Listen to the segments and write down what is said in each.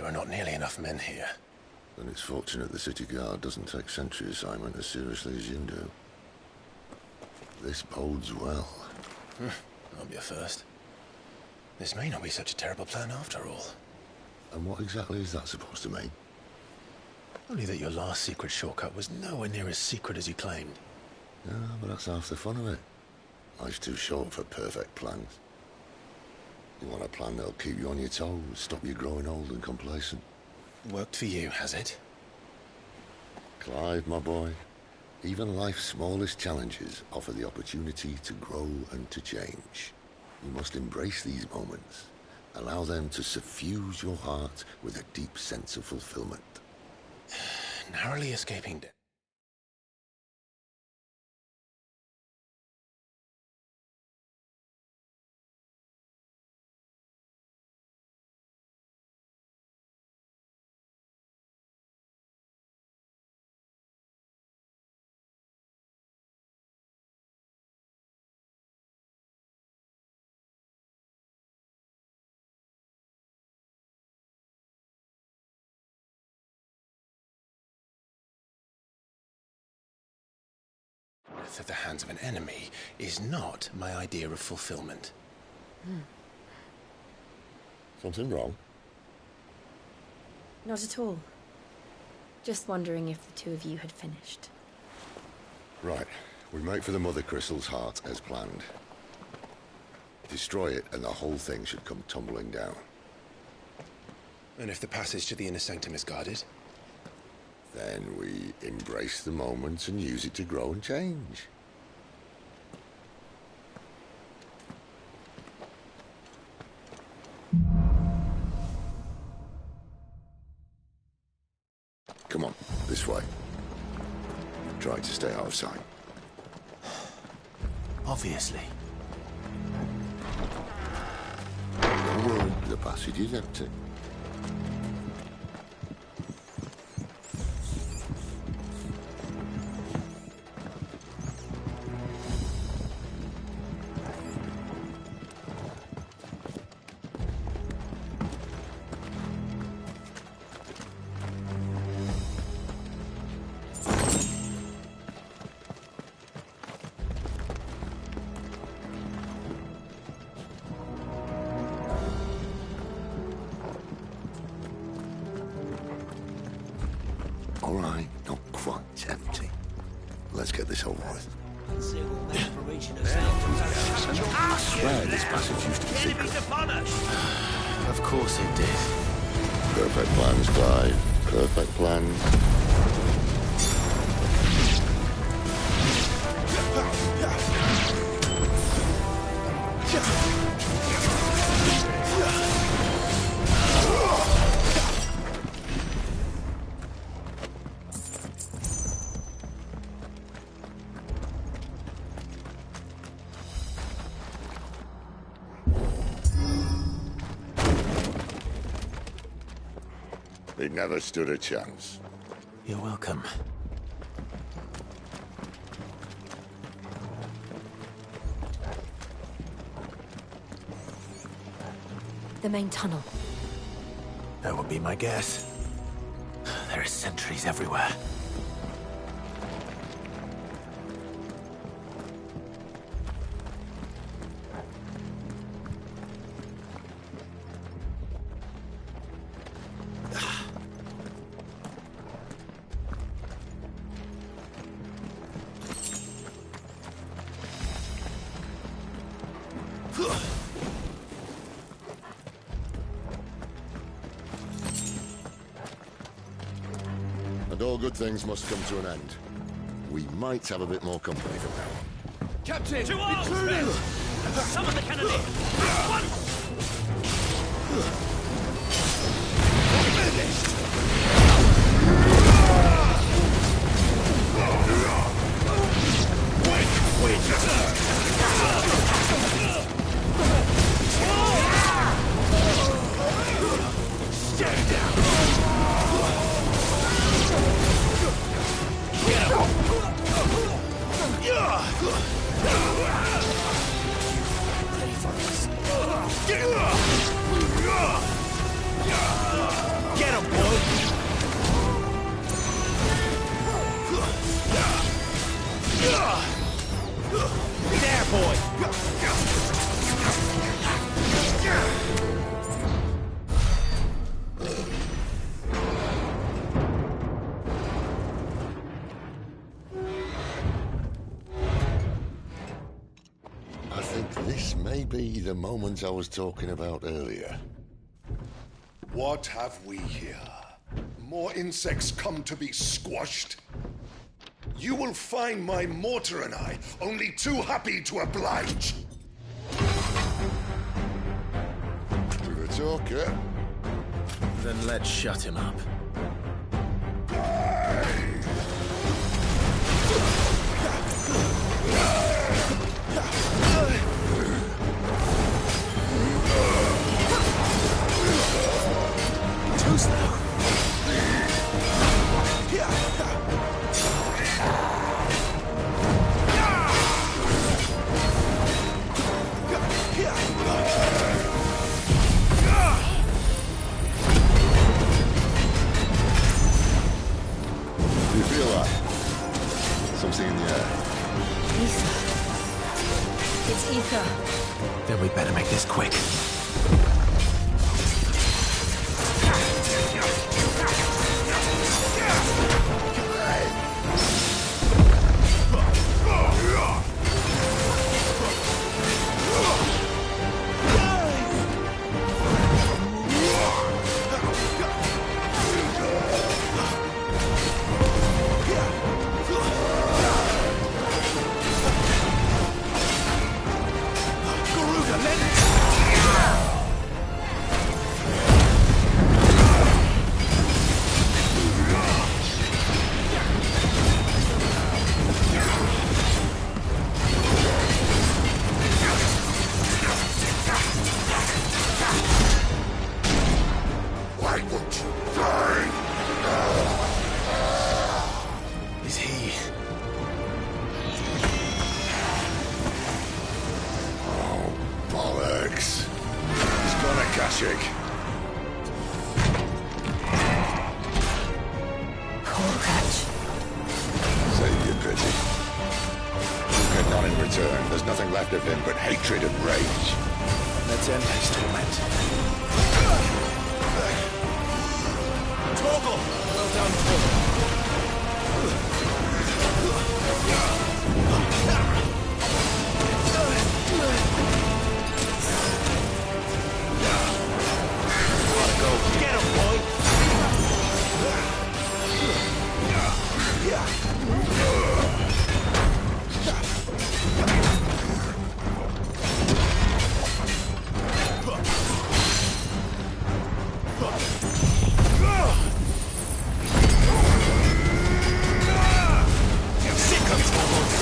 There are not nearly enough men here. Then it's fortunate the city guard doesn't take sentry assignment as seriously as you do. This bodes well. I'll be a first. This may not be such a terrible plan after all. And what exactly is that supposed to mean? Only that your last secret shortcut was nowhere near as secret as you claimed. Yeah, but that's half the fun of it. Life's too short for perfect plans. You want a plan that'll keep you on your toes, stop you growing old and complacent. Worked for you, has it? Clive, my boy, even life's smallest challenges offer the opportunity to grow and to change. You must embrace these moments. Allow them to suffuse your heart with a deep sense of fulfillment. Narrowly escaping death. At the hands of an enemy is not my idea of fulfillment. Something wrong? Not at all. Just wondering if the two of you had finished. Right. We make for the Mother Crystal's heart as planned. Destroy it and the whole thing should come tumbling down. And if the passage to the inner sanctum is guarded? Then we embrace the moment and use it to grow and change. Come on, this way. Try to stay out of sight. Obviously. Don't worry, the passage is empty. All right, not quite empty. Let's get this over with. I swear this passage used to be secret. Of course it did. Perfect plans, Clive. Perfect plans. He never stood a chance. You're welcome. The main tunnel. That would be my guess. There are sentries everywhere. And all good things must come to an end. We might have a bit more company from now on. Captain! To arms, men! Summon the cannoneer! At once! Stand down! Get up! Ready for this. There, boy! I think this may be the moment I was talking about earlier. What have we here? More insects come to be squashed? You will find my mortar and I only too happy to oblige. To the talker. Then let's shut him up. Too slow. Do you feel that? Something in the air. Ether. It's ether. Then we better make this quick. Is he? Oh, bollocks. He's got a Kashyyyk. Poor wretch. Save your pity. Look at none in return. There's nothing left of him but hatred and rage. Let's end his torment. Torgal! Well done, Go. Get him, boy! Sick of Torgal!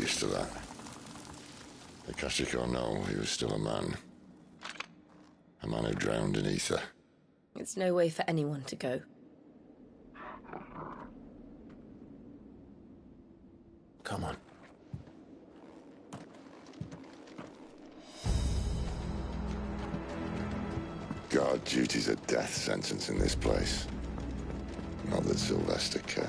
used to that. Akashic or no, he was still a man. A man who drowned in ether. It's no way for anyone to go. Come on. Guard duty's a death sentence in this place. Not that Sylvester cares.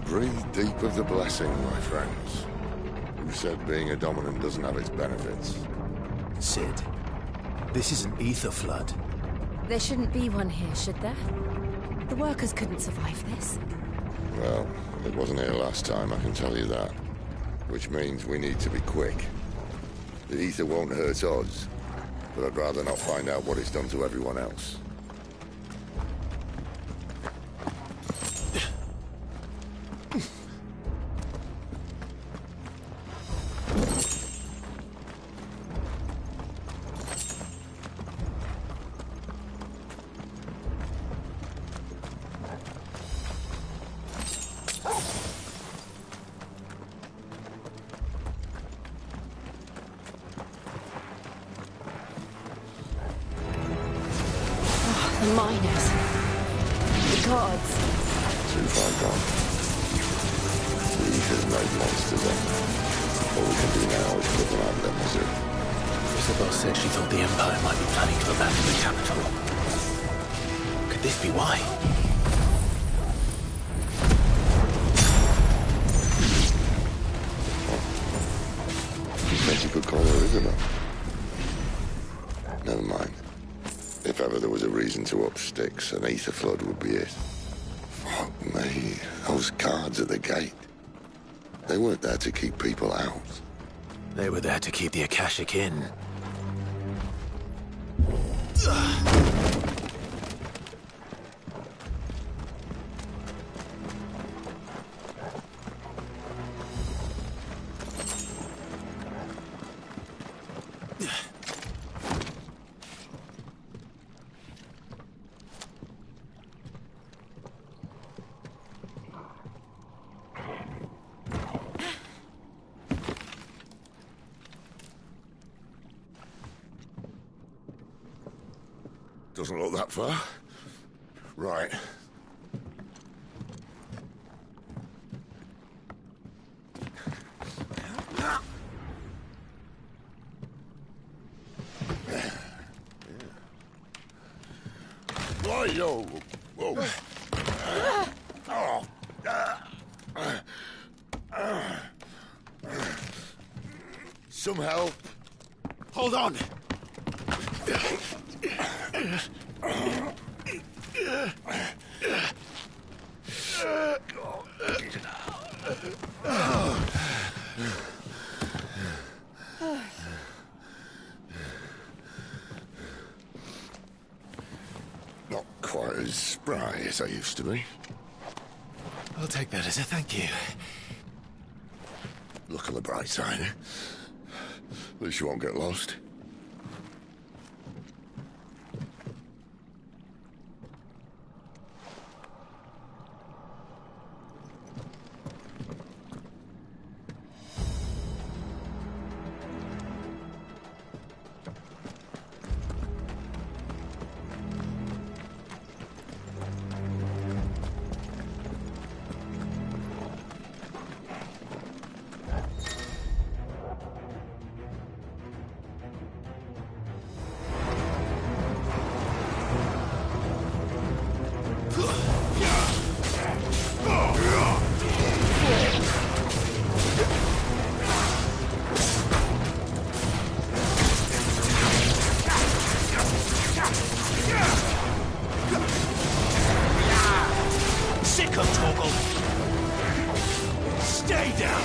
Breathe deep of the blessing, my friends. Who said being a dominant doesn't have its benefits? Sid, this is an ether flood. There shouldn't be one here, should there? The workers couldn't survive this. Well, it wasn't here last time, I can tell you that. Which means we need to be quick. The ether won't hurt us, but I'd rather not find out what it's done to everyone else. The miners. The gods. Too far gone. The ether's made monsters of them. All we can do now is put them out of their misery. Isabel said she thought the Empire might be planning to abandon the capital. Could this be why? You think you could call her Isabel? Never mind. If ever there was a reason to up sticks, an ether flood would be it. Fuck me, those guards at the gate. They weren't there to keep people out. They were there to keep the Akashic in. Doesn't look that far. Right. Yo. Whoa. Some help. Hold on! Not quite as spry as I used to be. I'll take that as a thank you. Look on the bright side. At least you won't get lost. Sick of Torgal! Stay down!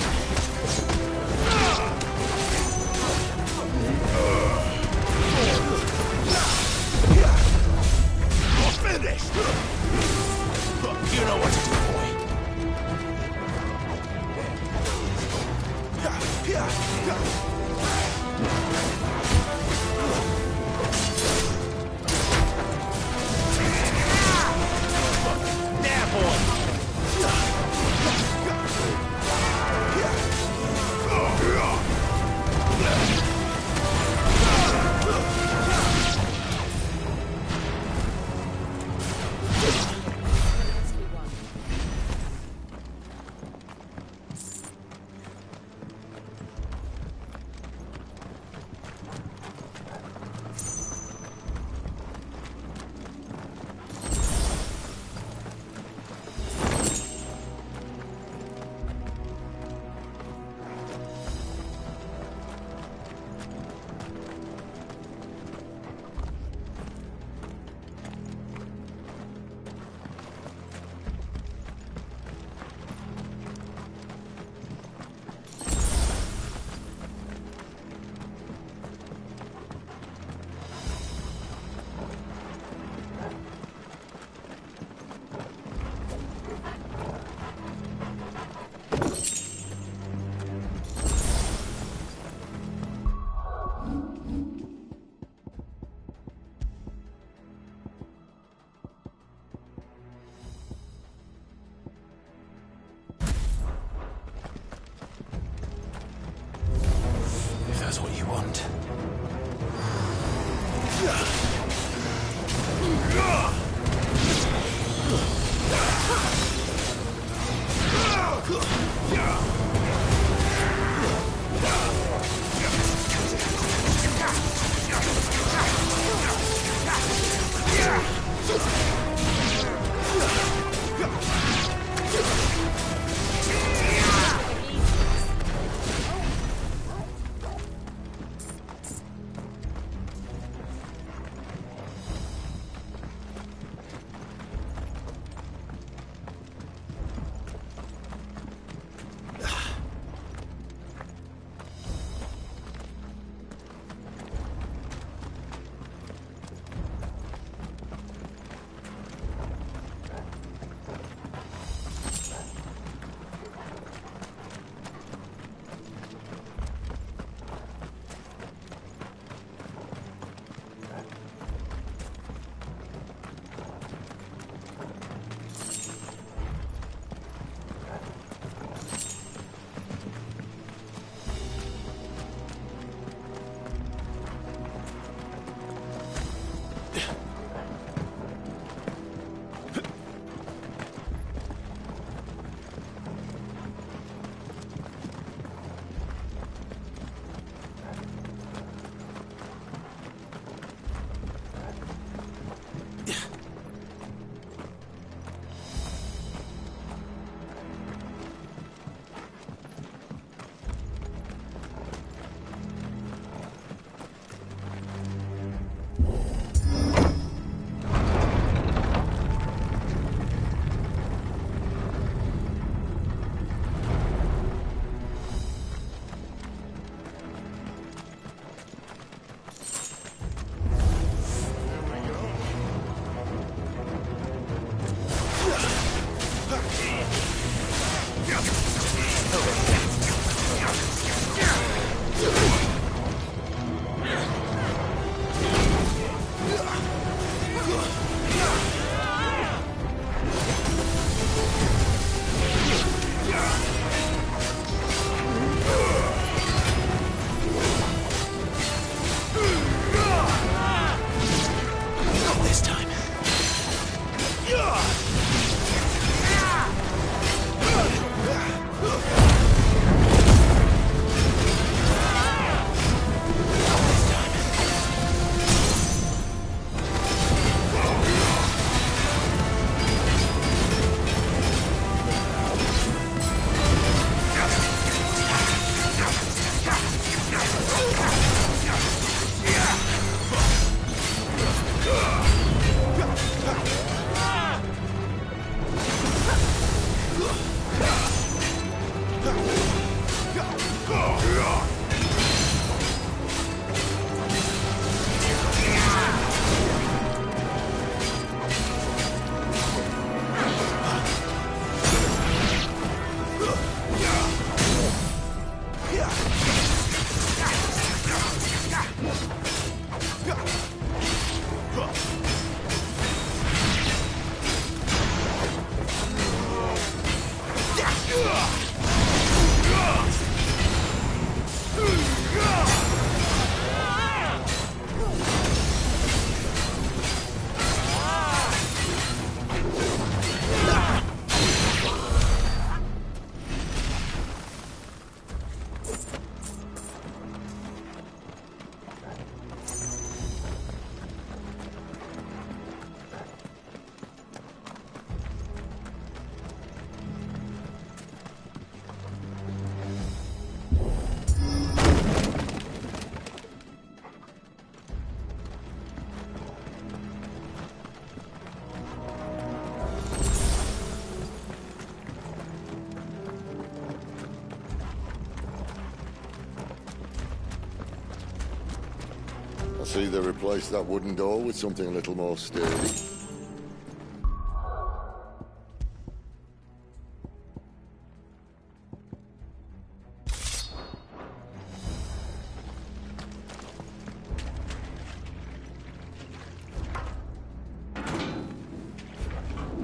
I see they replaced that wooden door with something a little more sturdy.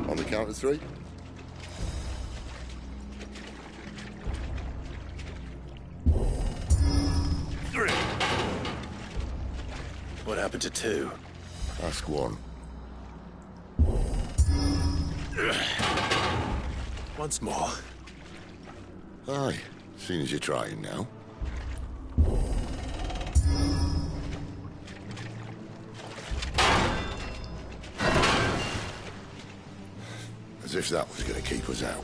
On the count of 3. What happened to 2? Ask 1. Once more. Aye, seeing as you're trying now. As if that was going to keep us out.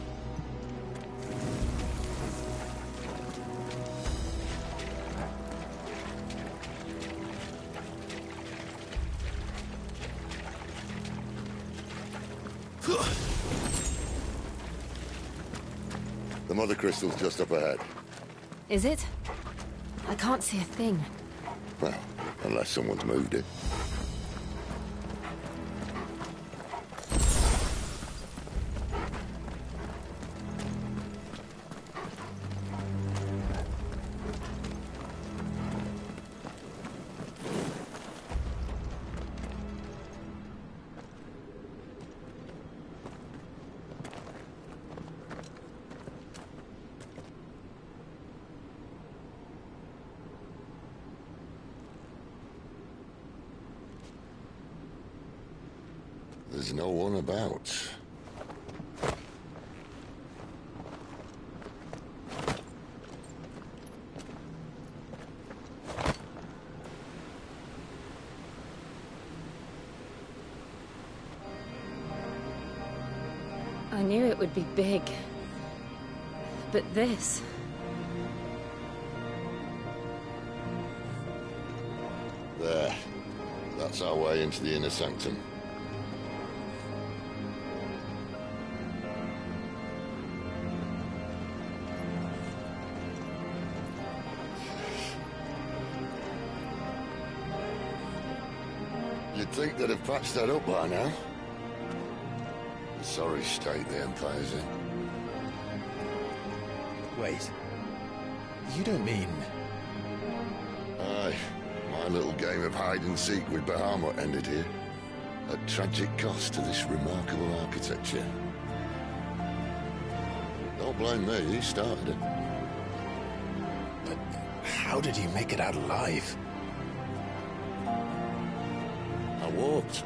The Mother Crystal's just up ahead. Is it? I can't see a thing. Well, unless someone's moved it. There's no one about. I knew it would be big. But this... There. That's our way into the inner sanctum. You'd think they'd have patched that up by now. The sorry state the Empire's in. Wait. You don't mean... Aye. My little game of hide-and-seek with Bahamut ended here. At tragic cost to this remarkable architecture. Don't blame me, he started it. But how did you make it out alive? I walked.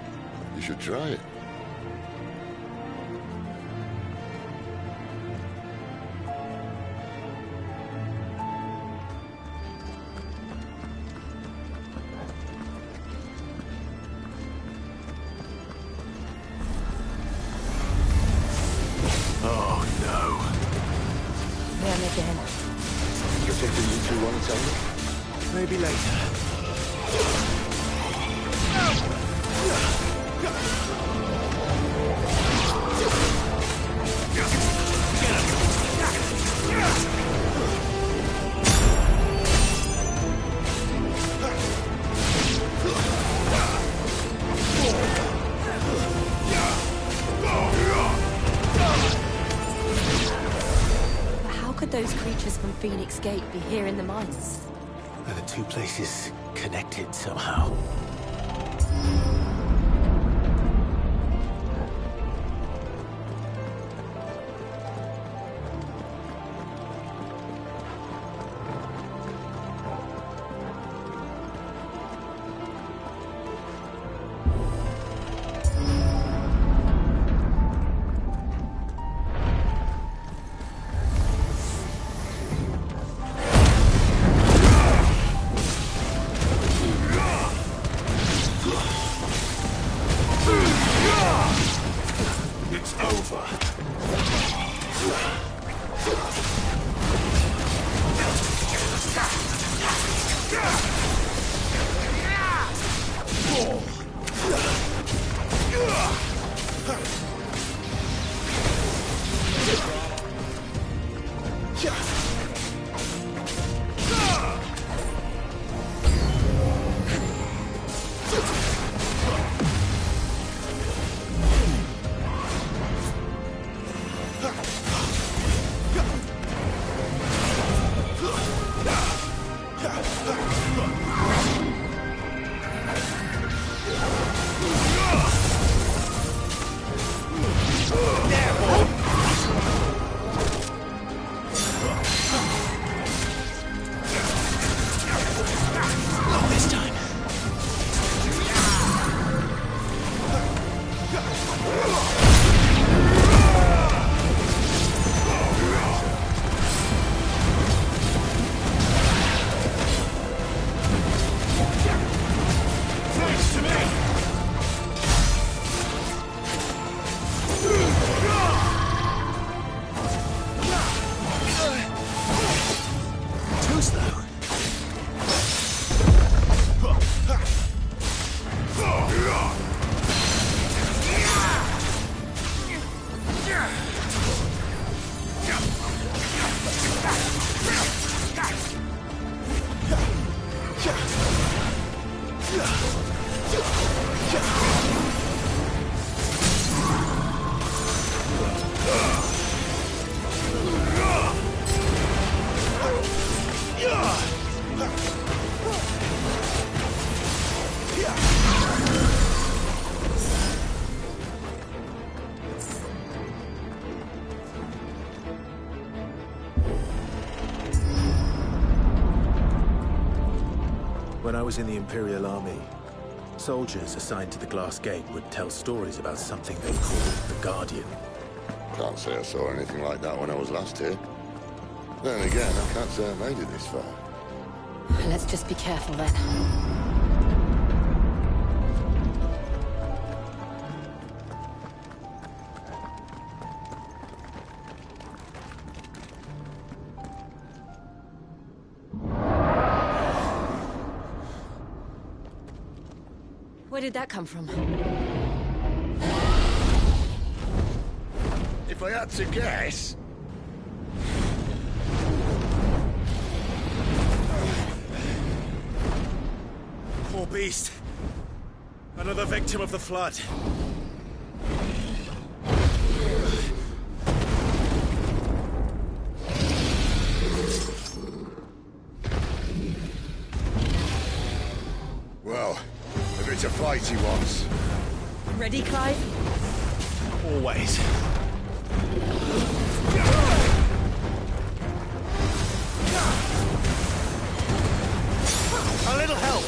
You should try it. Oh, no. Them again. Is there something you two want to tell me? Maybe later. But how could those creatures from Phoenix Gate be here in the mines? Are the 2 places connected somehow? It's over. When I was in the Imperial Army, soldiers assigned to the Glass Gate would tell stories about something they called the Guardian. Can't say I saw anything like that when I was last here. Then again, I can't say I made it this far. Let's just be careful then. Where did that come from? If I had to guess... Poor beast. Another victim of the Flood. Well, if it's a fight he wants. Ready, Clive? Always. A little help!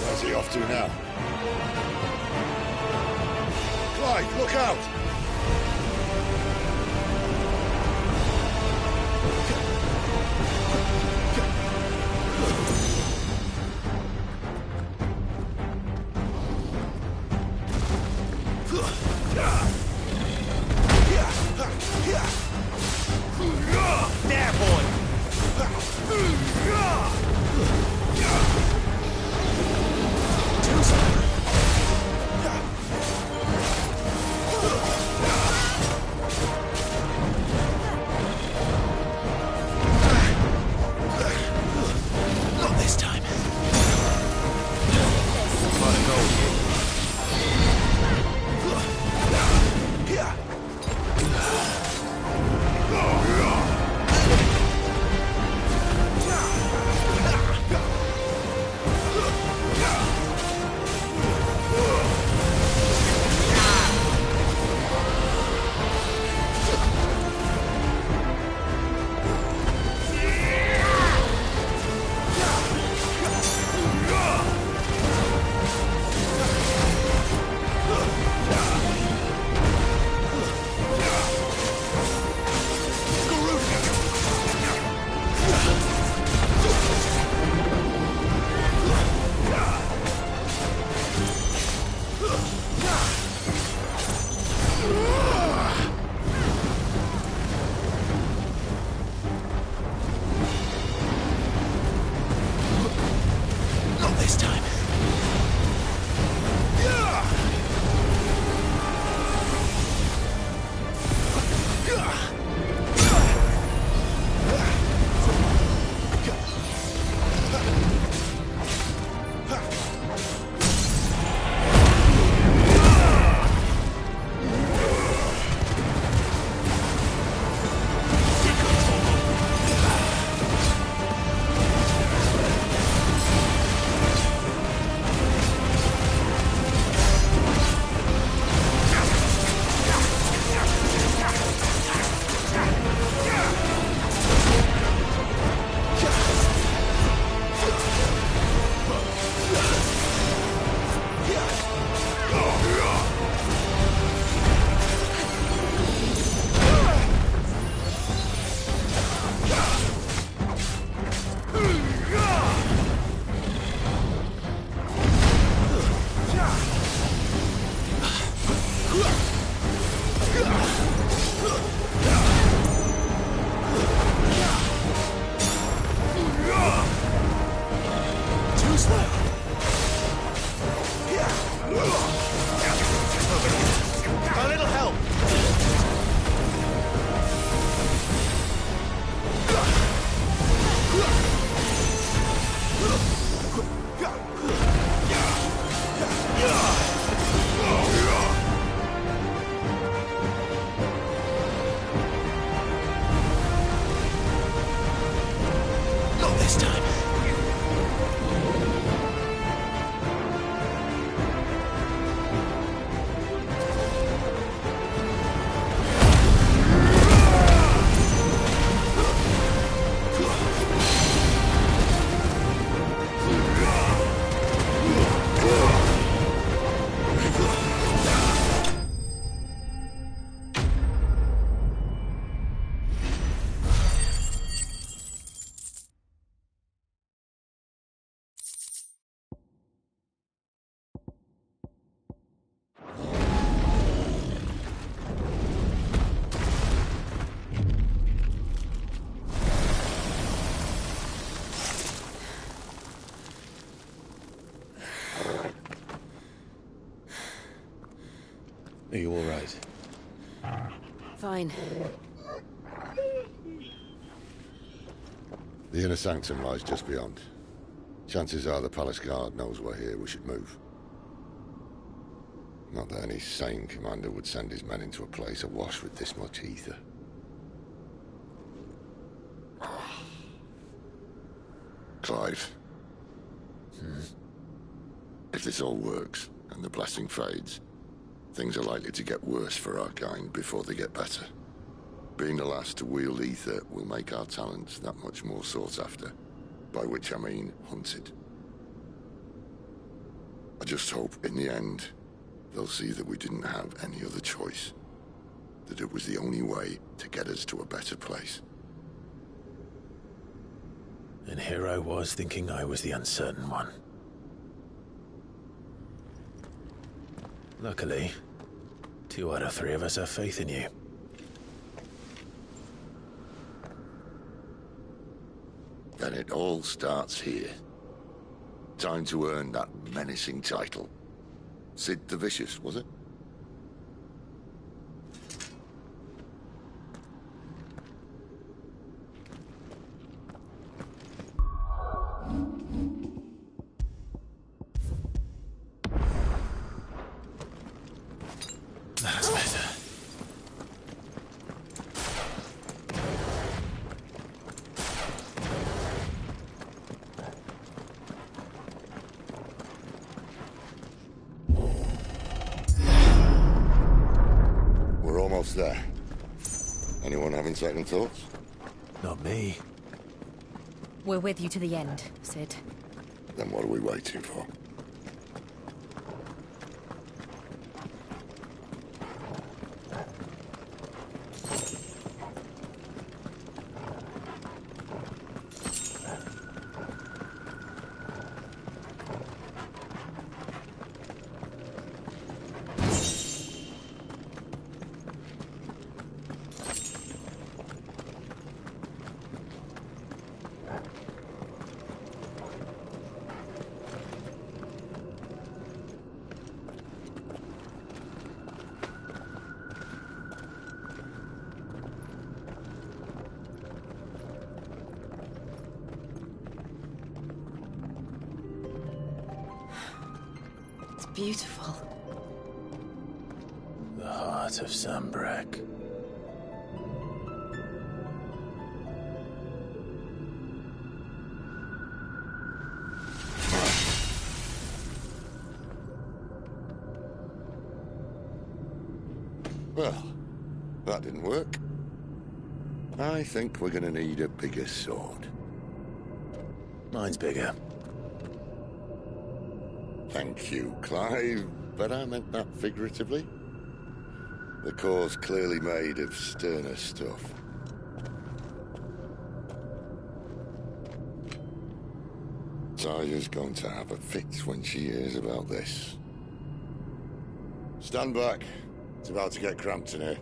Where's he off to now? Clive, look out! There, boy! Not A little help! Not this time. Are you all right? Fine. The inner sanctum lies just beyond. Chances are the palace guard knows we're here. We should move. Not that any sane commander would send his men into a place awash with this much ether. Clive. If this all works, and the blessing fades, things are likely to get worse for our kind before they get better. Being the last to wield ether will make our talents that much more sought after. By which I mean hunted. I just hope, in the end, they'll see that we didn't have any other choice. That it was the only way to get us to a better place. And here I was thinking I was the uncertain one. Luckily, 2 out of 3 of us have faith in you. Then it all starts here. Time to earn that menacing title. Sid the Vicious, was it? That's better. We're almost there. Anyone having second thoughts? Not me. We're with you to the end, Sid. Then what are we waiting for? It's beautiful. The heart of Sanbreque. Well, that didn't work. I think we're gonna need a bigger sword. Mine's bigger. Thank you, Clive, but I meant that figuratively. The core's clearly made of sterner stuff. Taya's going to have a fit when she hears about this. Stand back. It's about to get cramped in here.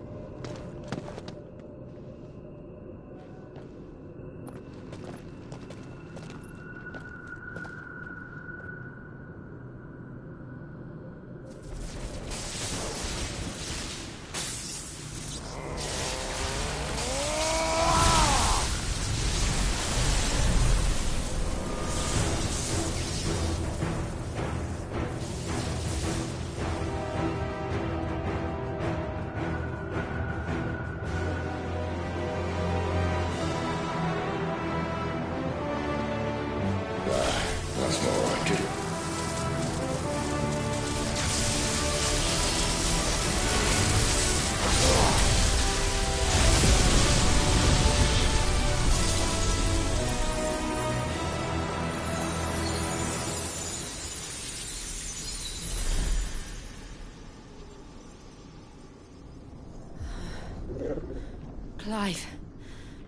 Clive,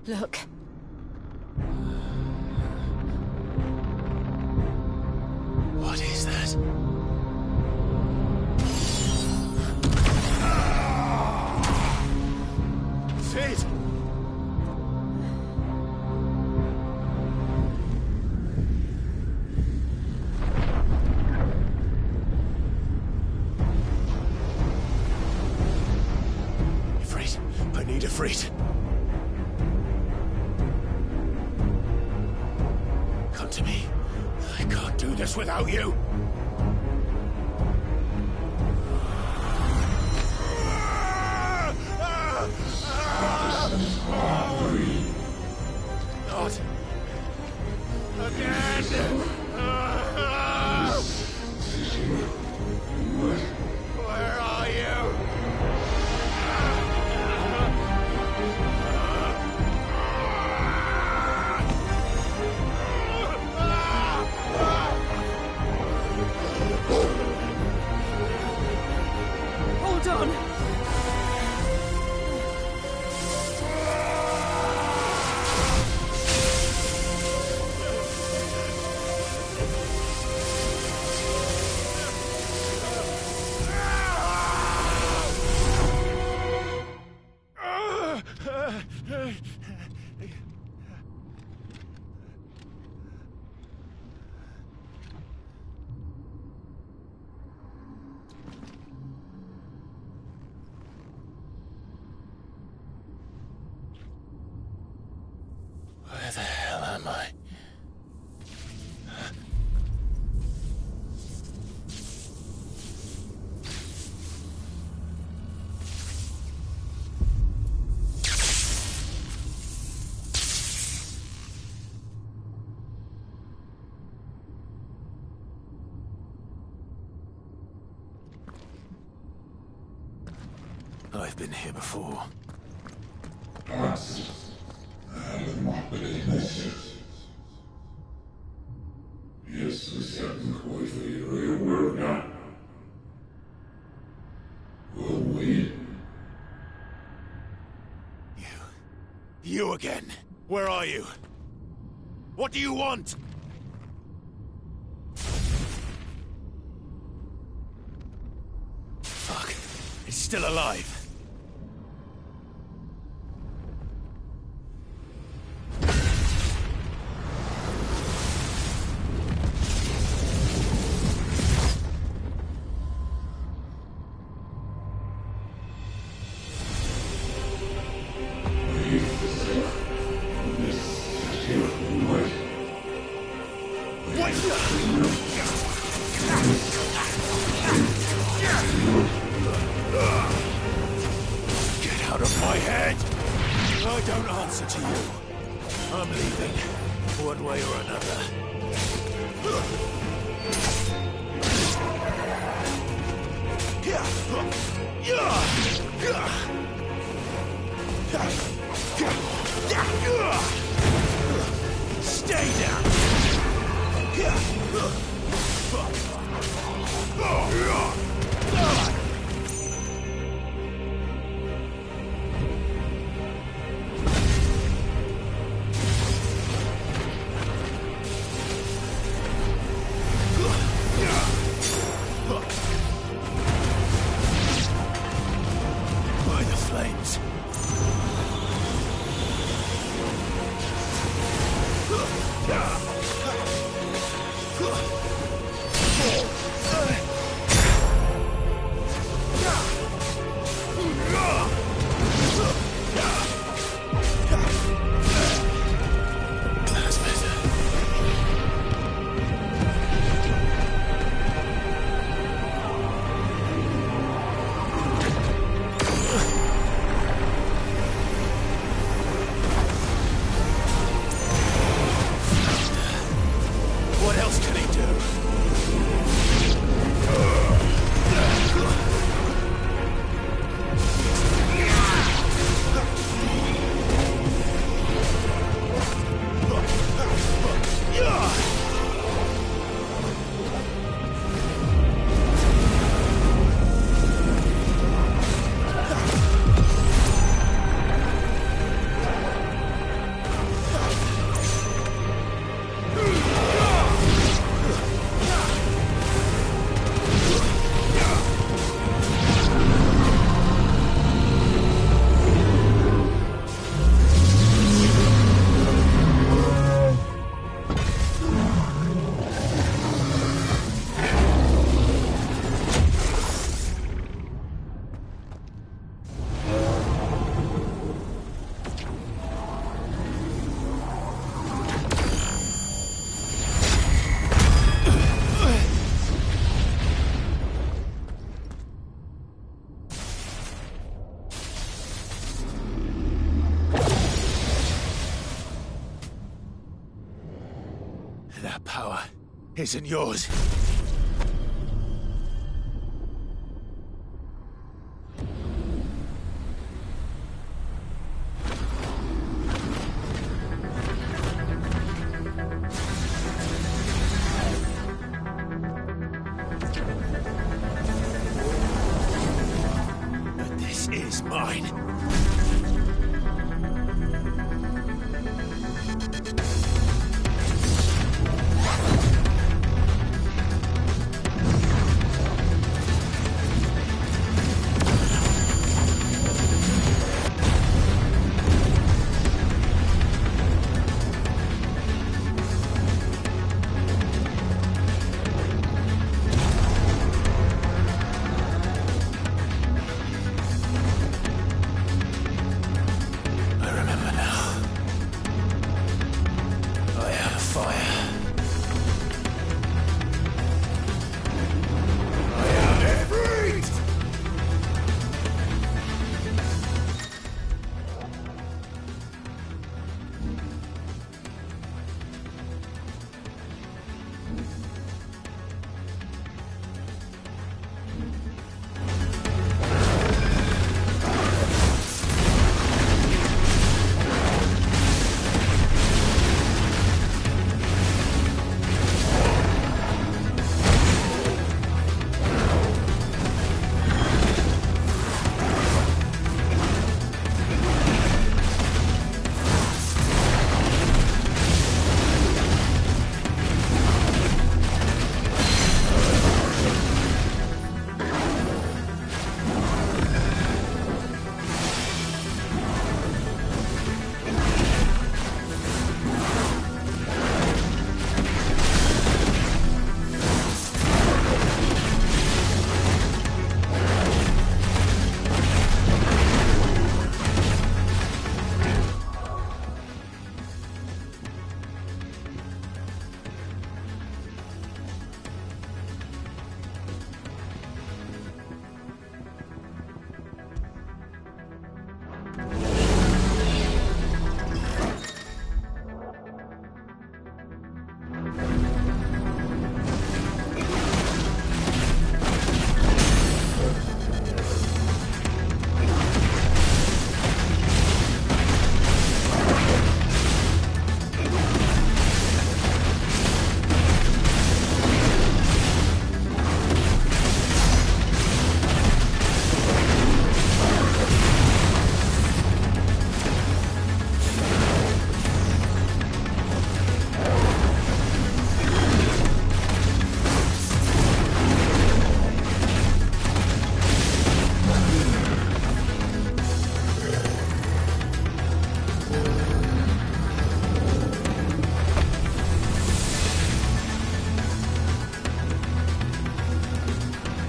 look. What is that? Sid! Ifrit, I need Ifrit. Come to me. I can't do this without you. Not again! Where are you? Hold on! Where the hell am I? I've been here before. You again. Where are you? What do you want? Fuck. It's still alive. Get out of my head! I don't answer to you. I'm leaving, one way or another. Stay down! isn't yours. But this is mine.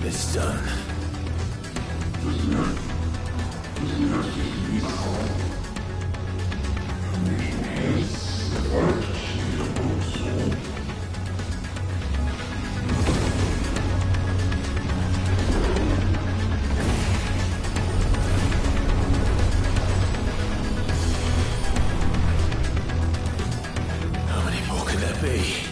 It's done. How many more could there be?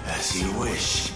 As you wish.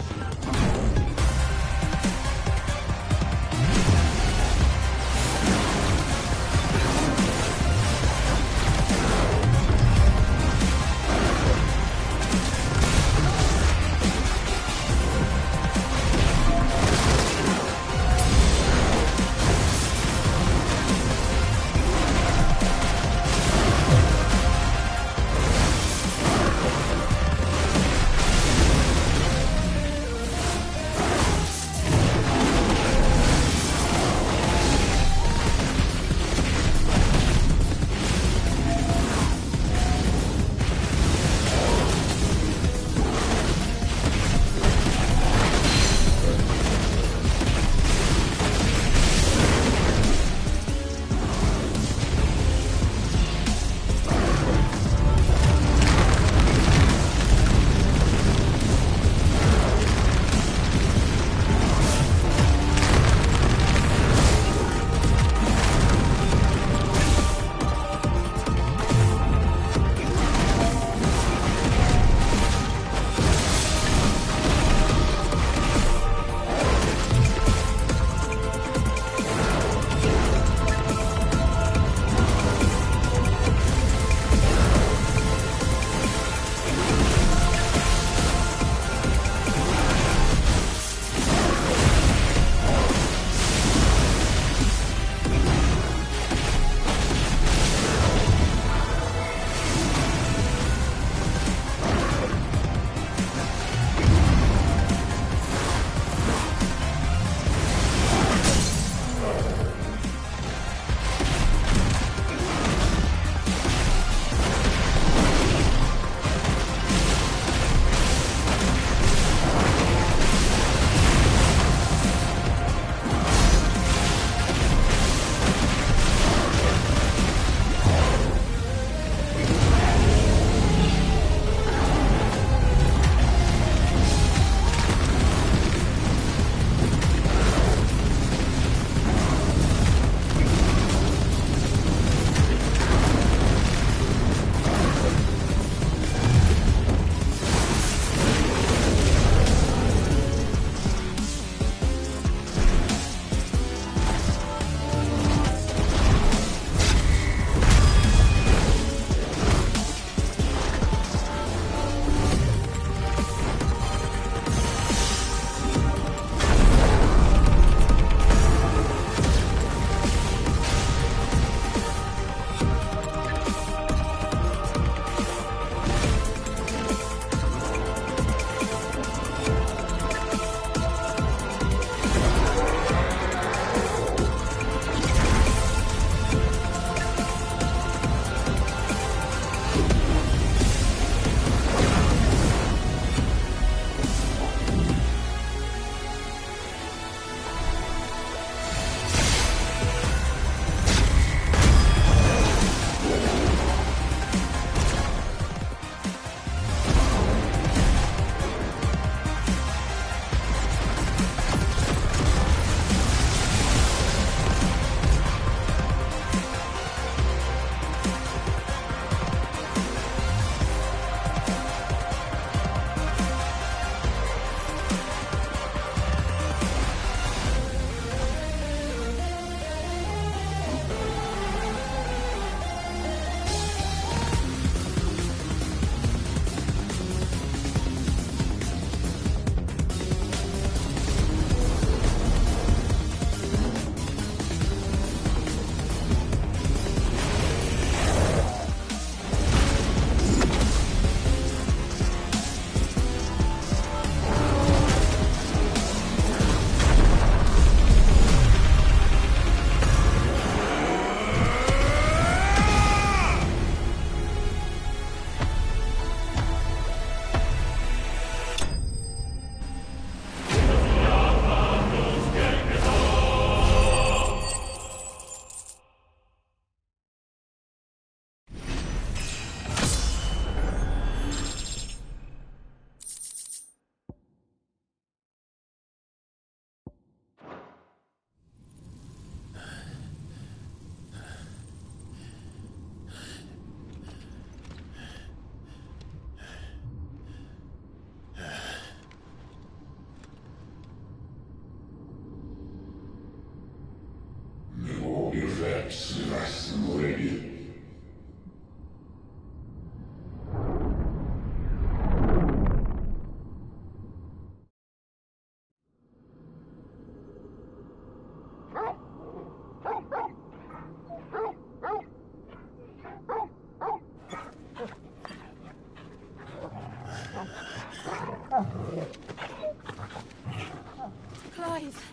Clive!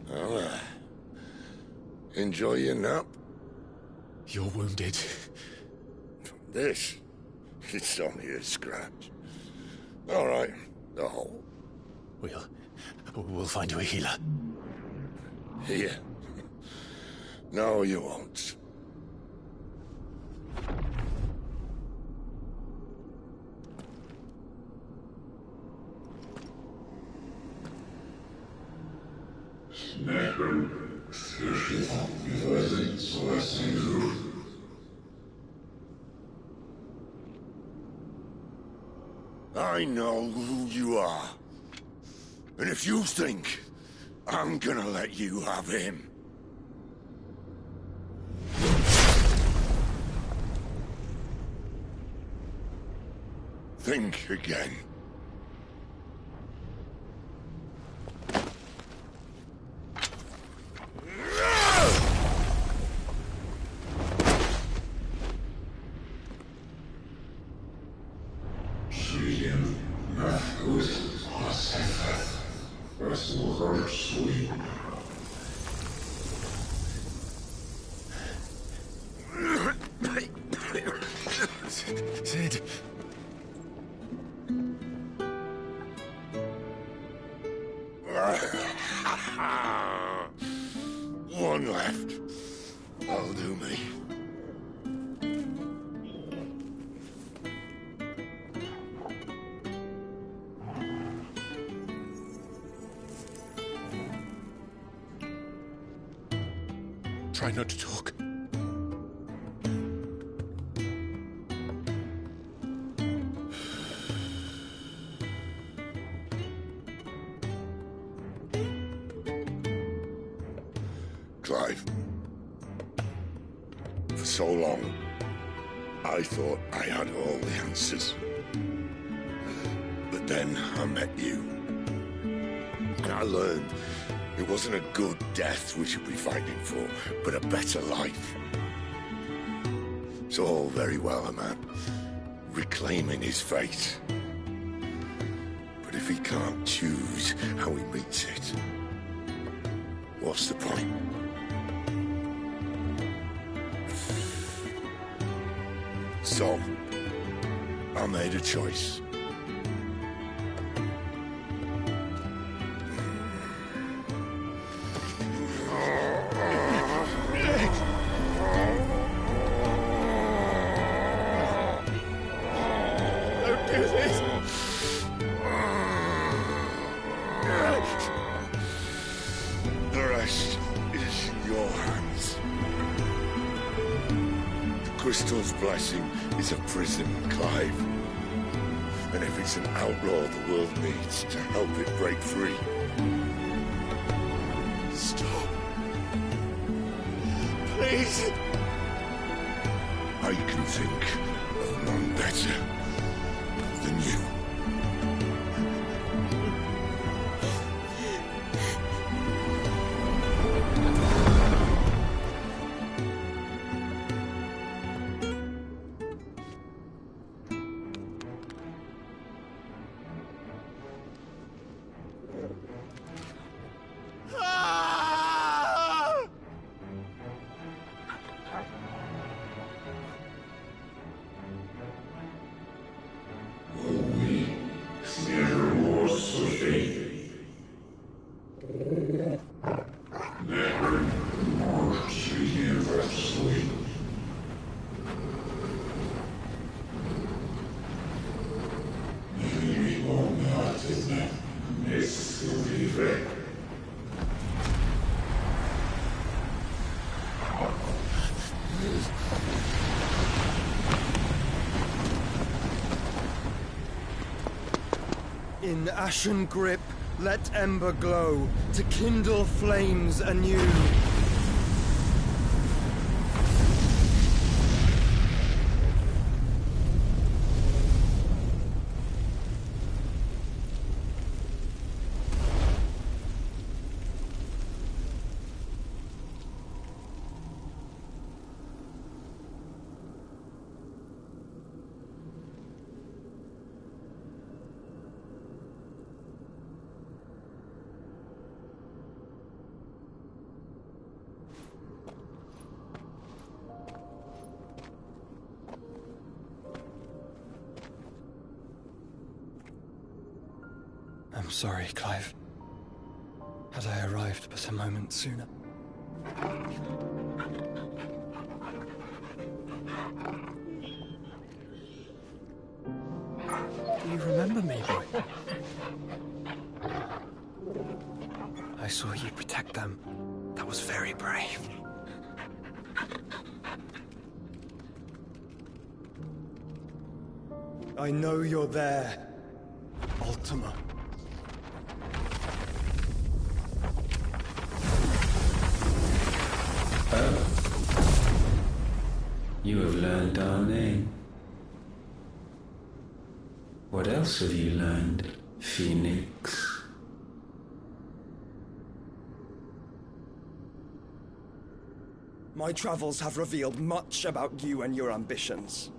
Well, enjoy your nap. You're wounded. This? It's only a scratch. All right, the hole. We'll find you a healer. Here. No, you won't. I know who you are. And if you think I'm gonna let you have him... think again. Sid. One left. That'll do me. Try not to talk. Clive. For so long, I thought I had all the answers. But then I met you. And I learned it wasn't a good death we should be fighting for, but a better life. It's all very well, a man reclaiming his fate. But if he can't choose how he meets it, what's the point? So, I made a choice. Don't do this! The rest is in your hands. The Crystal's blessing is a prison, Clive. And if it's an outlaw the world needs to help it break free... Stop. Please. I can think of none better than you. In ashen grip, let ember glow, to kindle flames anew. I'm sorry, Clive. Had I arrived but a moment sooner. Do you remember me, boy? I saw you protect them. That was very brave. I know you're there, Ultima. You have learned our name. What else have you learned, Phoenix? My travels have revealed much about you and your ambitions.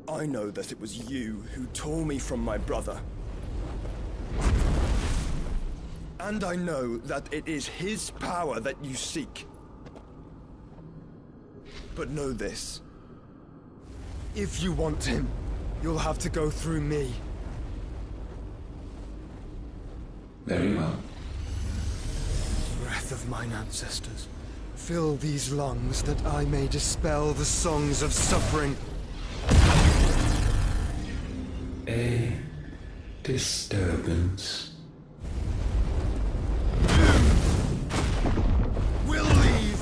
I know that it was you who tore me from my brother. And I know that it is his power that you seek. But know this. If you want him, you'll have to go through me. Very well. Breath of mine ancestors, fill these lungs that I may dispel the songs of suffering. A disturbance. We'll leave!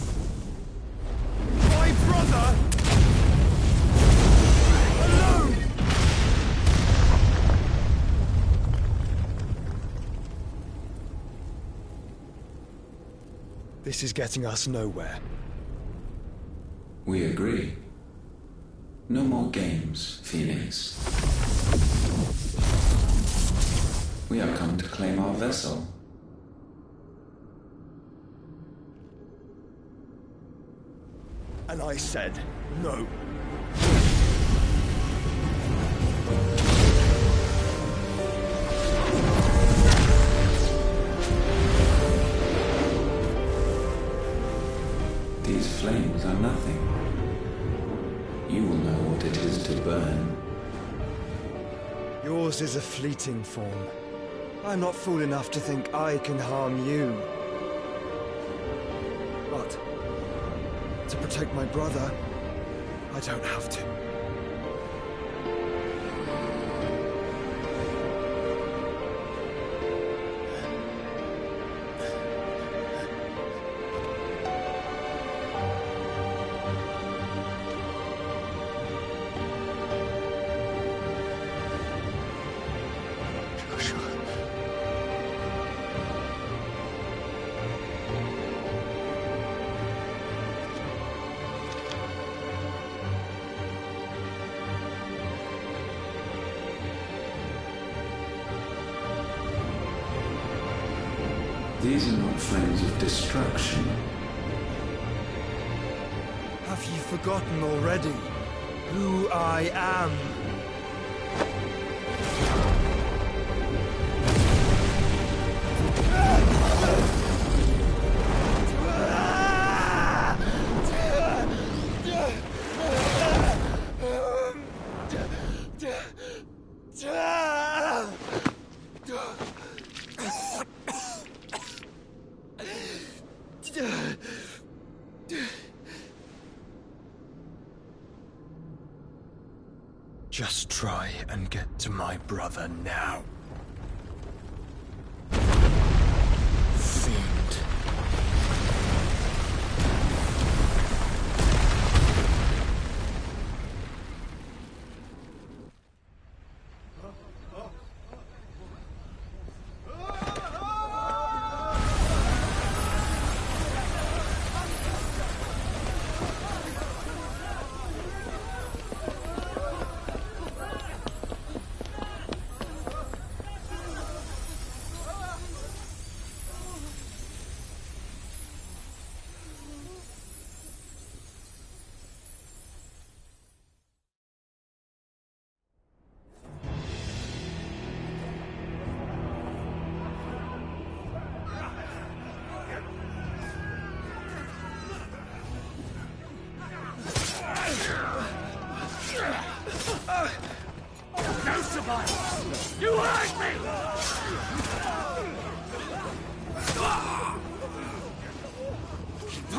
My brother! Alone! This is getting us nowhere. We agree. No more games, Phoenix. We have come to claim our vessel. And I said no. These flames are nothing. You will know what it is to burn. Yours is a fleeting form. I'm not fool enough to think I can harm you. But to protect my brother, I don't have to. These are not flames of destruction. Have you forgotten already who I am? Just try and get to my brother now. Fiend.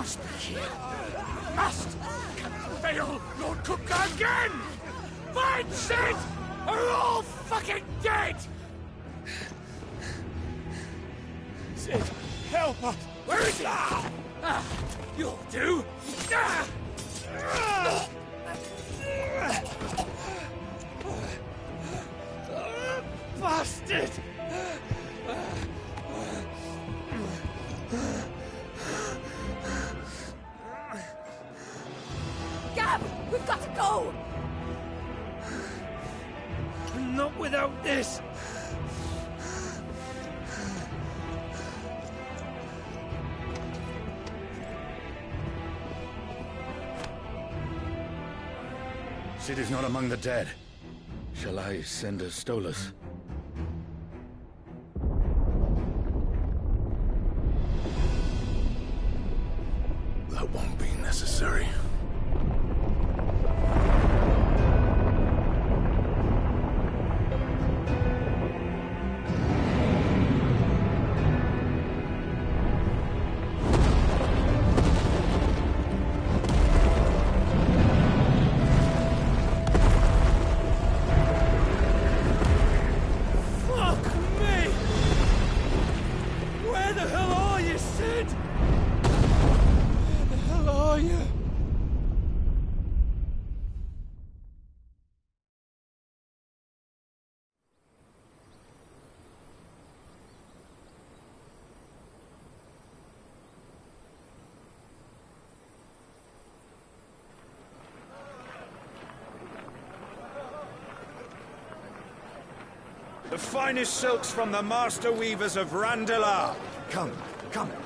must be here. Must! Can fail Lord Kupka again! Find Sid! Are all fucking dead! Sid, help us! Where is he? You'll do! Bastard! Gab! We've got to go! Not without this! Sid is not among the dead. Shall I send a Stolas? That won't be necessary. The finest silks from the master weavers of Randalar. Come,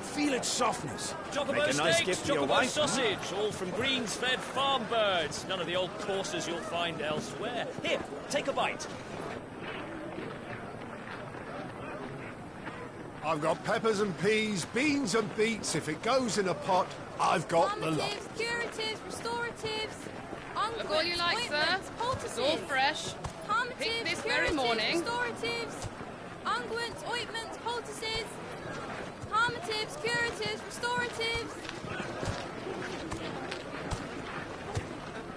feel its softness. Chocobo Make a nice steaks, gift for your chocobo wife. sausage, all from greens-fed farm birds. None of the old courses you'll find elsewhere. Here, take a bite. I've got peppers and peas, beans and beets. If it goes in a pot, I've got the lot. Calmatives, curatives, restoratives, Look all you like, sir. It's all fresh. Picked this very morning. Restoratives, unguents, ointments, poultices, calmatives, curatives, restoratives,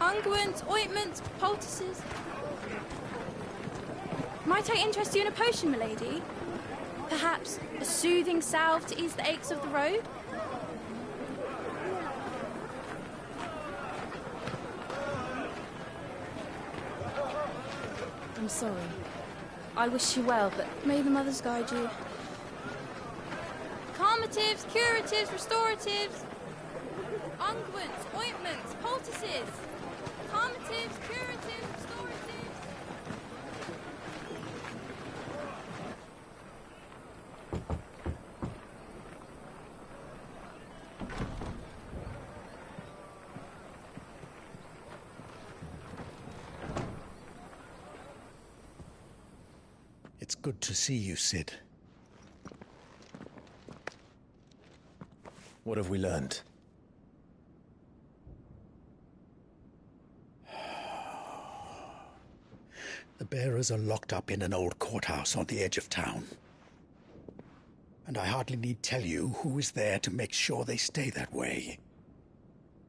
unguents, ointments, poultices. Might I interest you in a potion, milady? Perhaps a soothing salve to ease the aches of the road? I'm sorry. I wish you well, but may the mothers guide you. Calmatives, curatives, restoratives, unguents, ointments, poultices. Calmatives, curatives, restoratives. It's good to see you, Sid. What have we learned? The bearers are locked up in an old courthouse on the edge of town. And I hardly need tell you who is there to make sure they stay that way.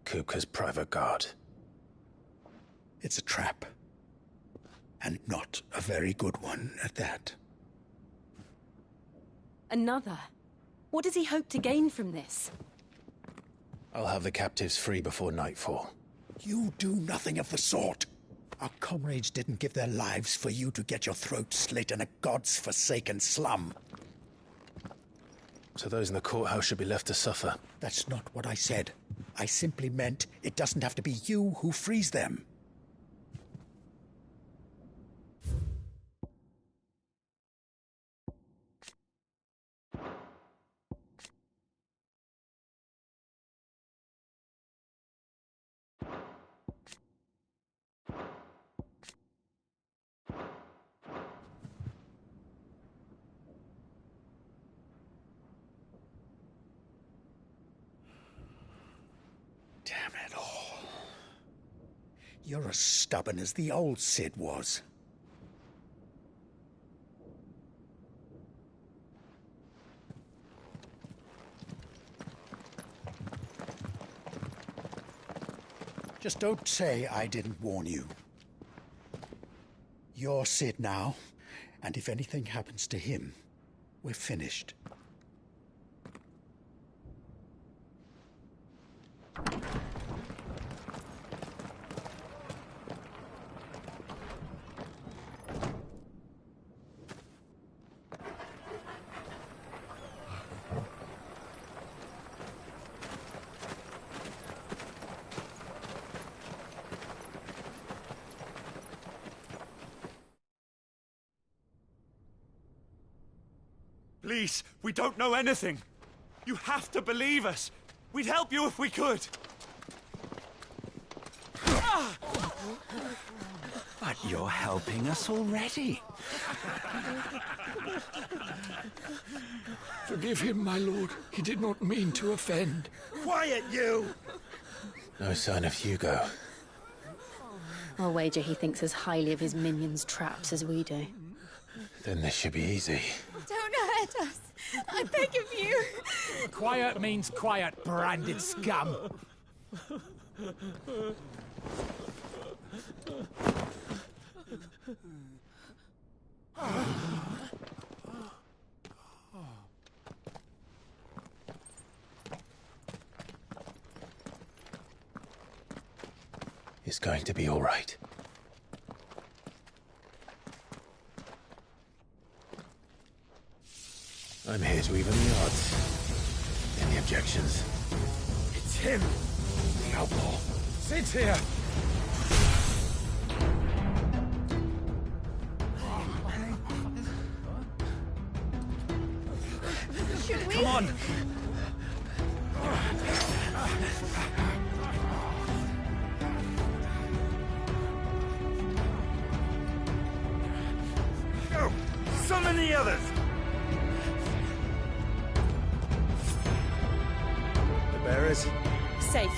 Kupka's private guard. It's a trap. And not a very good one at that. Another? What does he hope to gain from this? I'll have the captives free before nightfall. You do nothing of the sort. Our comrades didn't give their lives for you to get your throat slit in a god's forsaken slum. So those in the courthouse should be left to suffer. That's not what I said. I simply meant it doesn't have to be you who frees them. Damn it all. You're as stubborn as the old Sid was. Just don't say I didn't warn you. You're Sid now, and if anything happens to him, we're finished. Please, we don't know anything. You have to believe us. We'd help you if we could. But you're helping us already. Forgive him, my lord. He did not mean to offend. Quiet, you! No sign of Hugo. I'll wager he thinks as highly of his minions' traps as we do. Then this should be easy. Don't hurt us. I beg of you. Quiet means quiet, branded scum. It's going to be all right. I'm here to even the odds. Any objections? It's him, the outlaw. Sid's here. Should we? Come on. Go! Summon the others! The bearers? Safe.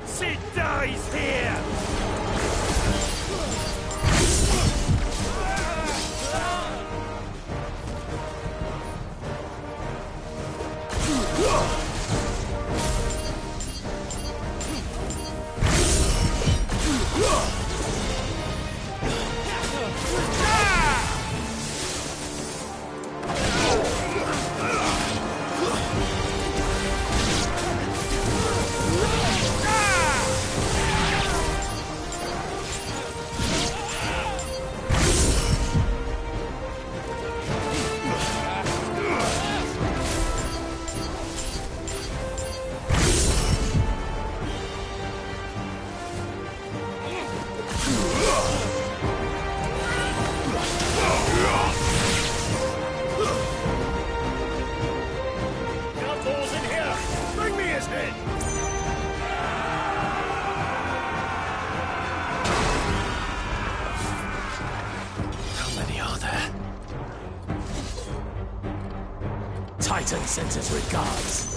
Sid dies here! Titan sends his regards.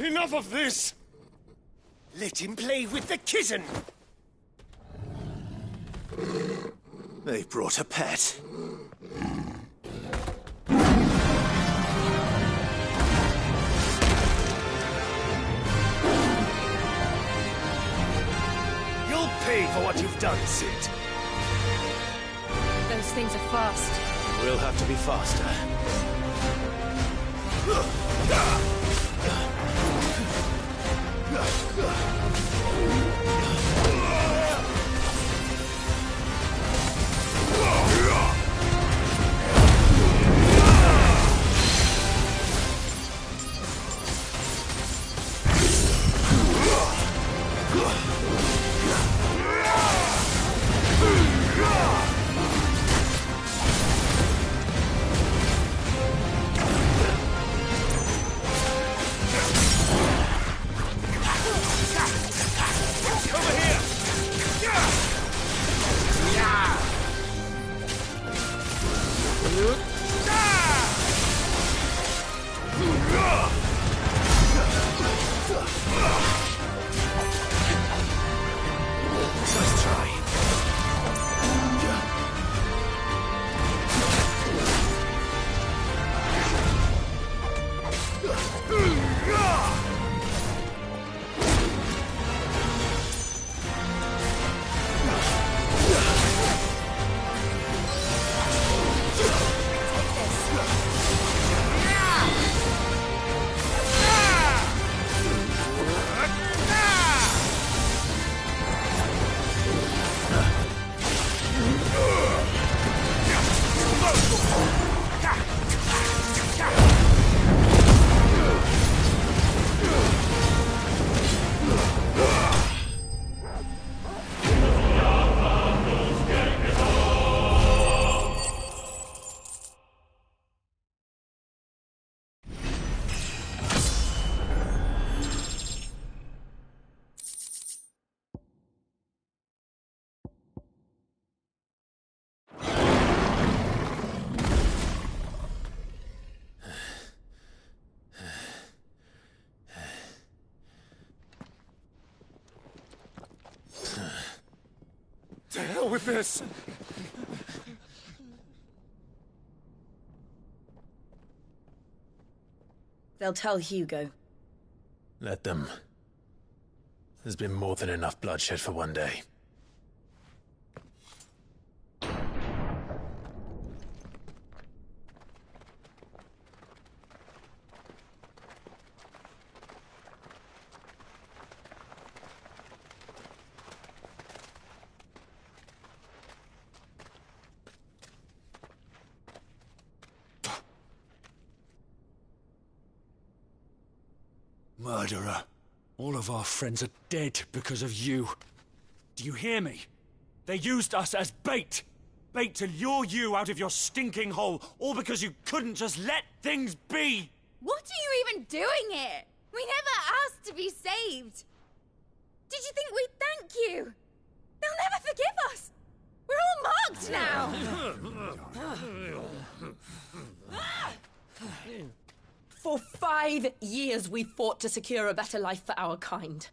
Enough of this! Let him play with the kitten! They brought a pet. You'll pay for what you've done, Sid. Those things are fast. We'll have to be faster. like this. They'll tell Hugo. Let them. There's been more than enough bloodshed for one day. Murderer. All of our friends are dead because of you. Do you hear me? They used us as bait. Bait to lure you out of your stinking hole, all because you couldn't just let things be. What are you even doing here? We never asked to be saved. Did you think we'd thank you? They'll never forgive us. We're all marked now. For 5 years we fought to secure a better life for our kind.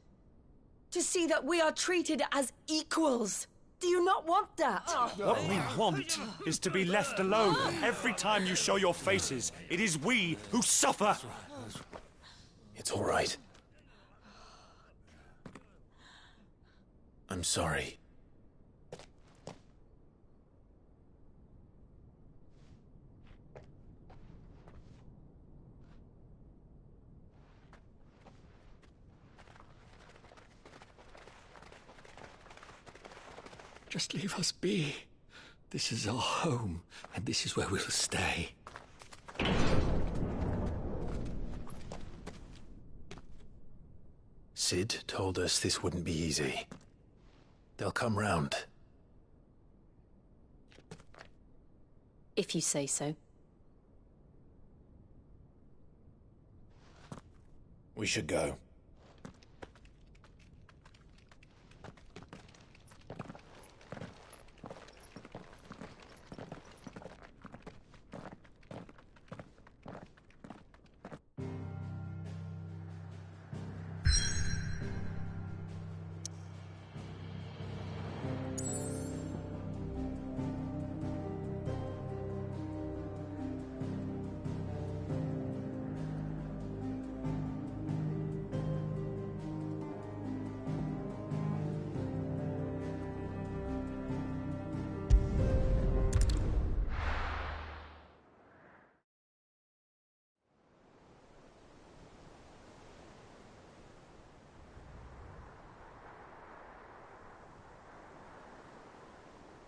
To see that we are treated as equals. Do you not want that? What we want is to be left alone. Every time you show your faces, it is we who suffer. It's all right. I'm sorry. Just leave us be. This is our home, and this is where we'll stay. Sid told us this wouldn't be easy. They'll come round. If you say so. We should go.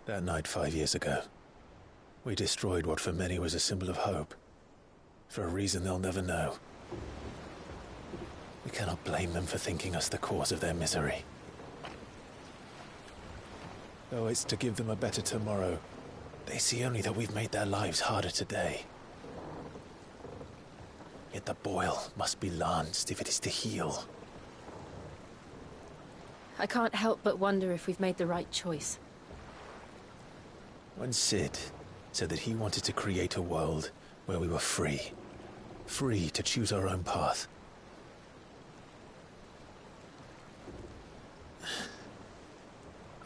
That night 5 years ago, we destroyed what for many was a symbol of hope. For a reason they'll never know. We cannot blame them for thinking us the cause of their misery. Though it's to give them a better tomorrow, they see only that we've made their lives harder today. Yet the boil must be lanced if it is to heal. I can't help but wonder if we've made the right choice. When Sid said that he wanted to create a world where we were free. Free to choose our own path.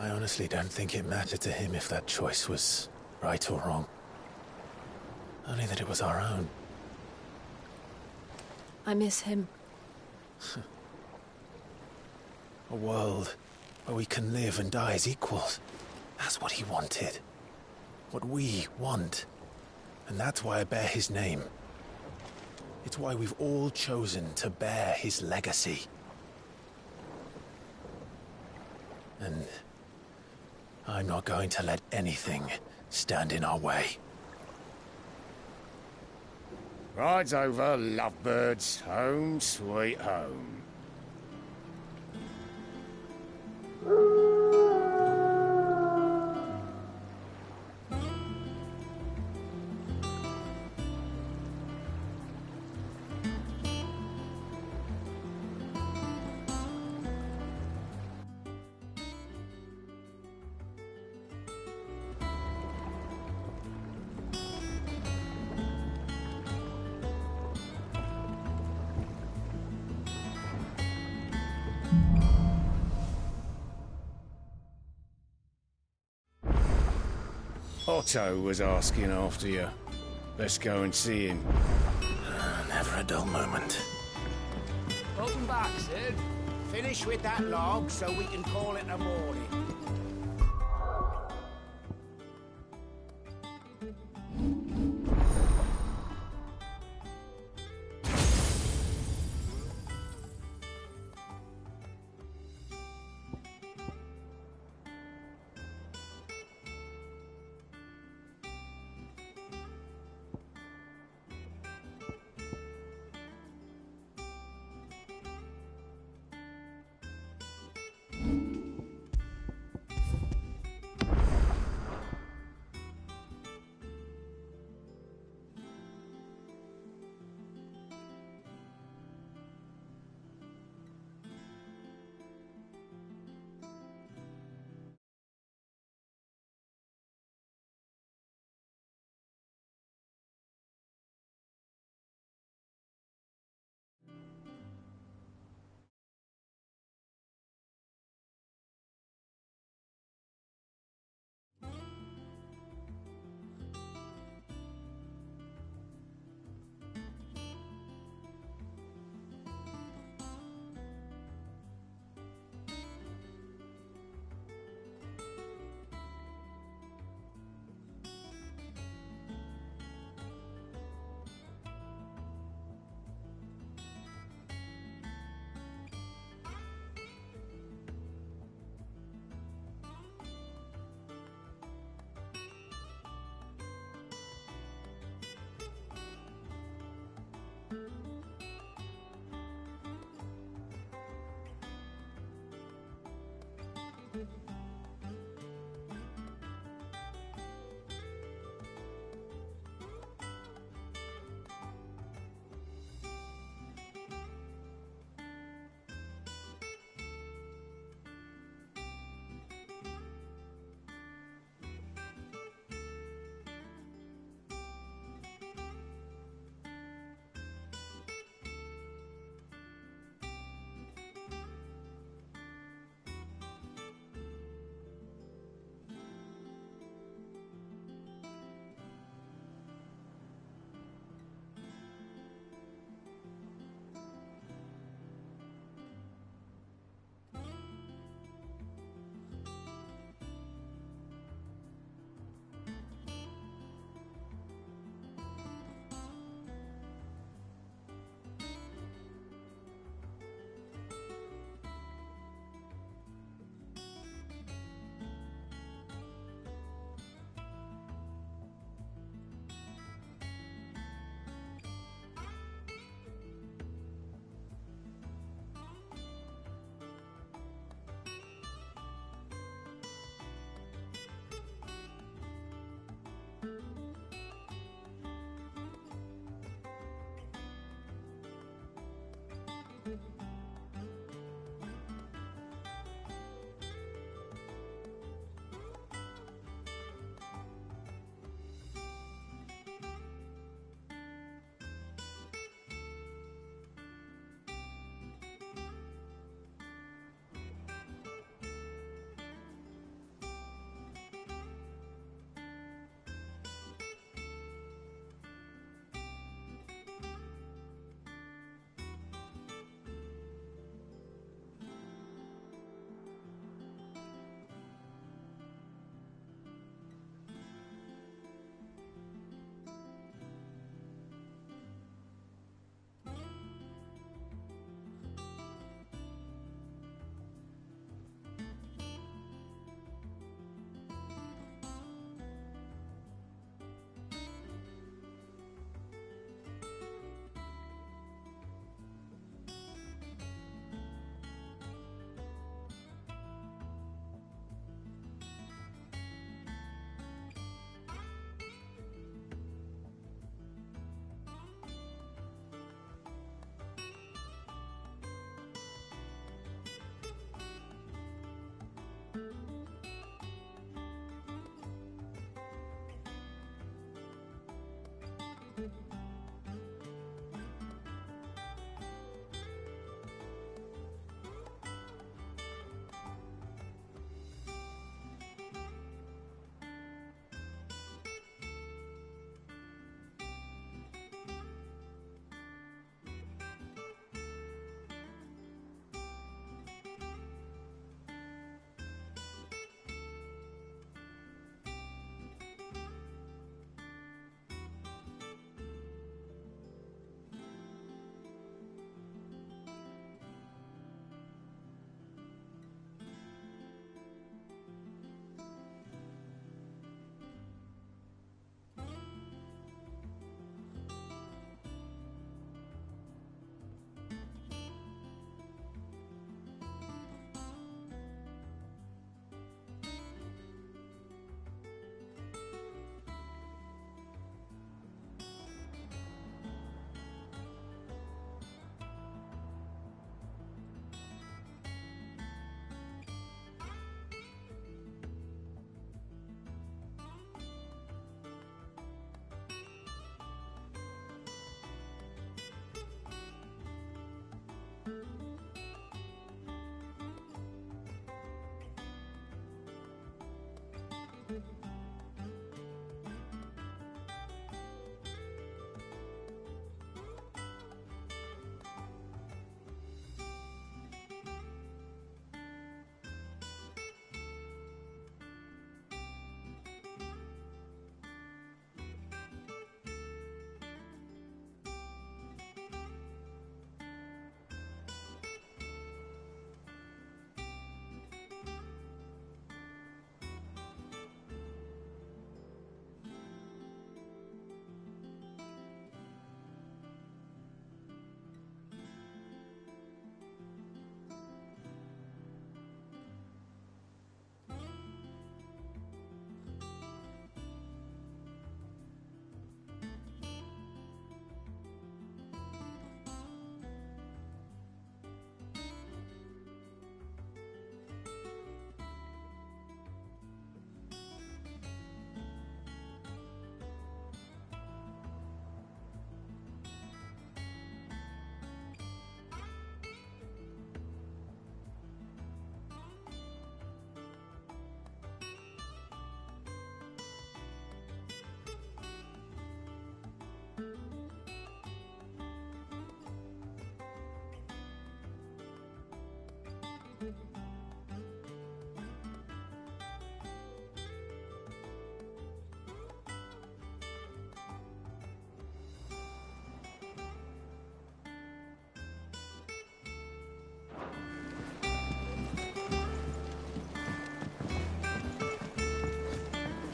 I honestly don't think it mattered to him if that choice was right or wrong. Only that it was our own. I miss him. A world where we can live and die as equals. That's what he wanted. What we want. And that's why I bear his name. It's why we've all chosen to bear his legacy. And I'm not going to let anything stand in our way. Rides over, lovebirds. Home, sweet home. Otto was asking after you. Let's go and see him. Never a dull moment. Welcome back, Sid. Finish with that log so we can call it a morning.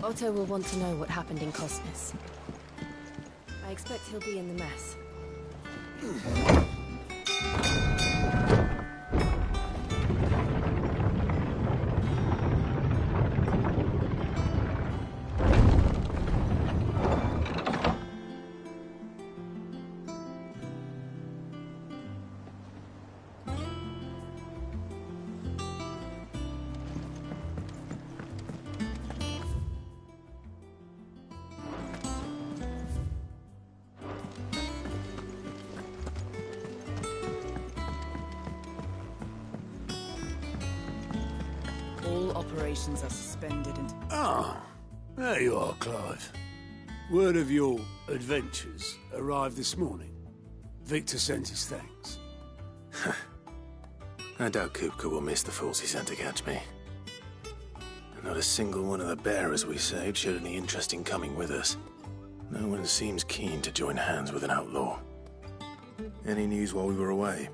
Otto will want to know what happened in Cosmos. I expect he'll be in the mess. All operations are suspended and... Ah, there you are, Clive. Word of your adventures arrived this morning. Victor sent his thanks. I doubt Kupka will miss the fools he sent to catch me. Not a single one of the bearers we saved showed any interest in coming with us. No one seems keen to join hands with an outlaw. Any news while we were away?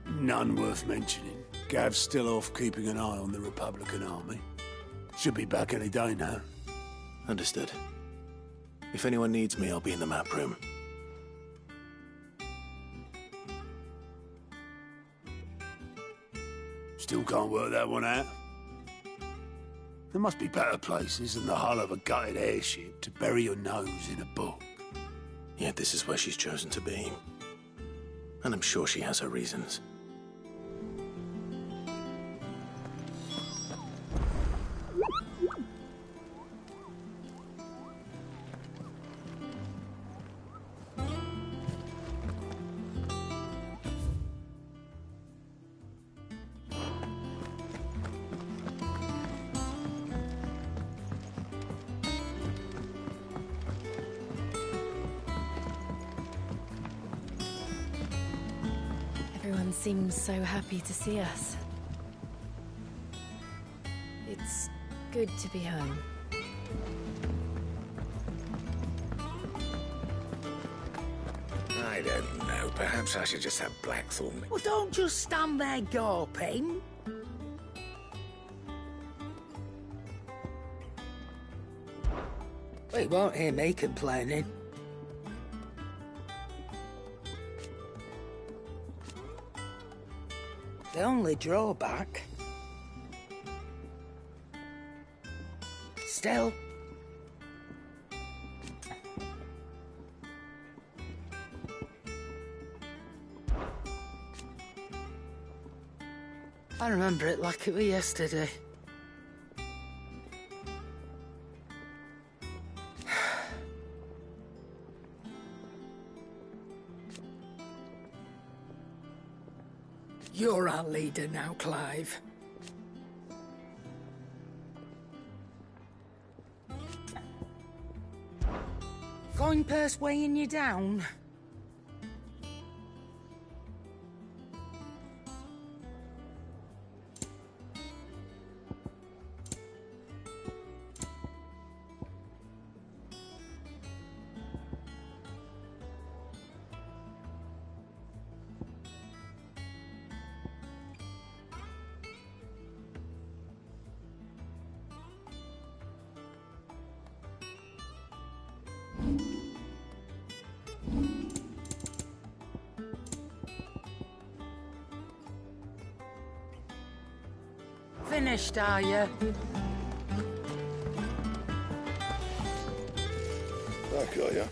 None worth mentioning. Gav's still off keeping an eye on the Republican army. Should be back any day now. Understood. If anyone needs me, I'll be in the map room. Still can't work that one out. There must be better places than the hull of a gutted airship to bury your nose in a book. Yet this is where she's chosen to be. And I'm sure she has her reasons. Everyone seems so happy to see us. It's good to be home. I don't know. Perhaps I should just have Blackthorn. Well, don't just stand there gawping. We won't hear me complaining. The only drawback... Still... I remember it like it was yesterday. You're our leader now, Clive. Going purse weighing you down? Finished, are you? Back, are you?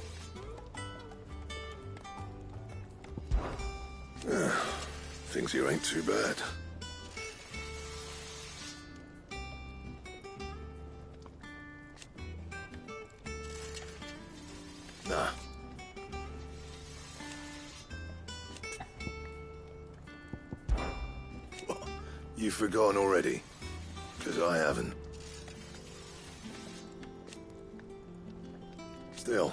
Things here ain't too bad. Nah. What? You've forgotten already? Because I haven't. Still.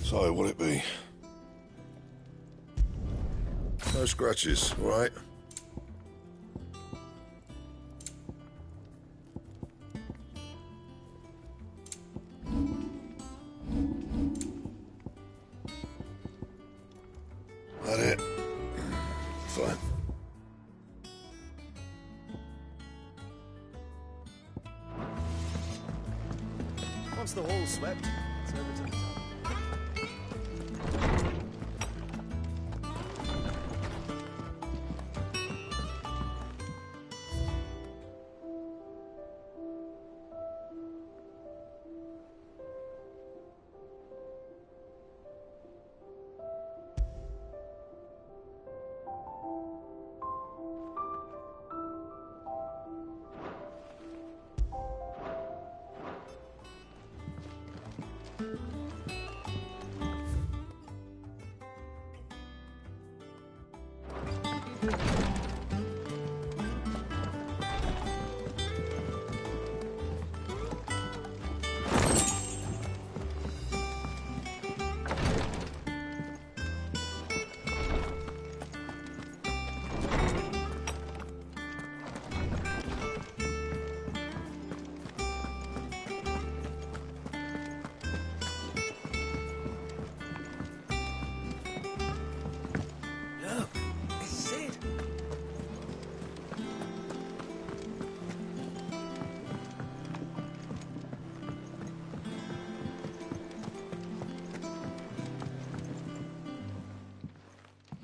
So, what'll it be? No scratches, all right? That it? Fine. the hall swept, it's over to the top.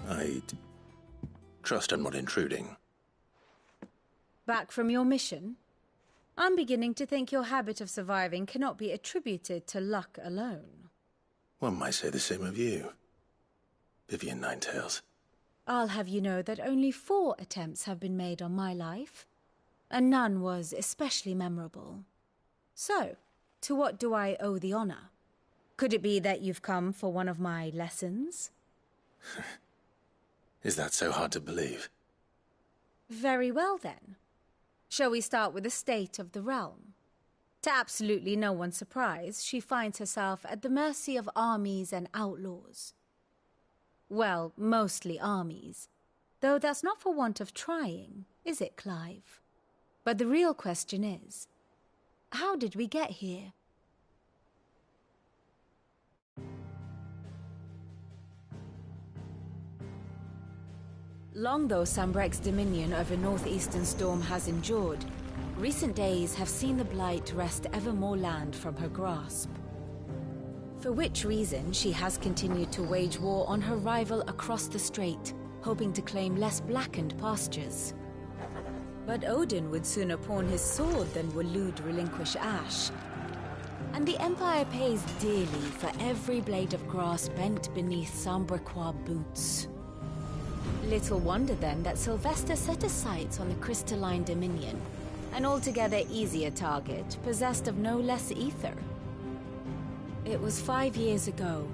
I trust I'm not intruding. Back from your mission? I'm beginning to think your habit of surviving cannot be attributed to luck alone. One might say the same of you, Vivian Ninetails. I'll have you know that only 4 attempts have been made on my life, and none was especially memorable. So, to what do I owe the honor? Could it be that you've come for one of my lessons? Is that so hard to believe? Very well, then. Shall we start with the state of the realm? To absolutely no one's surprise, she finds herself at the mercy of armies and outlaws. Well, mostly armies. Though that's not for want of trying, is it, Clive? But the real question is, how did we get here? Long though Sanbreque's dominion over northeastern Storm has endured, recent days have seen the Blight wrest ever more land from her grasp. For which reason she has continued to wage war on her rival across the strait, hoping to claim less blackened pastures. But Odin would sooner pawn his sword than Waloed relinquish Ash. And the Empire pays dearly for every blade of grass bent beneath Sanbrequois boots. Little wonder then that Sylvester set his sights on the Crystalline Dominion, an altogether easier target, possessed of no less ether. It was 5 years ago,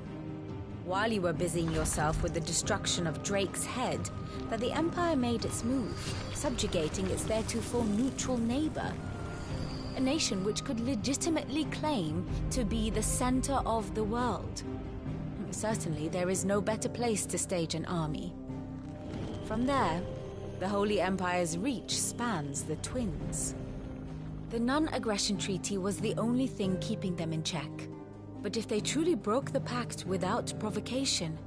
while you were busying yourself with the destruction of Drake's head, that the Empire made its move, subjugating its theretofore neutral neighbor. A nation which could legitimately claim to be the center of the world. Certainly, there is no better place to stage an army. From there, the Holy Empire's reach spans the Twins. The non-aggression treaty was the only thing keeping them in check. But if they truly broke the pact without provocation,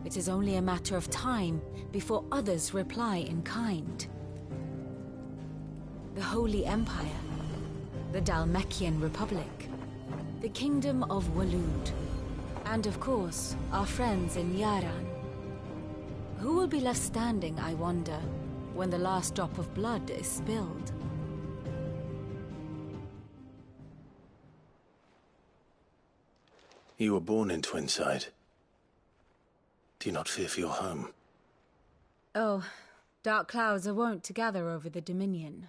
it is only a matter of time before others reply in kind. The Holy Empire, the Dhalmekian Republic, the Kingdom of Waloed, and of course, our friends in Yaran. Who will be left standing, I wonder, when the last drop of blood is spilled? You were born in Twinside. Do you not fear for your home? Oh, dark clouds are wont to gather over the Dominion.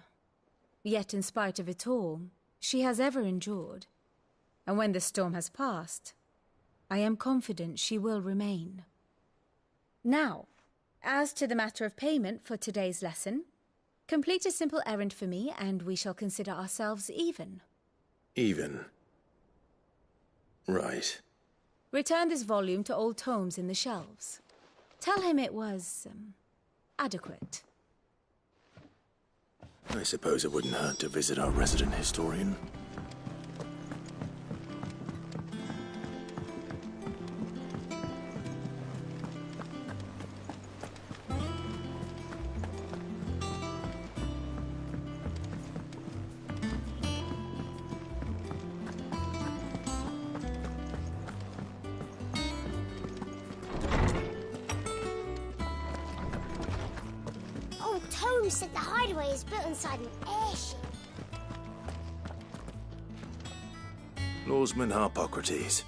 Yet in spite of it all, she has ever endured. And when the storm has passed, I am confident she will remain. Now, as to the matter of payment for today's lesson, complete a simple errand for me and we shall consider ourselves even. Even? Right. Return this volume to old tomes in the shelves. Tell him it was, adequate. I suppose it wouldn't hurt to visit our resident historian. Mum said the hideaway is built inside an airship. Lawsman Harpocrates.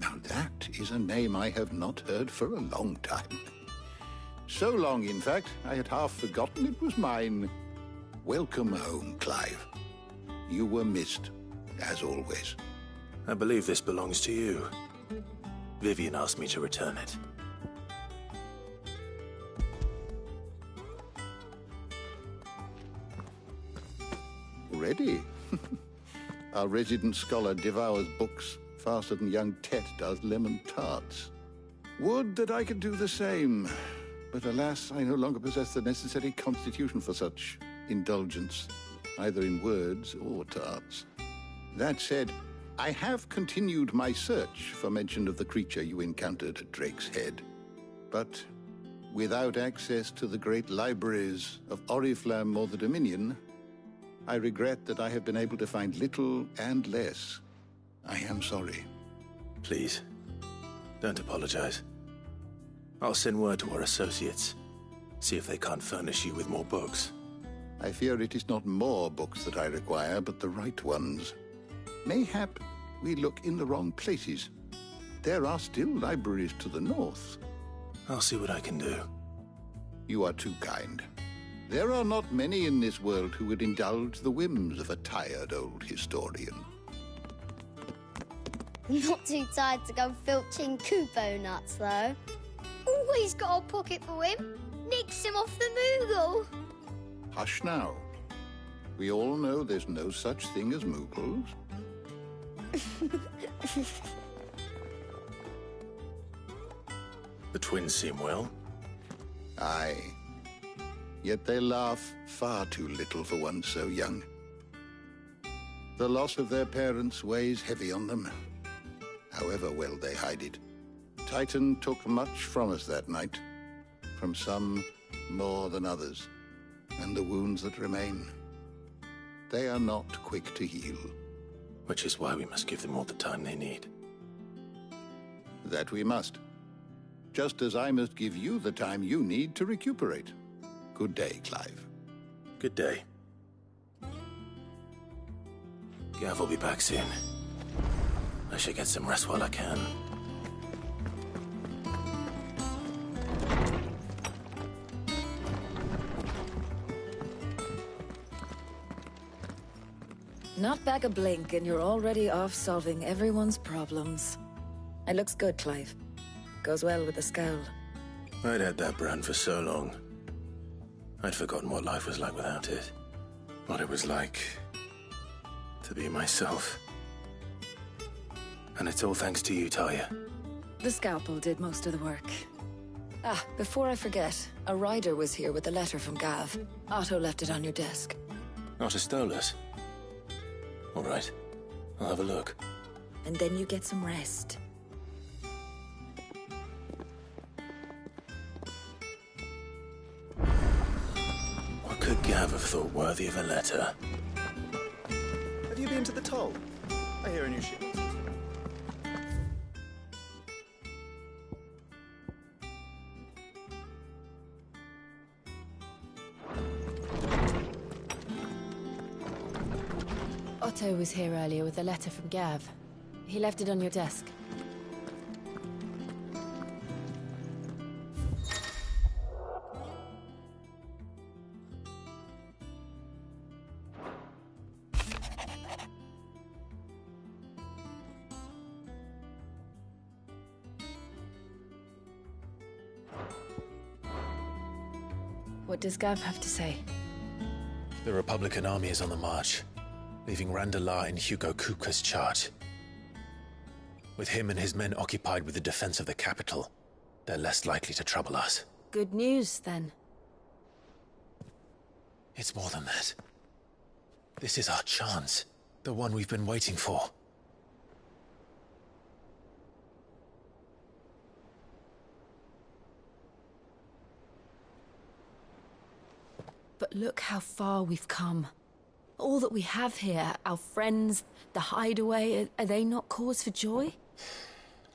Now that is a name I have not heard for a long time. So long, in fact, I had half forgotten it was mine. Welcome home, Clive. You were missed, as always. I believe this belongs to you. Vivian asked me to return it. Ready? Our resident scholar devours books faster than young Tet does lemon tarts. Would that I could do the same. But alas, I no longer possess the necessary constitution for such indulgence, either in words or tarts. That said, I have continued my search for mention of the creature you encountered at Drake's Head. But without access to the great libraries of Oriflamme or the Dominion, I regret that I have been able to find little and less. I am sorry. Please, don't apologize. I'll send word to our associates. See if they can't furnish you with more books. I fear it is not more books that I require, but the right ones. Mayhap we look in the wrong places. There are still libraries to the north. I'll see what I can do. You are too kind. There are not many in this world who would indulge the whims of a tired old historian. Not too tired to go filching Kupo nuts, though. Always got a pocket for him. Nicks him off the Moogle. Hush now. We all know there's no such thing as Moogles. The twins seem well. Aye. Yet they laugh far too little for one so young. The loss of their parents weighs heavy on them, however well they hide it. Titan took much from us that night, from some more than others, and the wounds that remain, they are not quick to heal. Which is why we must give them all the time they need. That we must. Just as I must give you the time you need to recuperate. Good day, Clive. Good day. Gav will be back soon. I should get some rest while I can. Not back a blink and you're already off solving everyone's problems. It looks good, Clive. Goes well with the scowl. I'd had that brand for so long. I'd forgotten what life was like without it. What it was like to be myself. And it's all thanks to you, Talia. The scalpel did most of the work. Ah, before I forget, a rider was here with a letter from Gav. Otto left it on your desk. Otto stole us. All right, I'll have a look. And then you get some rest. What could Gav have thought worthy of a letter? Have you been to the toll? I hear a new ship. Otto was here earlier with a letter from Gav. He left it on your desk. What does Gav have to say? The Republican army is on the march, leaving Randalar in Hugo Kupka's charge. With him and his men occupied with the defense of the capital, they're less likely to trouble us. Good news, then. It's more than that. This is our chance, the one we've been waiting for. But look how far we've come. All that we have here, our friends, the hideaway, are they not cause for joy?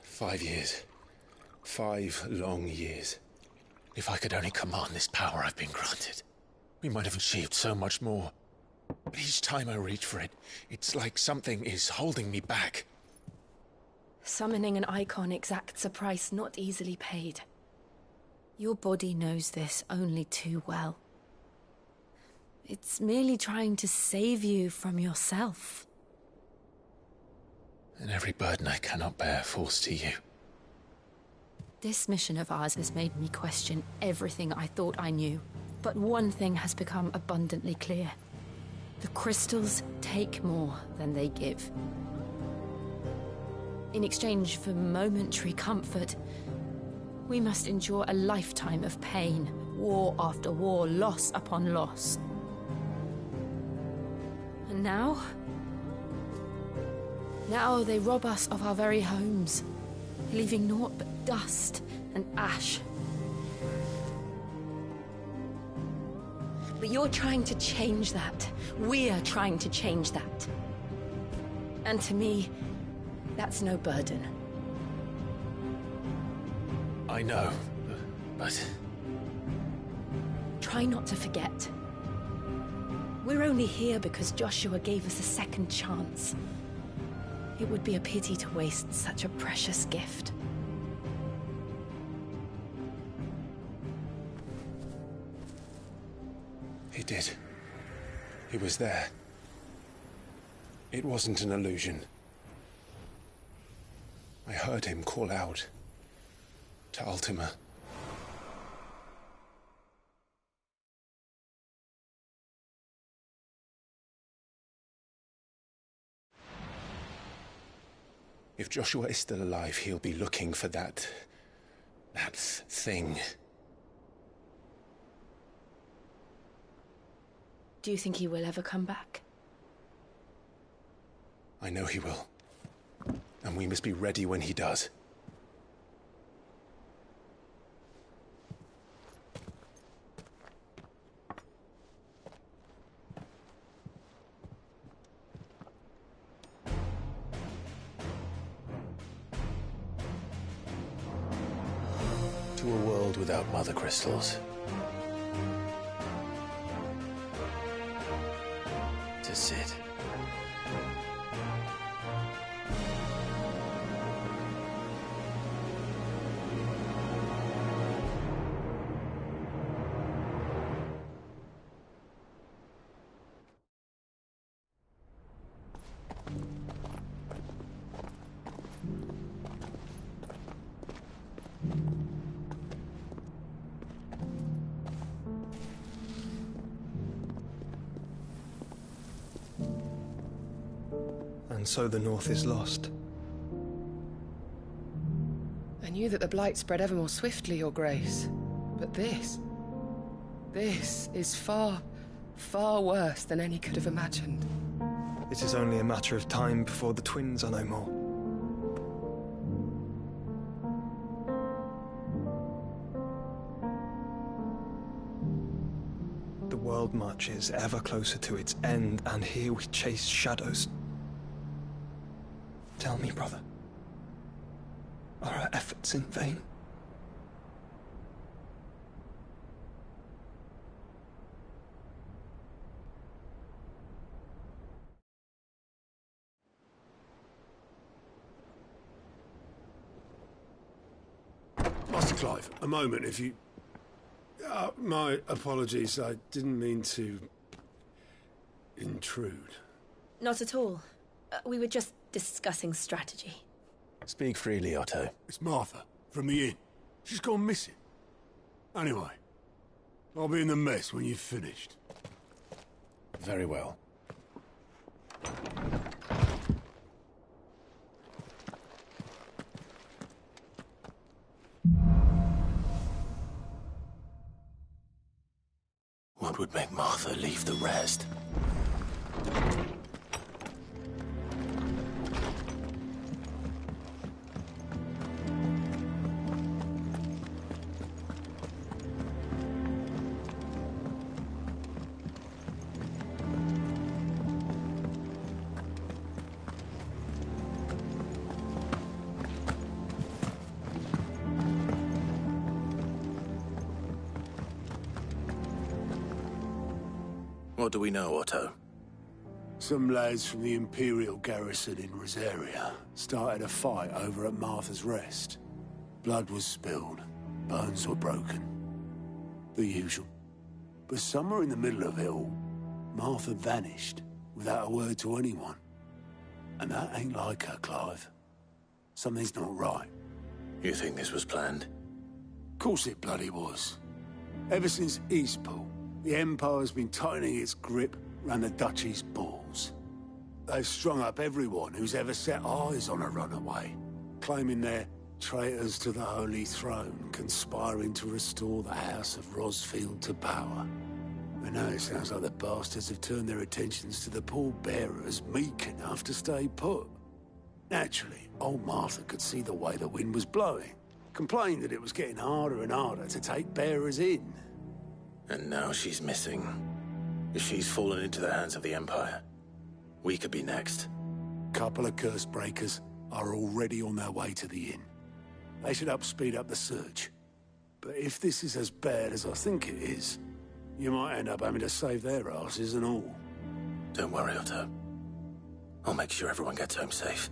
5 years. 5 long years. If I could only command this power I've been granted, we might have achieved so much more. But each time I reach for it, it's like something is holding me back. Summoning an icon exacts a price not easily paid. Your body knows this only too well. It's merely trying to save you from yourself. And every burden I cannot bear falls to you. This mission of ours has made me question everything I thought I knew. But one thing has become abundantly clear. The crystals take more than they give. In exchange for momentary comfort, we must endure a lifetime of pain, war after war, loss upon loss. And now they rob us of our very homes, leaving naught but dust and ash. But you're trying to change that. We're trying to change that. And to me, that's no burden. I know, but... Try not to forget. We're only here because Joshua gave us a second chance. It would be a pity to waste such a precious gift. He did. He was there. It wasn't an illusion. I heard him call out to Ultima. If Joshua is still alive, he'll be looking for that thing. Do you think he will ever come back? I know he will. And we must be ready when he does. To a world without mother crystals. To Cid. And so the North is lost. I knew that the Blight spread ever more swiftly, Your Grace. But this is far, far worse than any could have imagined. It is only a matter of time before the twins are no more. The world marches ever closer to its end, and here we chase shadows. Tell me, brother, are our efforts in vain? Master Clive, a moment, if you... my apologies, I didn't mean to... intrude. Not at all. We were just discussing strategy. Speak freely, Otto. It's Martha, from the inn. She's gone missing. Anyway, I'll be in the mess when you've finished. Very well. What would make Martha leave the rest? What do we know, Otto? Some lads from the Imperial garrison in Rosaria started a fight over at Martha's Rest. Blood was spilled, bones were broken. The usual. But somewhere in the middle of it all, Martha vanished without a word to anyone. And that ain't like her, Clive. Something's not right. You think this was planned? Course it bloody was. Ever since Eastpool, the Empire's been tightening its grip round the Duchy's balls. They've strung up everyone who's ever set eyes on a runaway, claiming they're traitors to the Holy Throne, conspiring to restore the House of Rosfield to power. And now it sounds like the bastards have turned their attentions to the pallbearers meek enough to stay put. Naturally, old Martha could see the way the wind was blowing, complained that it was getting harder and harder to take bearers in. And now she's missing. If she's fallen into the hands of the Empire, we could be next. Couple of curse breakers are already on their way to the inn. They should help speed up the search. But if this is as bad as I think it is, you might end up having to save their asses and all. Don't worry, Otto. I'll make sure everyone gets home safe.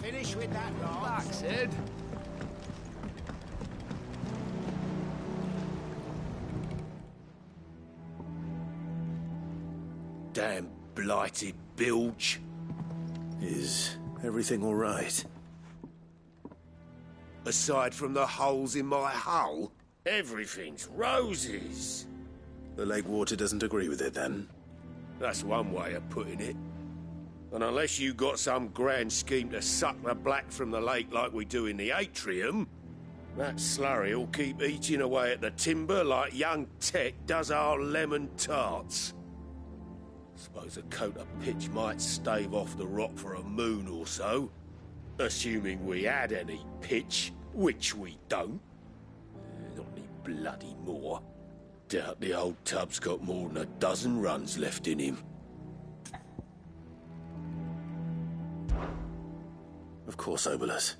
Finish with that log. Back, Sid. Damn blighted bilge. Is everything all right? Aside from the holes in my hull, everything's roses. The lake water doesn't agree with it, then? That's one way of putting it. And unless you got some grand scheme to suck the black from the lake like we do in the atrium, that slurry will keep eating away at the timber like young Tech does our lemon tarts. Suppose a coat of pitch might stave off the rot for a moon or so, assuming we had any pitch, which we don't. Not any bloody more. Doubt the old tub's got more than a dozen runs left in him. Of course, Obolus.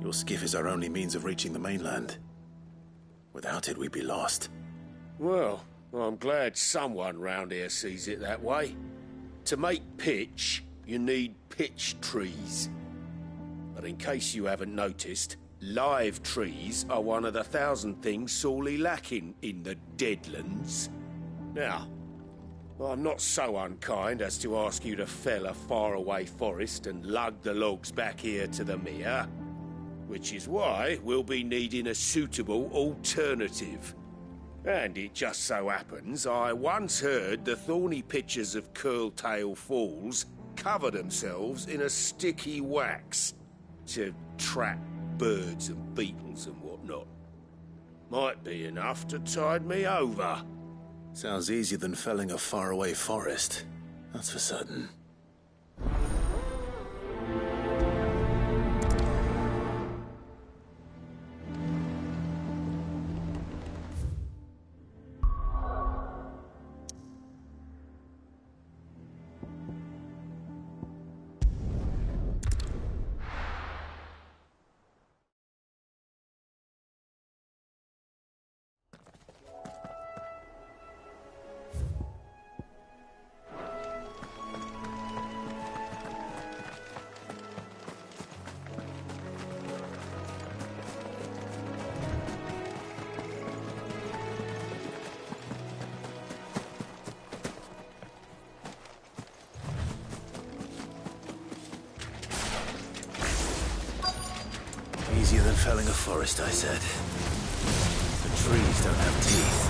Your skiff is our only means of reaching the mainland. Without it, we'd be lost. Well, I'm glad someone round here sees it that way. To make pitch, you need pitch trees. But in case you haven't noticed, live trees are one of the 1,000 things sorely lacking in the Deadlands. Now, I'm not so unkind as to ask you to fell a faraway forest and lug the logs back here to the mere, which is why we'll be needing a suitable alternative. And it just so happens I once heard the thorny pitchers of Curltail Falls cover themselves in a sticky wax to trap birds and beetles and whatnot. Might be enough to tide me over. Sounds easier than felling a faraway forest. That's for certain. felling a forest, I said. The trees don't have teeth.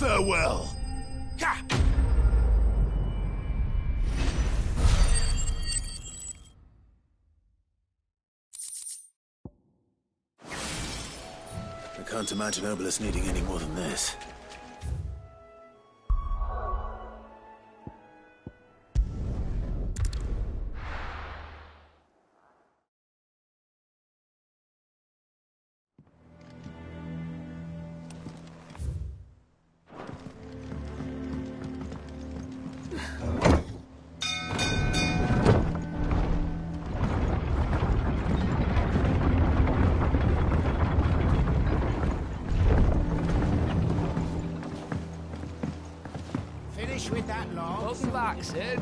Farewell. I can't imagine Obolus needing any more than this. Finish with that log. Welcome back, Sid.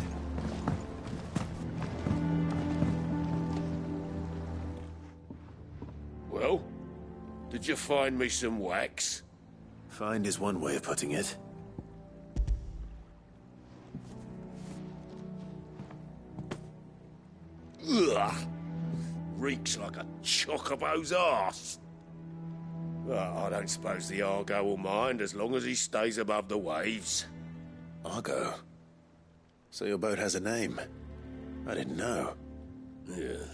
Well, did you find me some wax? Find is one way of putting it. Ugh! Reeks like a chocobo's arse. Well, I don't suppose the Argo will mind as long as he stays above the waves. Argo? So your boat has a name? I didn't know. Yeah.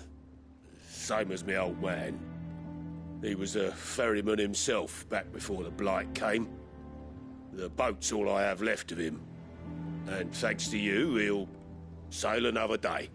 Same as me old man. He was a ferryman himself back before the Blight came. The boat's all I have left of him. And thanks to you, he'll sail another day.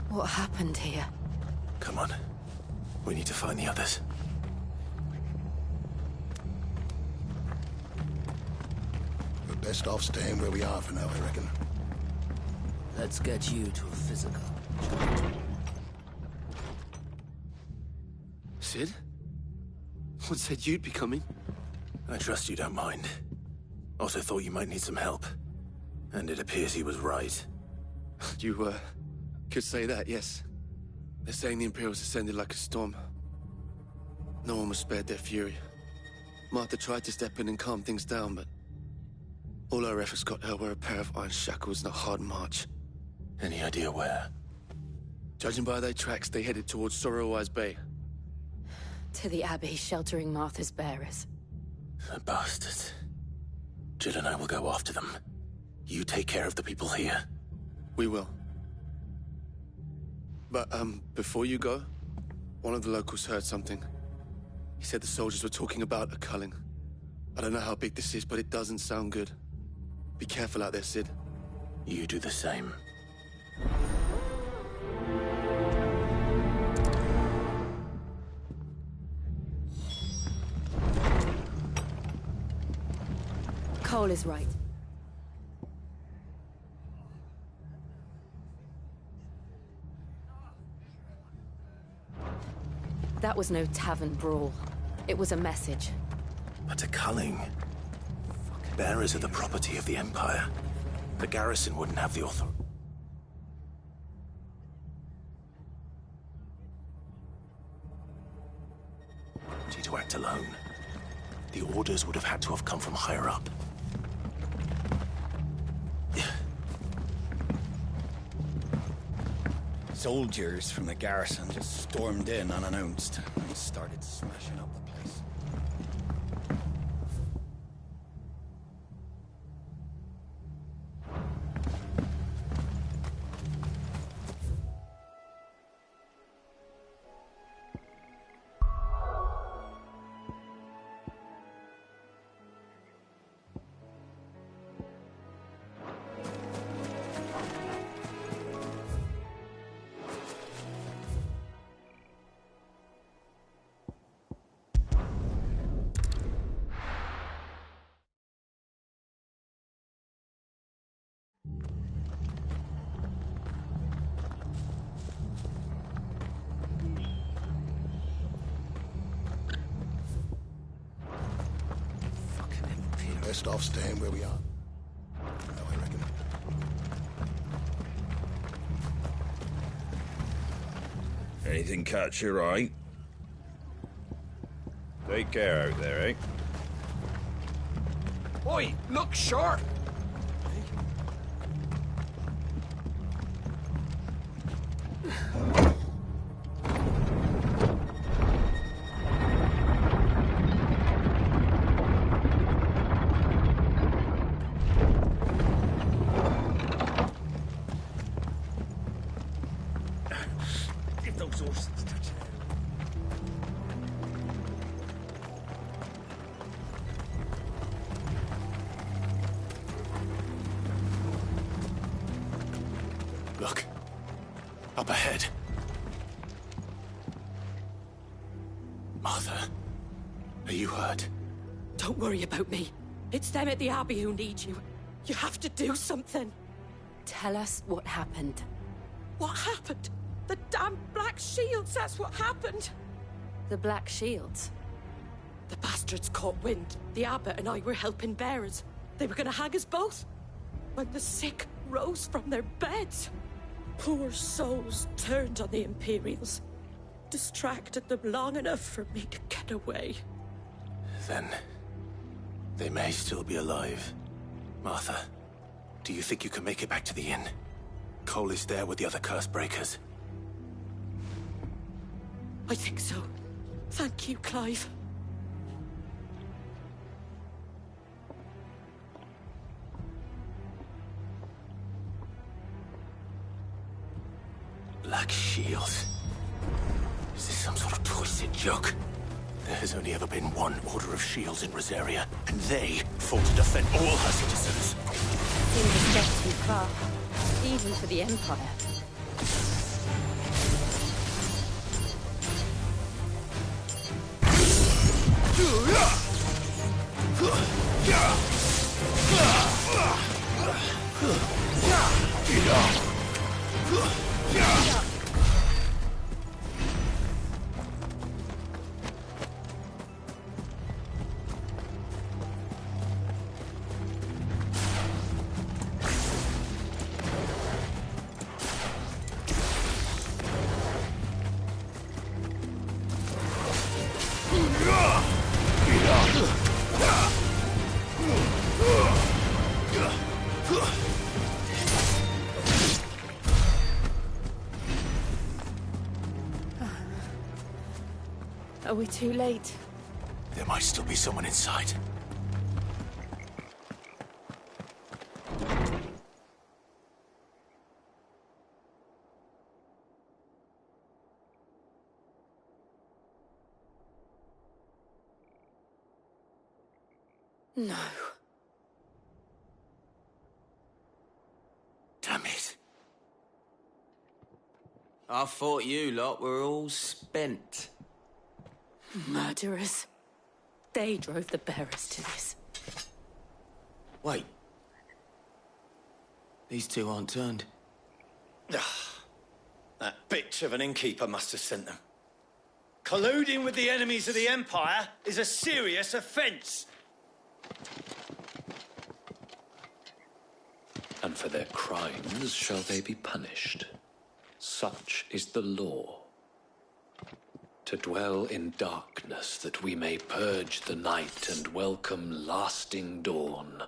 What happened here? Come on. We need to find the others. We're best off staying where we are for now, I reckon. Let's get you to a physical. Sid? What said you'd be coming? I trust you don't mind. Also thought you might need some help. And it appears he was right. You, could say that, yes. They're saying the Imperials ascended like a storm. No one was spared their fury. Martha tried to step in and calm things down, but all her efforts got her were a pair of iron shackles and a hard march. Any idea where? Judging by their tracks, they headed towards Sorrowwise Bay. To the Abbey, sheltering Martha's bearers. The bastards. Jill and I will go after them. You take care of the people here. We will. But, before you go, one of the locals heard something. He said the soldiers were talking about a culling. I don't know how big this is, but it doesn't sound good. Be careful out there, Sid. You do the same. Cole is right. That was no tavern brawl. It was a message. But a culling. Bearers are the property of the Empire. The garrison wouldn't have the authority. to act alone. The orders would have had to have come from higher up. Soldiers from the garrison just stormed in unannounced and started smashing up the place. Best off staying where we are. No, I reckon. Anything catch your eye? Take care out there, eh? Oi, look sharp! If those horses touch it. Look. Up ahead. Martha, are you hurt? Don't worry about me. It's them at the Abbey who need you. You have to do something. Tell us what happened. What happened? The damn Black Shields, that's what happened. The Black Shields? The bastards caught wind. The abbot and I were helping bearers. They were gonna hang us both. When the sick rose from their beds, poor souls turned on the Imperials. Distracted them long enough for me to get away. Then they may still be alive. Martha, do you think you can make it back to the inn? Cole is there with the other curse breakers. I think so. Thank you, Clive. Black Shields. Is this some sort of twisted joke? There has only ever been one Order of Shields in Rosaria, and they fought to defend all her citizens. Seems a step too far, even for the Empire. Are we too late? There might still be someone inside. No. Damn it. I thought you lot were all spent. Murderers. They drove the bearers to this. Wait. These two aren't turned. That bitch of an innkeeper must have sent them. Colluding with the enemies of the Empire is a serious offence. And for their crimes shall they be punished. Such is the law. To dwell in darkness that we may purge the night and welcome lasting dawn.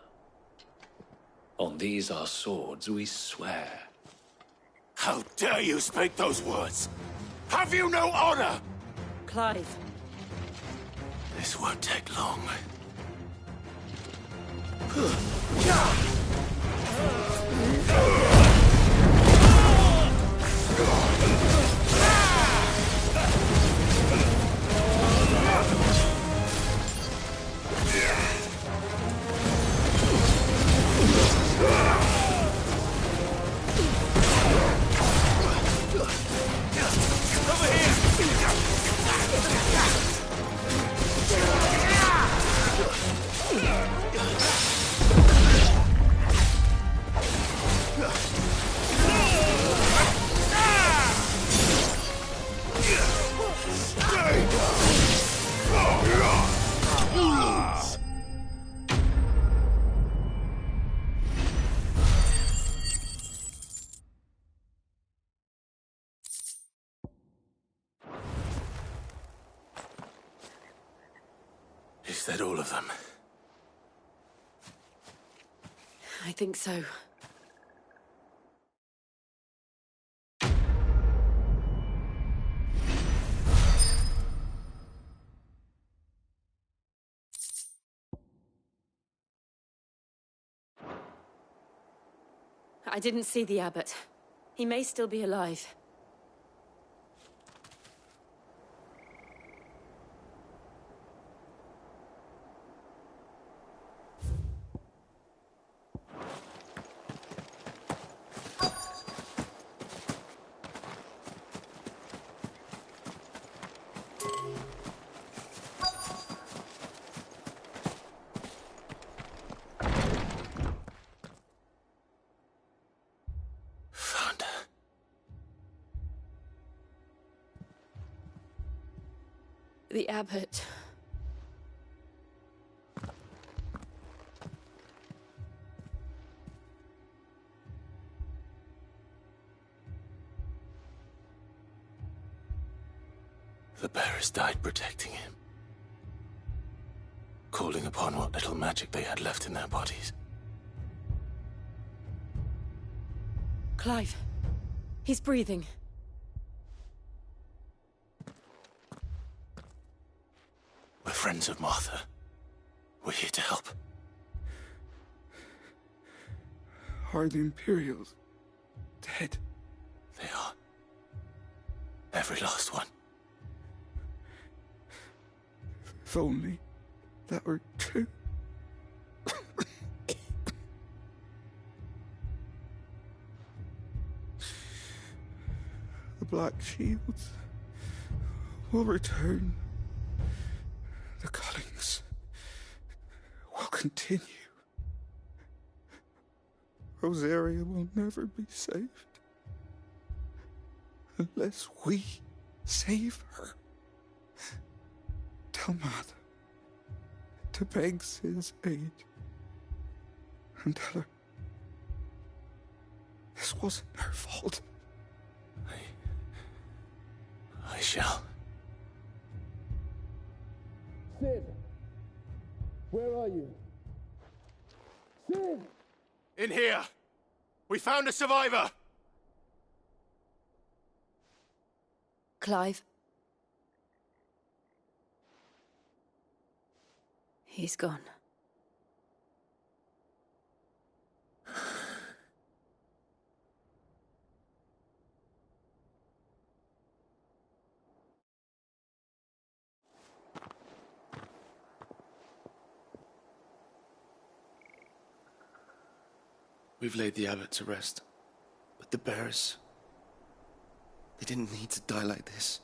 On these our swords we swear. How dare you speak those words? Have you no honor? Clive. This won't take long. Is that all of them? I think so. I didn't see the abbot. He may still be alive. The abbot. The bearers died protecting him, calling upon what little magic they had left in their bodies. Clive. He's breathing. We're friends of Martha. We're here to help. Are the Imperials dead? They are. Every last one. If only that were true. The Black Shields will return. The Cullings will continue. Rosaria will never be saved unless we save her. Tell Mother to beg Sid's aid and tell her this wasn't her fault. I shall. Sid! Where are you? Sid! In here! We found a survivor! Clive. He's gone. We've laid the abbot to rest. But the bearers... they didn't need to die like this.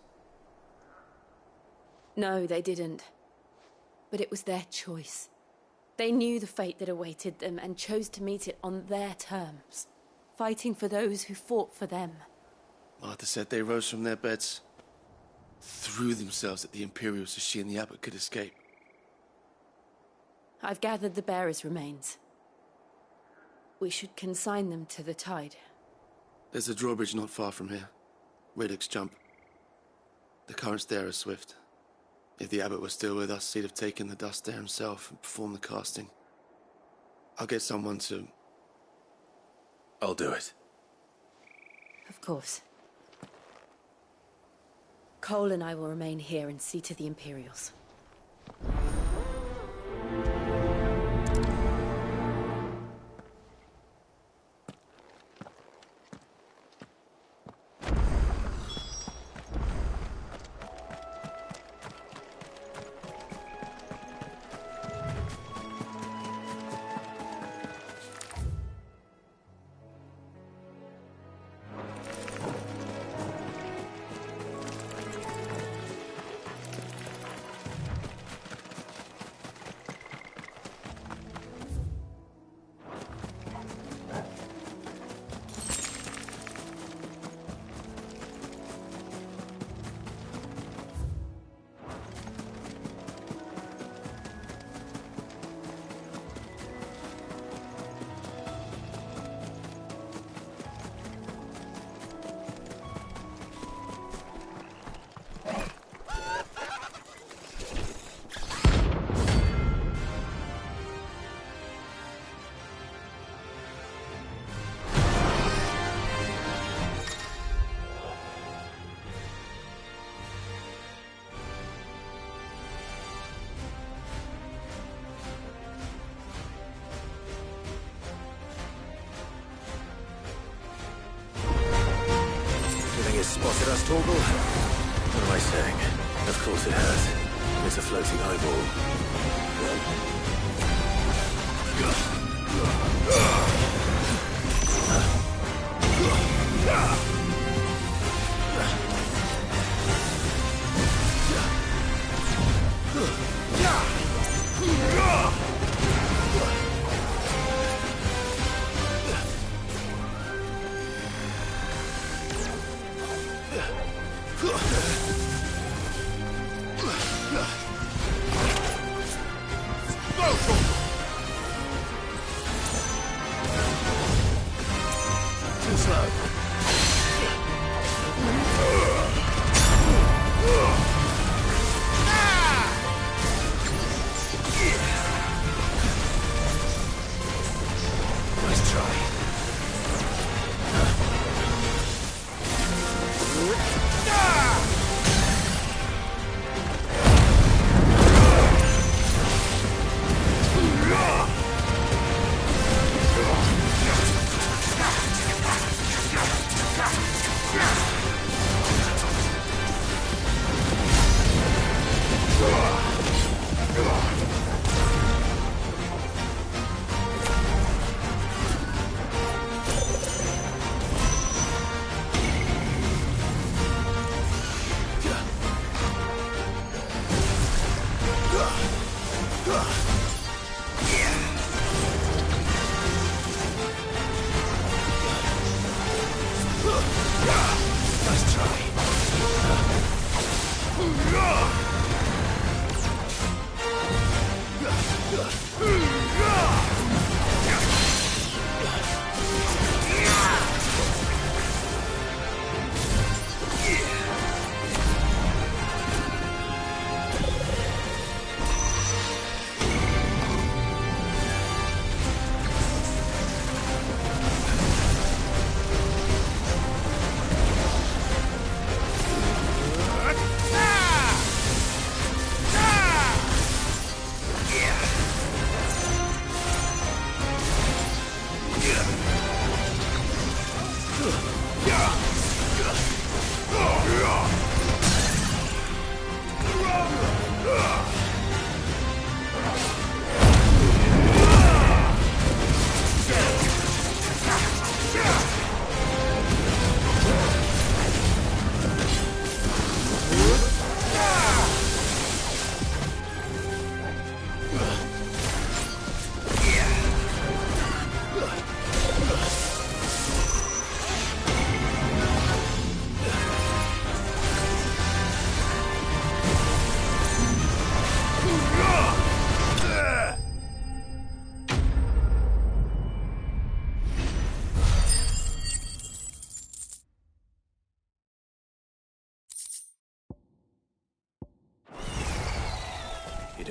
No, they didn't. But it was their choice. They knew the fate that awaited them and chose to meet it on their terms, fighting for those who fought for them. Martha said they rose from their beds, threw themselves at the Imperials so she and the abbot could escape. I've gathered the bearers' remains. We should consign them to the tide. There's a drawbridge not far from here. Radix Jump. The currents there are swift. If the abbot was still with us, he'd have taken the dust there himself and performed the casting. I'll get someone to... I'll do it. Of course. Cole and I will remain here and see to the Imperials. Spotted us, Torgal? What am I saying? Of course it has. It's a floating eyeball.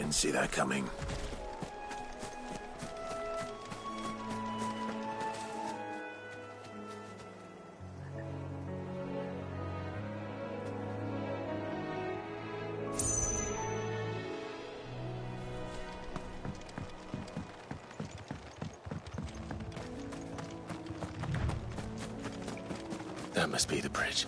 didn't see that coming. That must be the bridge.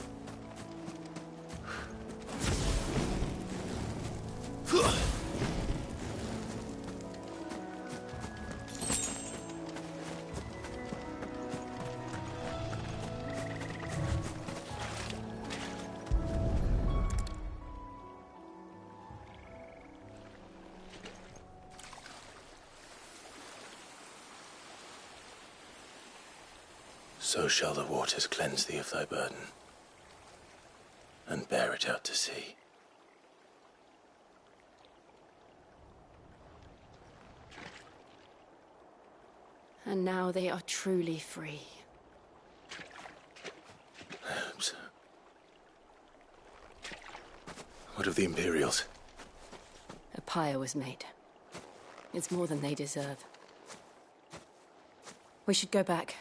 So shall the waters cleanse thee of thy burden, and bear it out to sea. And now they are truly free. I hope so. What of the Imperials? A pyre was made. It's more than they deserve. We should go back.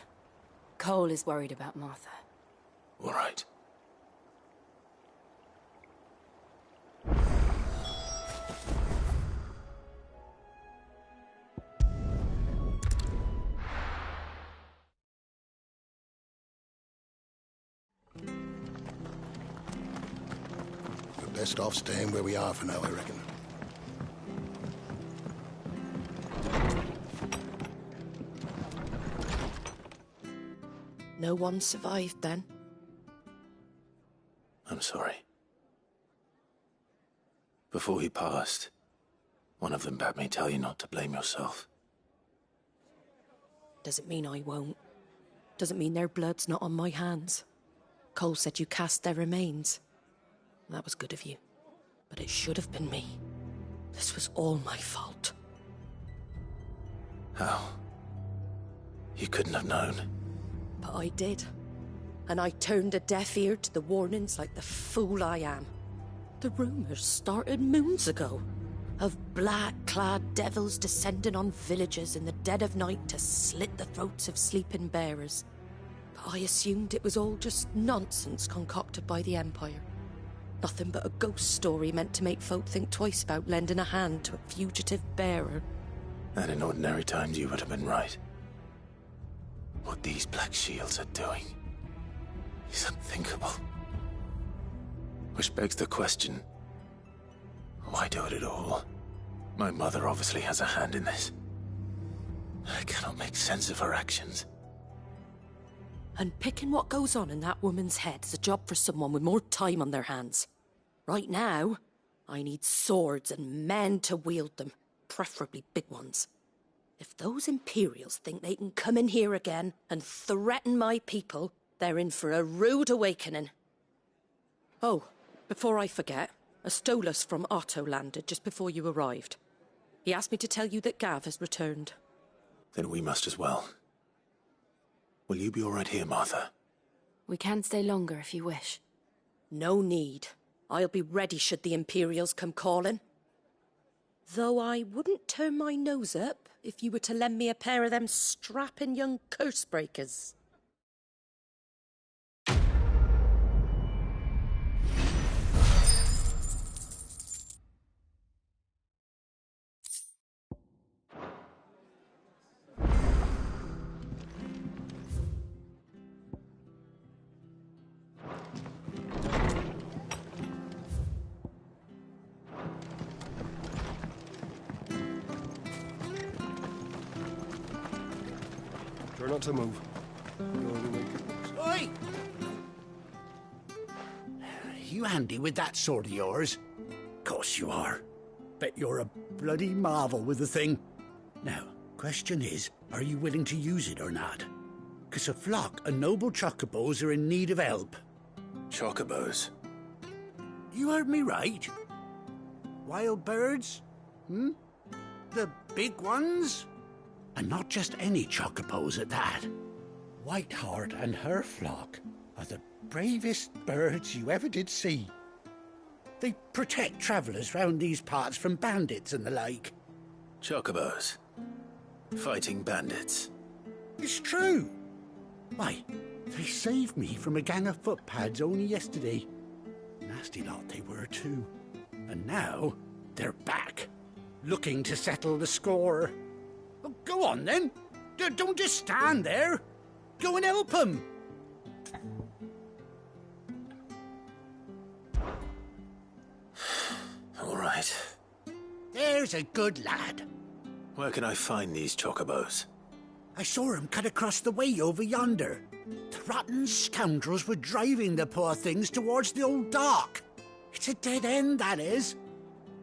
Cole is worried about Martha. All right. We're best off staying where we are for now, I reckon. No one survived then? I'm sorry. Before he passed, one of them bade me tell you not to blame yourself. Doesn't mean I won't. Doesn't mean their blood's not on my hands. Cole said you cast their remains. That was good of you. But it should have been me. This was all my fault. How? You couldn't have known. But I did. And I turned a deaf ear to the warnings like the fool I am. The rumours started moons ago. Of black-clad devils descending on villages in the dead of night to slit the throats of sleeping bearers. But I assumed it was all just nonsense concocted by the Empire. Nothing but a ghost story meant to make folk think twice about lending a hand to a fugitive bearer. And in ordinary times you would have been right. What these Black Shields are doing is unthinkable. Which begs the question, why do it at all? My mother obviously has a hand in this. I cannot make sense of her actions. And picking what goes on in that woman's head is a job for someone with more time on their hands. Right now, I need swords and men to wield them, preferably big ones. If those Imperials think they can come in here again and threaten my people, they're in for a rude awakening. Oh, before I forget, a Stolas from Otto landed just before you arrived. He asked me to tell you that Gav has returned. Then we must as well. Will you be all right here, Martha? We can stay longer if you wish. No need. I'll be ready should the Imperials come calling. Though I wouldn't turn my nose up if you were to lend me a pair of them strapping young curse-breakers. Try not to move. Oi! You handy with that sword of yours? Course you are. Bet you're a bloody marvel with the thing. Now, question is, are you willing to use it or not? 'Cause a flock of noble chocobos are in need of help. Chocobos? You heard me right. Wild birds? The big ones? And not just any chocobos at that. Whiteheart and her flock are the bravest birds you ever did see. They protect travellers round these parts from bandits and the like. Chocobos. Fighting bandits. It's true. Why, they saved me from a gang of footpads only yesterday. Nasty lot they were too. And now, they're back, looking to settle the score. Well, go on then. Don't just stand there. Go and help them. All right. There's a good lad. Where can I find these chocobos? I saw him cut across the way over yonder. The rotten scoundrels were driving the poor things towards the old dock. It's a dead end, that is.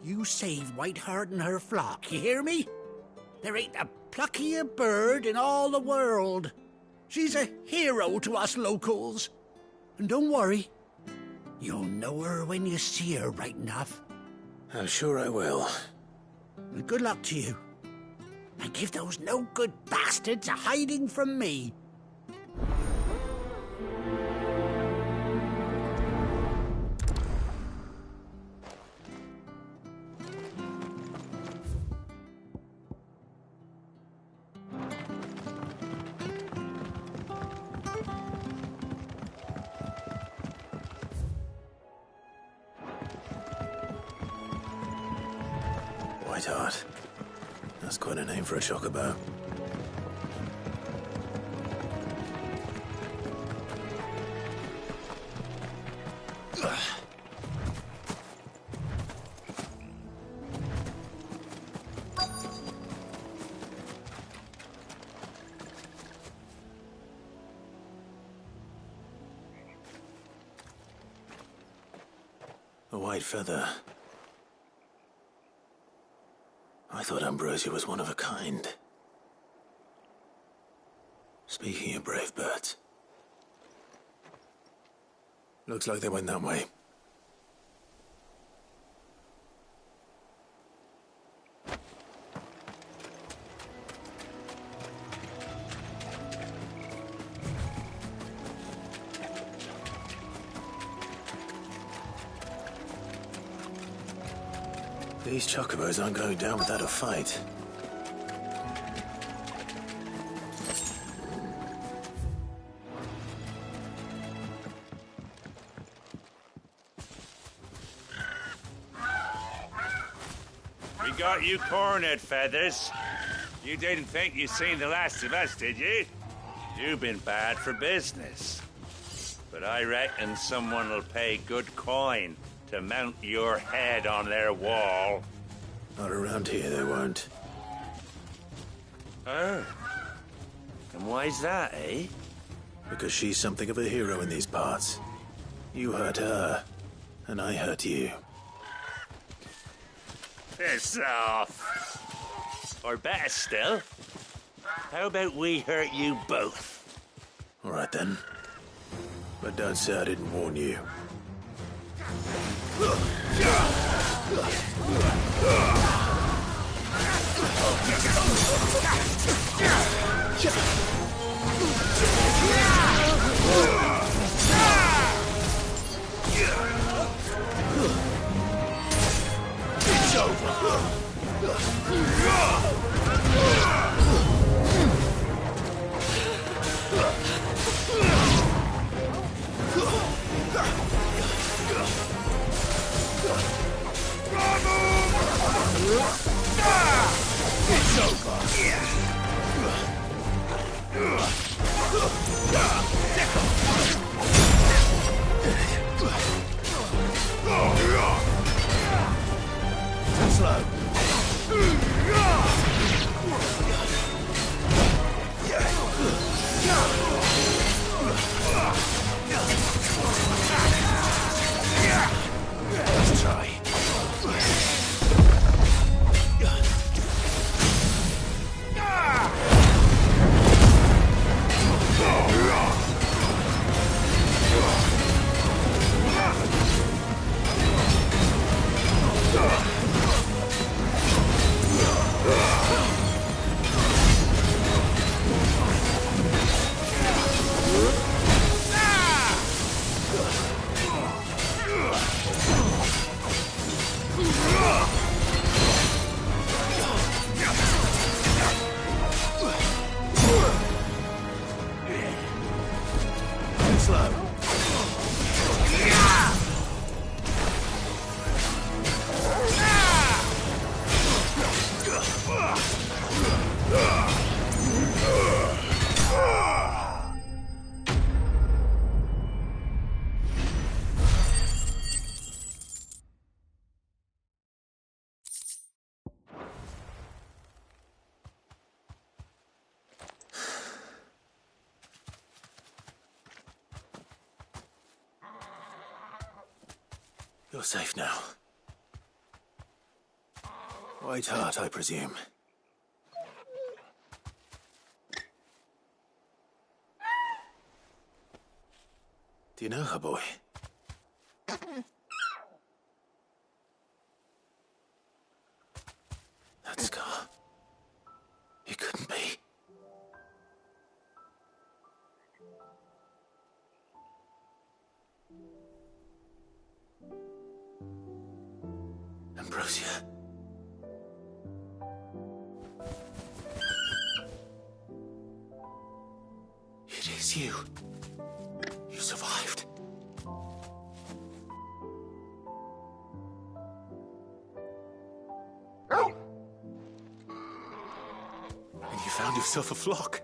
You save Whiteheart and her flock, you hear me? There ain't a pluckier bird in all the world. She's a hero to us locals. And don't worry, you'll know her when you see her right enough. I'm sure I will. And good luck to you. And give those no-good bastards a hiding from me. Whiteheart. That's quite a name for a chocobo. A white feather. I thought Ambrosia was one of a kind. Speaking of brave birds. Looks like they went that way. These chocobos aren't going down without a fight. We got you cornered, Feathers. You didn't think you'd seen the last of us, did you? You've been bad for business. But I reckon someone will pay good coin to mount your head on their wall. Not around here, they won't. Oh. And why's that, eh? Because she's something of a hero in these parts. You hurt her, and I hurt you. Piss off. Or better still, how about we hurt you both? All right, then. But don't say I didn't warn you. It's over. It's over. Too slow. You're safe now. White Hart, I presume. Do you know her, boy? That scar. It couldn't be. Ambrosia. It is you. You survived. And you found yourself a flock.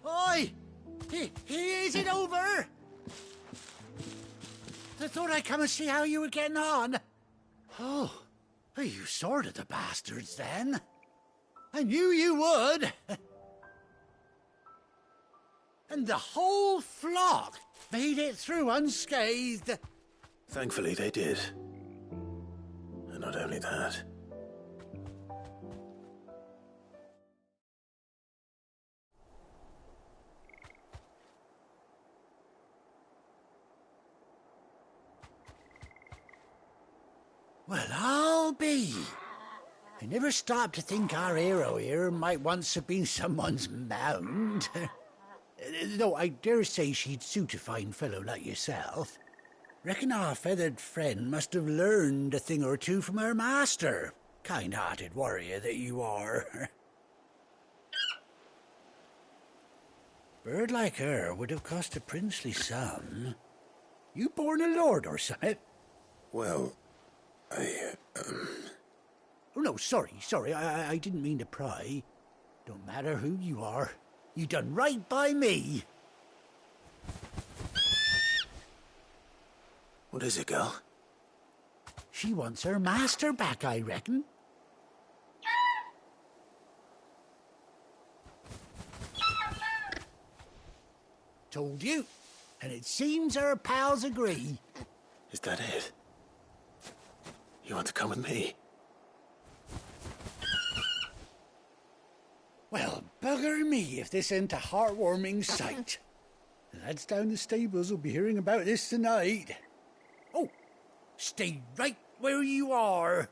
Oi! Is it over? I thought I'd come and see how you were getting on. Oh, well, you sorted the bastards then. I knew you would. And the whole flock made it through unscathed. Thankfully, they did. And not only that. Well, I'll be. I never stopped to think our hero here might once have been someone's mound. Though I dare say she'd suit a fine fellow like yourself. Reckon our feathered friend must have learned a thing or two from her master. Kind-hearted warrior that you are. Bird like her would have cost a princely sum. You born a lord or something? Well, Oh, no, sorry. I didn't mean to pry. Don't matter who you are. You done right by me. What is it, girl? She wants her master back, I reckon. Told you. And it seems her pals agree. Is that it? You want to come with me? Well, bugger me if this ain't a heartwarming sight. The lads down the stables will be hearing about this tonight. Oh, stay right where you are.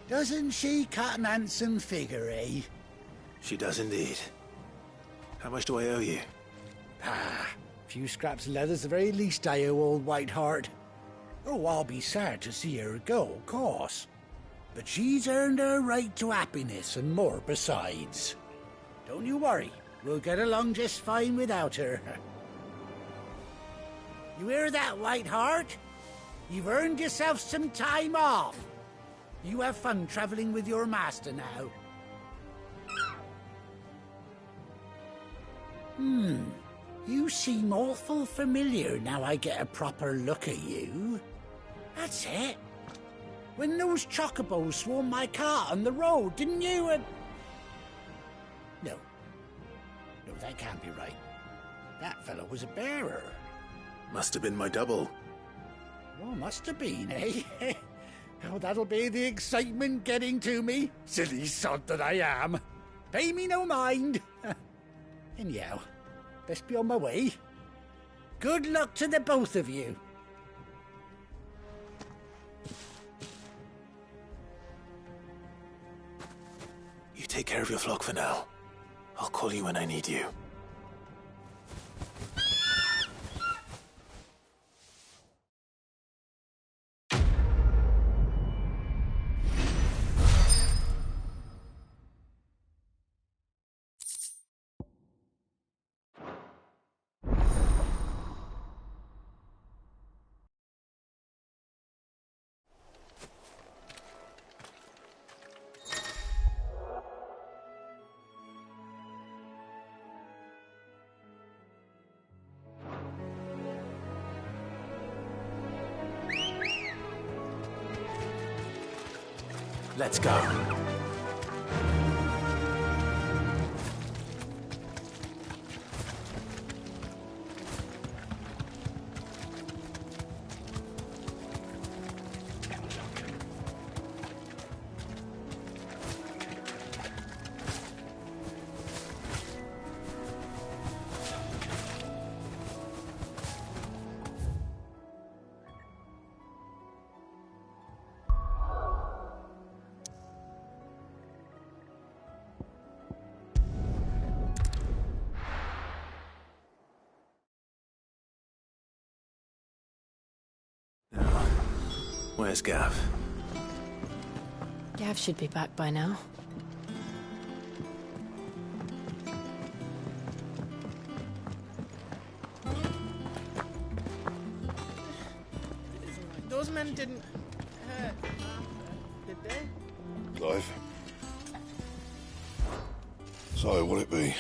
Doesn't she cut an handsome figure, eh? She does indeed. How much do I owe you? A few scraps of leather's the very least I owe old White Hart. Oh, I'll be sad to see her go, of course. But she's earned her right to happiness and more besides. Don't you worry, we'll get along just fine without her. You hear that, White Hart? You've earned yourself some time off. You have fun traveling with your master now. You seem awful familiar now I get a proper look at you. That's it. When those chocobos swarmed my cart on the road, didn't you? No, that can't be right. That fellow was a bearer. Must have been my double. Oh, must have been, eh? Oh, that'll be the excitement getting to me. Silly sod that I am. Pay me no mind. Anyhow, best be on my way. Good luck to the both of you. You take care of your flock for now. I'll call you when I need you. Let's go. Where's Gav? Gav should be back by now. Those men didn't hurt did they? Clive. So, what'll it be?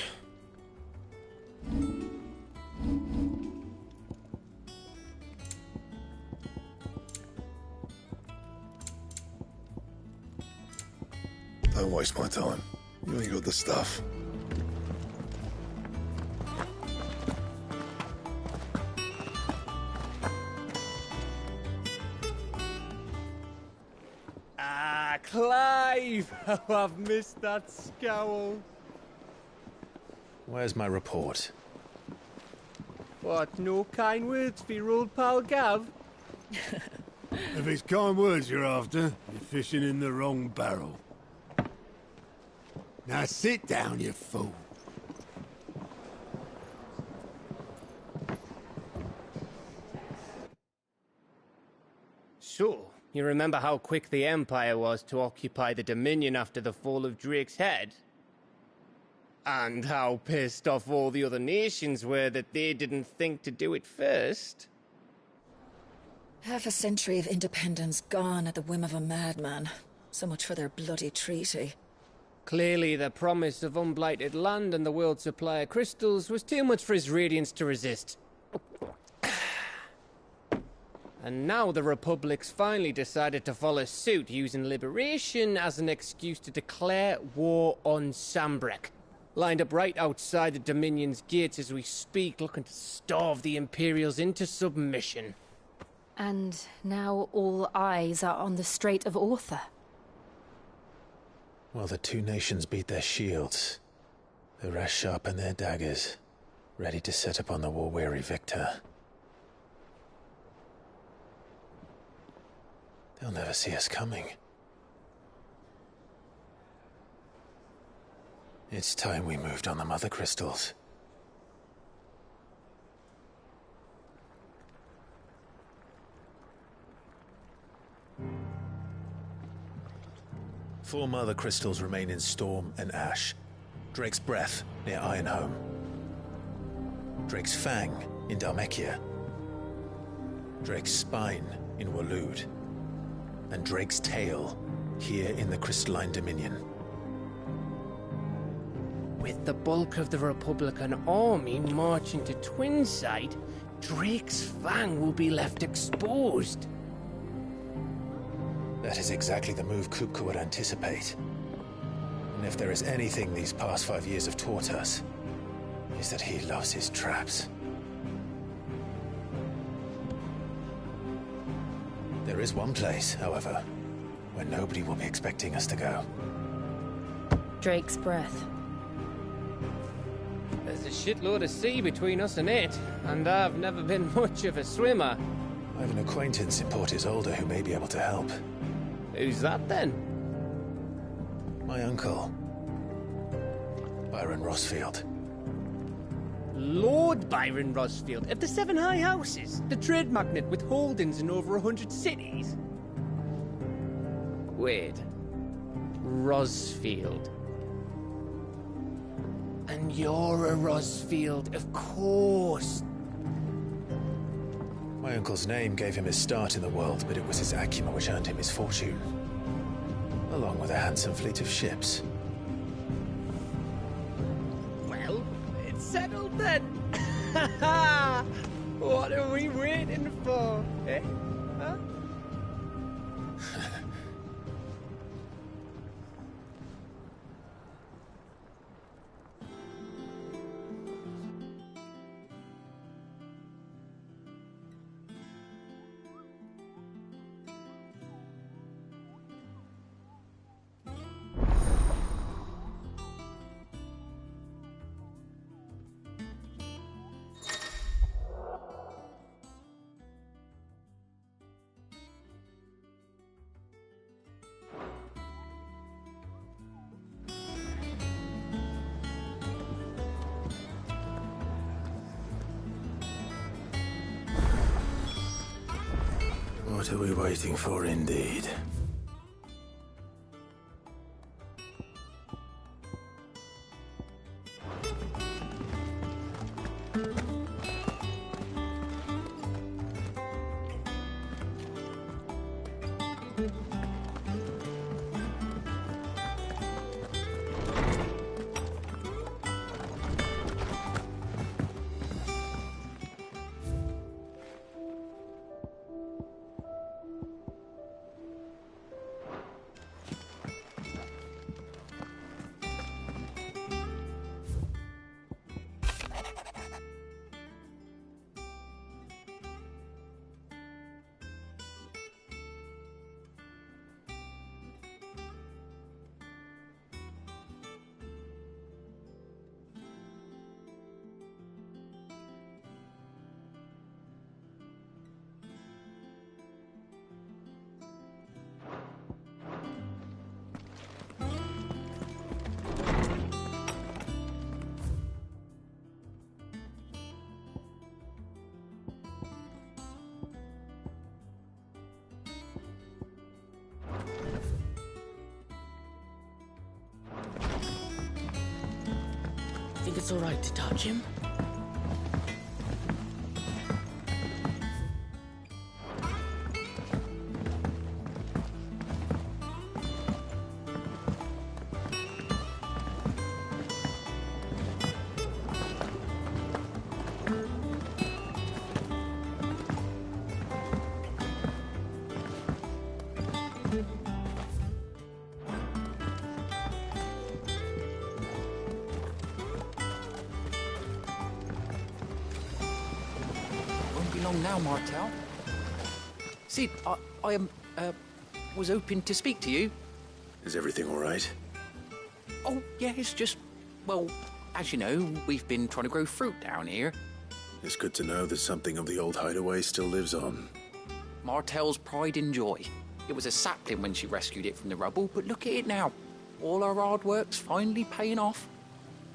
Don't waste my time. You ain't got the stuff. Ah, Clive! Oh, I've missed that scowl. Where's my report? What, no kind words for your old pal Gav? If it's kind words you're after, you're fishing in the wrong barrel. Now sit down, you fool. So, you remember how quick the Empire was to occupy the Dominion after the fall of Drake's Head? And how pissed off all the other nations were that they didn't think to do it first? Half a century of independence gone at the whim of a madman. So much for their bloody treaty. Clearly, the promise of unblighted land and the world's supply of crystals was too much for his radiance to resist. And now the Republic's finally decided to follow suit, using liberation as an excuse to declare war on Sambrek. Lined up right outside the Dominion's gates as we speak, looking to starve the Imperials into submission. And now all eyes are on the Strait of Author. Well, the two nations beat their shields. The rest sharpen their daggers, ready to set upon the war-weary victor. They'll never see us coming. It's time we moved on the Mother Crystals. Four Mother Crystals remain in Storm and Ash. Drake's Breath near Ironhome. Drake's Fang in Dhalmekia. Drake's Spine in Waloed. And Drake's Tail here in the Crystalline Dominion. With the bulk of the Republican army marching to Twinside, Drake's Fang will be left exposed. That is exactly the move Kupka would anticipate. And if there is anything these past 5 years have taught us, is that he loves his traps. There is one place, however, where nobody will be expecting us to go. Drake's Breath. There's a shitload of sea between us and it, and I've never been much of a swimmer. I have an acquaintance in Port Isolde who may be able to help. Who's that then? My uncle, Byron Rosfield. Lord Byron Rosfield of the Seven High Houses, the trade magnate with holdings in over 100 cities. Wait, Rosfield. And you're a Rosfield, of course. My uncle's name gave him his start in the world, but it was his acumen which earned him his fortune. Along with a handsome fleet of ships. Well, it's settled then. What are we waiting for, eh? Huh? What are we waiting for, indeed? Think it's all right to touch him? Now, Martel. Sid, I was hoping to speak to you. Is everything all right? Oh, yeah, it's just, well, as you know, we've been trying to grow fruit down here. It's good to know that something of the old hideaway still lives on. Martel's pride and joy. It was a sapling when she rescued it from the rubble, but look at it now. All our hard work's finally paying off.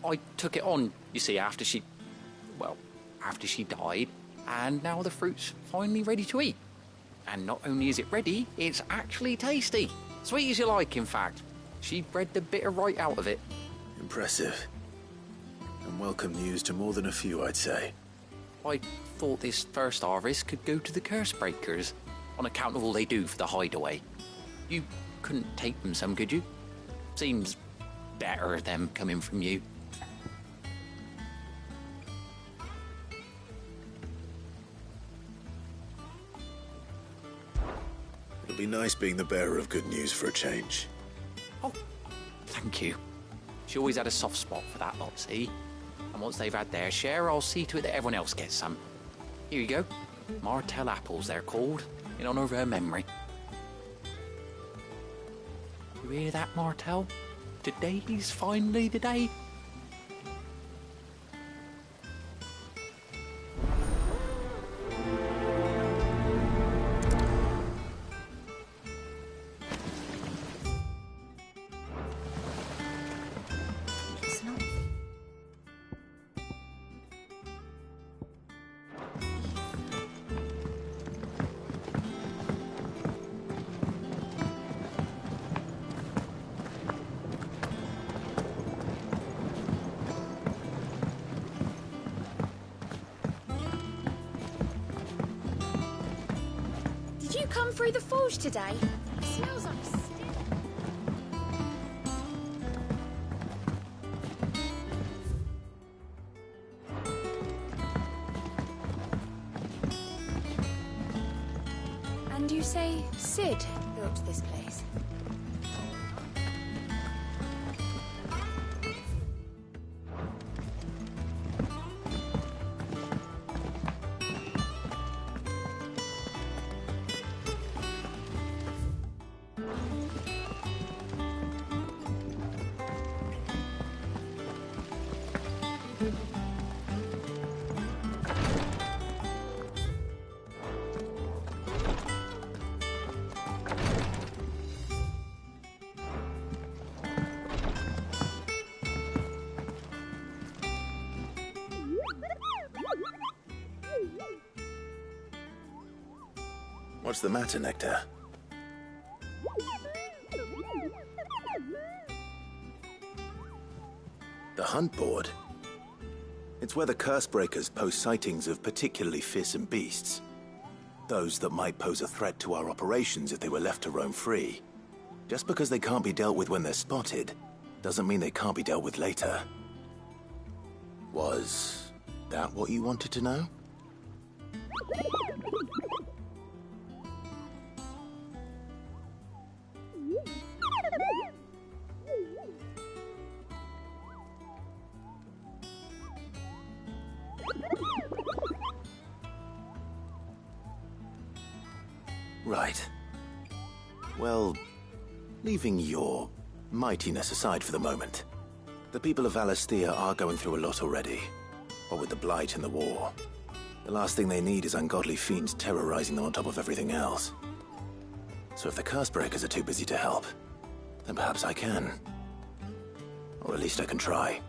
I took it on, you see, after she died. And now the fruit's finally ready to eat. And not only is it ready, it's actually tasty. Sweet as you like, in fact. She bred the bitter right out of it. Impressive. And welcome news to more than a few, I'd say. I thought this first harvest could go to the curse breakers, on account of all they do for the hideaway. You couldn't take them some, could you? Seems better them coming from you. It'll be nice being the bearer of good news for a change. Oh, thank you. She always had a soft spot for that lot, see? And once they've had their share, I'll see to it that everyone else gets some. Here you go. Martel apples, they're called, in honour of her memory. You hear that, Martel? Today's finally the day. Did you come through the forge today? It smells like stink. And you say Sid built this place? What's the matter, Nectar? The hunt board? It's where the Cursebreakers post sightings of particularly fearsome beasts. Those that might pose a threat to our operations if they were left to roam free. Just because they can't be dealt with when they're spotted, doesn't mean they can't be dealt with later. Was that what you wanted to know? Right. Well, leaving your mightiness aside for the moment, the people of Valisthea are going through a lot already. What with the Blight and the war, the last thing they need is ungodly fiends terrorizing them on top of everything else. So if the Cursebreakers are too busy to help, then perhaps I can. Or at least I can try.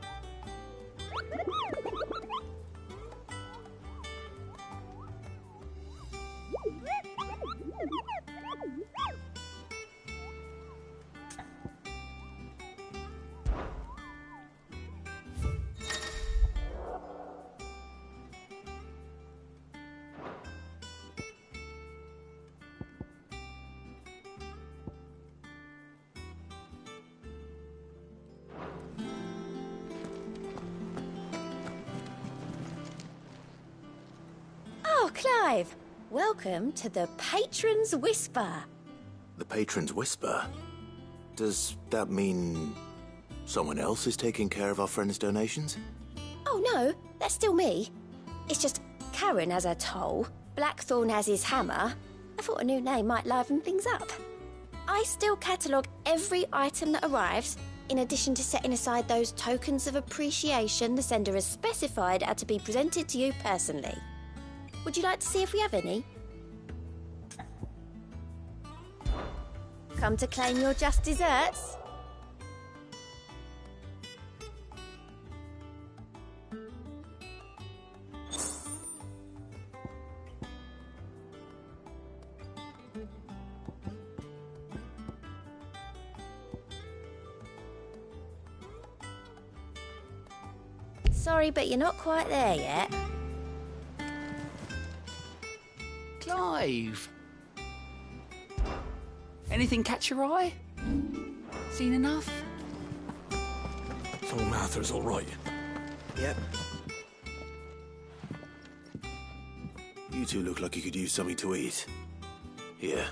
Oh, Clive! Welcome to the Patron's Whisper. The Patron's Whisper? Does that mean someone else is taking care of our friend's donations? Oh no, that's still me. It's just Karen has her toll, Blackthorn has his hammer. I thought a new name might liven things up. I still catalogue every item that arrives, in addition to setting aside those tokens of appreciation the sender has specified are to be presented to you personally. Would you like to see if we have any? Come to claim your just desserts? Sorry, but you're not quite there yet. Clive! Anything catch your eye? Seen enough? So Martha's all right. Yep. You two look like you could use something to eat. Here.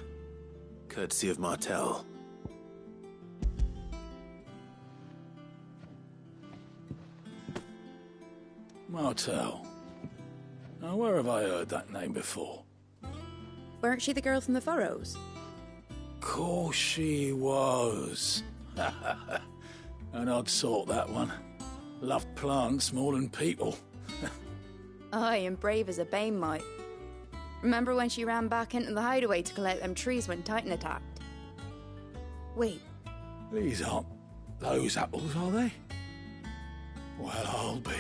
Courtesy of Martel. Martel. Now, where have I heard that name before? Weren't she the girl from the Furrows? Course she was. An odd sort, that one. Loved plants more than people. Aye, and brave as a bane might. Remember when she ran back into the hideaway to collect them trees when Titan attacked? Wait. These aren't those apples, are they? Well, I'll be.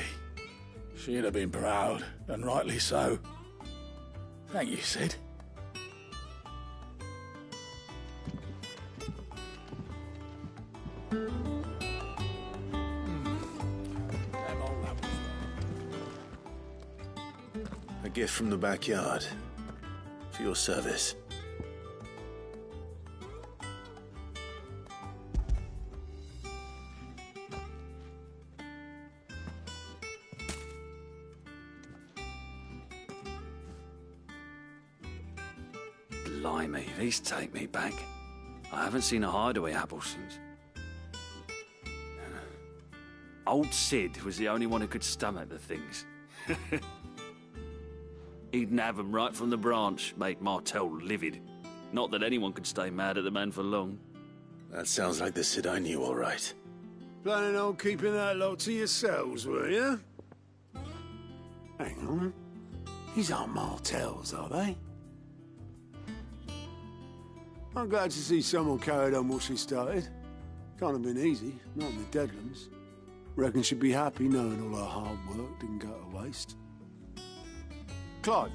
She'd have been proud, and rightly so. Thank you, Sid. A gift from the backyard. For your service. Blimey, these take me back. I haven't seen a hideaway apple since. Old Sid was the only one who could stomach the things. He'd nab them right from the branch, make Martel livid. Not that anyone could stay mad at the man for long. That sounds like the Sid I knew, all right. Planning on keeping that lot to yourselves, were you? Hang on. These aren't Martels, are they? I'm glad to see someone carried on what she started. Can't have been easy, not in the Deadlands. Reckon she'd be happy knowing all her hard work didn't go to waste. Clive,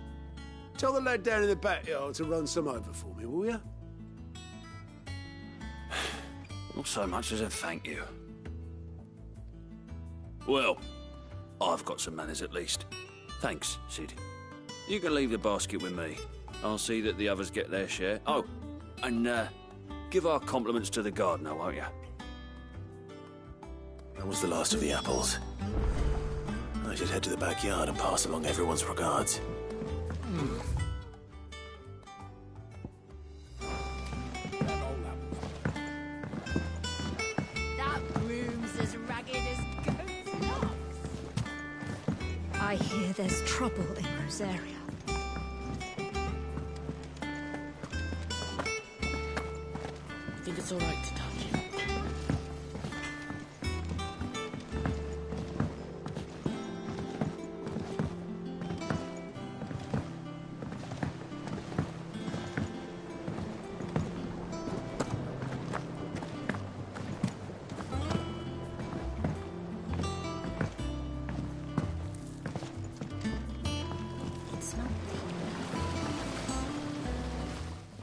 Tell the lad down in the backyard to run some over for me, will you? Not so much as a thank you. Well, I've got some manners at least. Thanks, Sid. You can leave the basket with me. I'll see that the others get their share. Oh, and give our compliments to the gardener, won't you? That was the last of the apples. I should head to the backyard and pass along everyone's regards. That room's as ragged as goat's locks. I hear there's trouble in Rosaria. I think it's all right to touch him.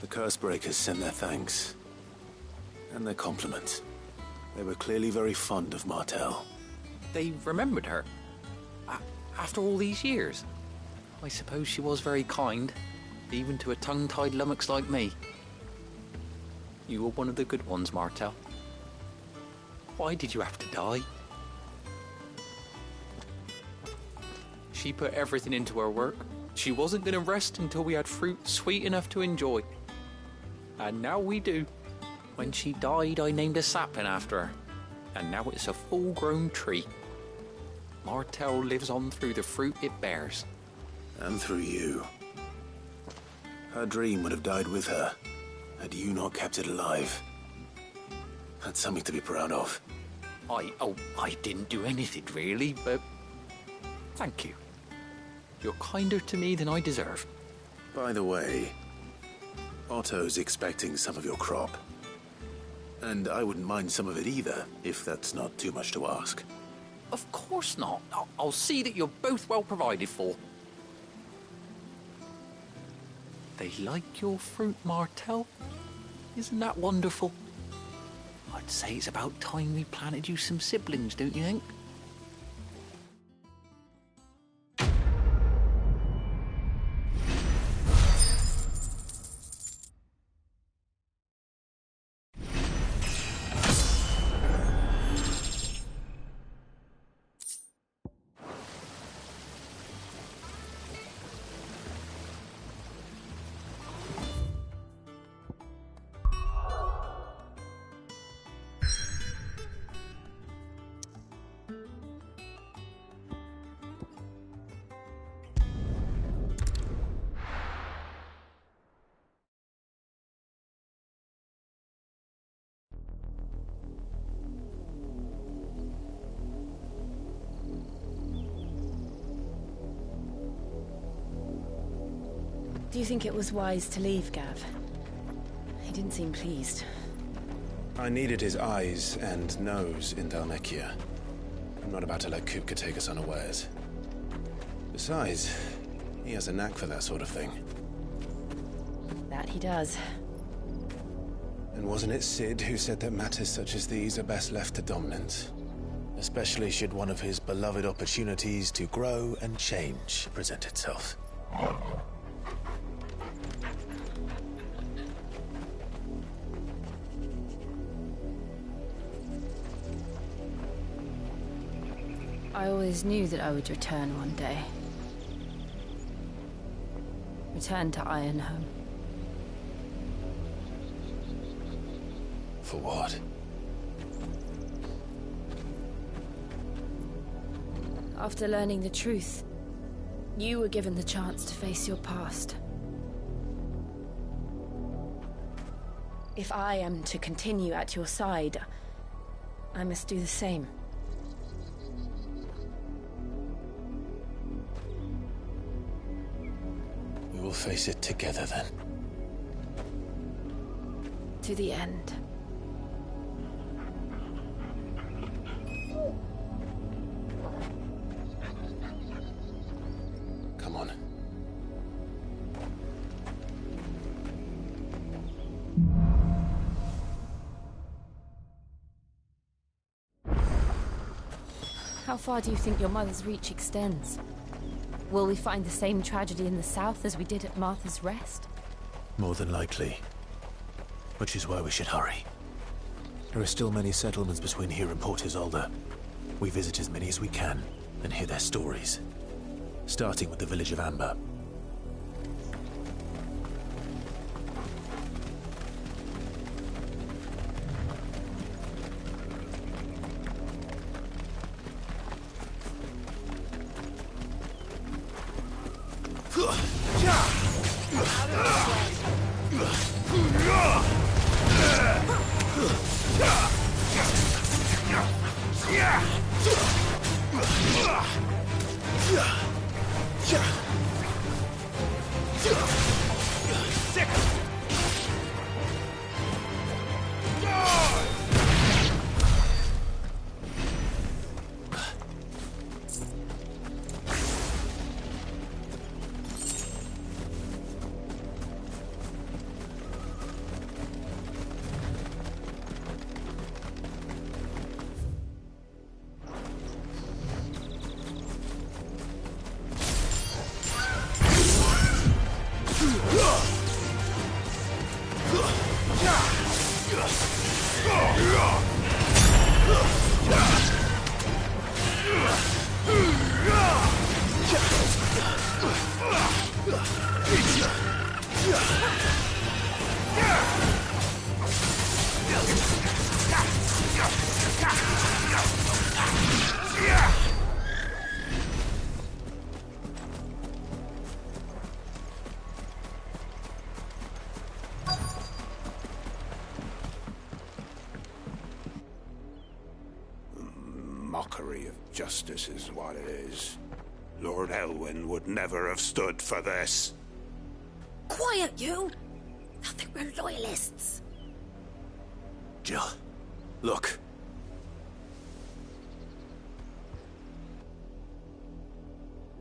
The Cursebreakers sent their thanks. And their compliments. They were clearly very fond of Martell. They remembered her? After all these years? I suppose she was very kind, even to a tongue-tied lummox like me. You were one of the good ones, Martell. Why did you have to die? She put everything into her work. She wasn't going to rest until we had fruit sweet enough to enjoy. And now we do. When she died, I named a sapling after her. And now it's a full-grown tree. Martell lives on through the fruit it bears. And through you. Her dream would have died with her, had you not kept it alive. That's something to be proud of. I didn't do anything really, but thank you. You're kinder to me than I deserve. By the way, Otto's expecting some of your crop. And I wouldn't mind some of it either, if that's not too much to ask. Of course not. I'll see that you're both well provided for. They like your fruit, Martell. Isn't that wonderful? I'd say it's about time we planted you some siblings, don't you think? Do you think it was wise to leave, Gav? He didn't seem pleased. I needed his eyes and nose in Dhalmekia. I'm not about to let Kupka take us unawares. Besides, he has a knack for that sort of thing. That he does. And wasn't it Sid who said that matters such as these are best left to dominance? Especially should one of his beloved opportunities to grow and change present itself. I always knew that I would return one day. Return to Ironhome. For what? After learning the truth, you were given the chance to face your past. If I am to continue at your side, I must do the same. We will face it together then. To the end. Come on. How far do you think your mother's reach extends? Will we find the same tragedy in the south as we did at Martha's Rest? More than likely. Which is why we should hurry. There are still many settlements between here and Port Isolde. We visit as many as we can and hear their stories. Starting with the village of Amber. Mockery of justice is what it is. Lord Elwyn would never have stood for this. Quiet, you! I think we're loyalists. Jill, look.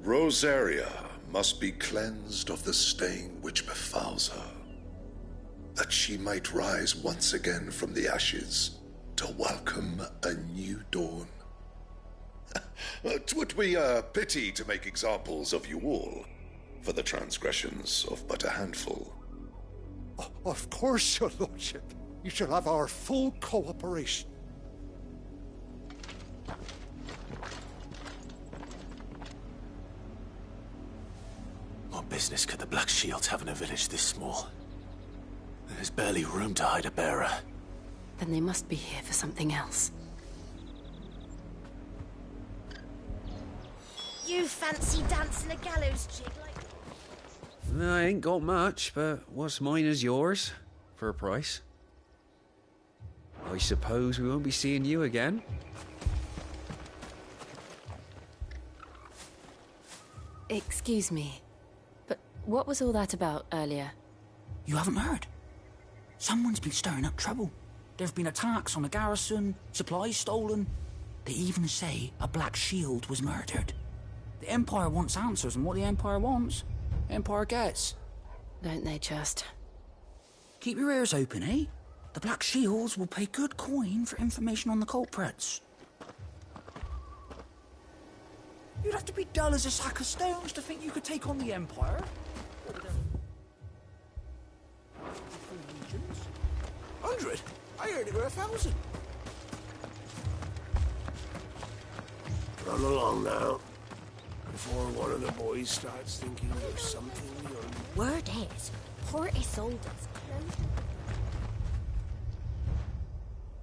Rosaria must be cleansed of the stain which befouls her, that she might rise once again from the ashes to welcome a new dawn. 'Twould be a pity to make examples of you all for the transgressions of but a handful. Of course, your lordship. You shall have our full cooperation. What business could the Black Shields have in a village this small? There's barely room to hide a bearer. Then they must be here for something else. You fancy dancing a gallows jig like... I ain't got much, but what's mine is yours, for a price. I suppose we won't be seeing you again. Excuse me, but what was all that about earlier? You haven't heard? Someone's been stirring up trouble. There've been attacks on the garrison, supplies stolen. They even say a Black Shield was murdered. The Empire wants answers, and what the Empire wants, the Empire gets. Don't they just? Keep your ears open, eh? The Black Shields will pay good coin for information on the culprits. You'd have to be dull as a sack of stones to think you could take on the Empire. 100? I heard it were 1,000. Run along now, before one of the boys starts thinking there's something you're... Word is, Port Isolde's closed.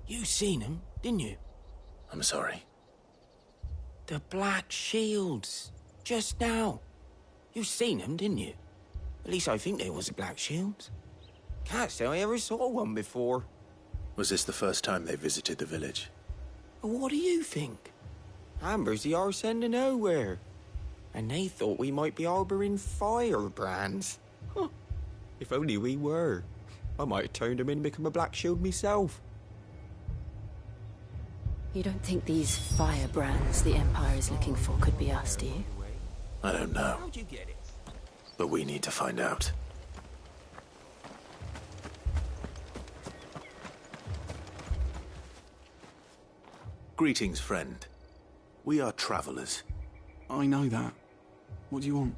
You seen him, didn't you? I'm sorry. The Black Shields. Just now. You seen them, didn't you? At least I think they was the Black Shields. Can't say I ever saw one before. Was this the first time they visited the village? What do you think? Amber's the arse end of nowhere. And they thought we might be harbouring firebrands. Huh. If only we were. I might have turned them in and become a Black Shield myself. You don't think these firebrands the Empire is looking for could be us, do you? I don't know. How'd you get it? But we need to find out. Greetings, friend. We are travelers. I know that. What do you want?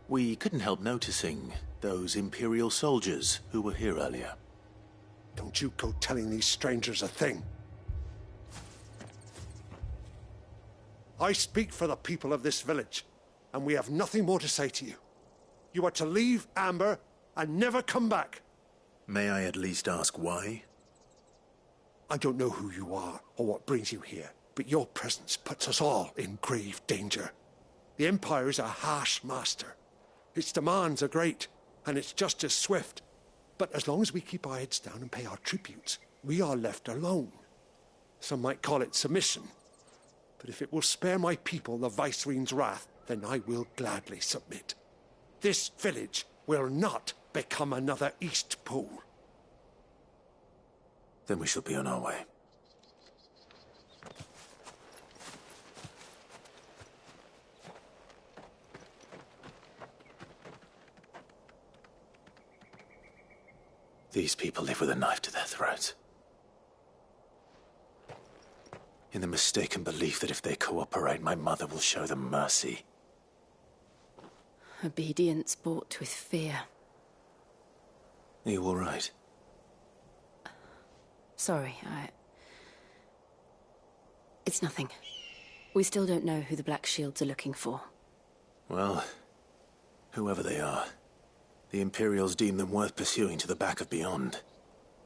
We couldn't help noticing those Imperial soldiers who were here earlier. Don't you go telling these strangers a thing. I speak for the people of this village, and we have nothing more to say to you. You are to leave Amber and never come back. May I at least ask why? I don't know who you are or what brings you here, but your presence puts us all in grave danger. The Empire is a harsh master. Its demands are great, and its justice swift. But as long as we keep our heads down and pay our tributes, we are left alone. Some might call it submission. But if it will spare my people the Viceroy's wrath, then I will gladly submit. This village will not become another Eastpool. Then we shall be on our way. These people live with a knife to their throats. In the mistaken belief that if they cooperate, my mother will show them mercy. Obedience bought with fear. Are you all right? Sorry, It's nothing. We still don't know who the Black Shields are looking for. Well, whoever they are, the Imperials deem them worth pursuing to the back of beyond.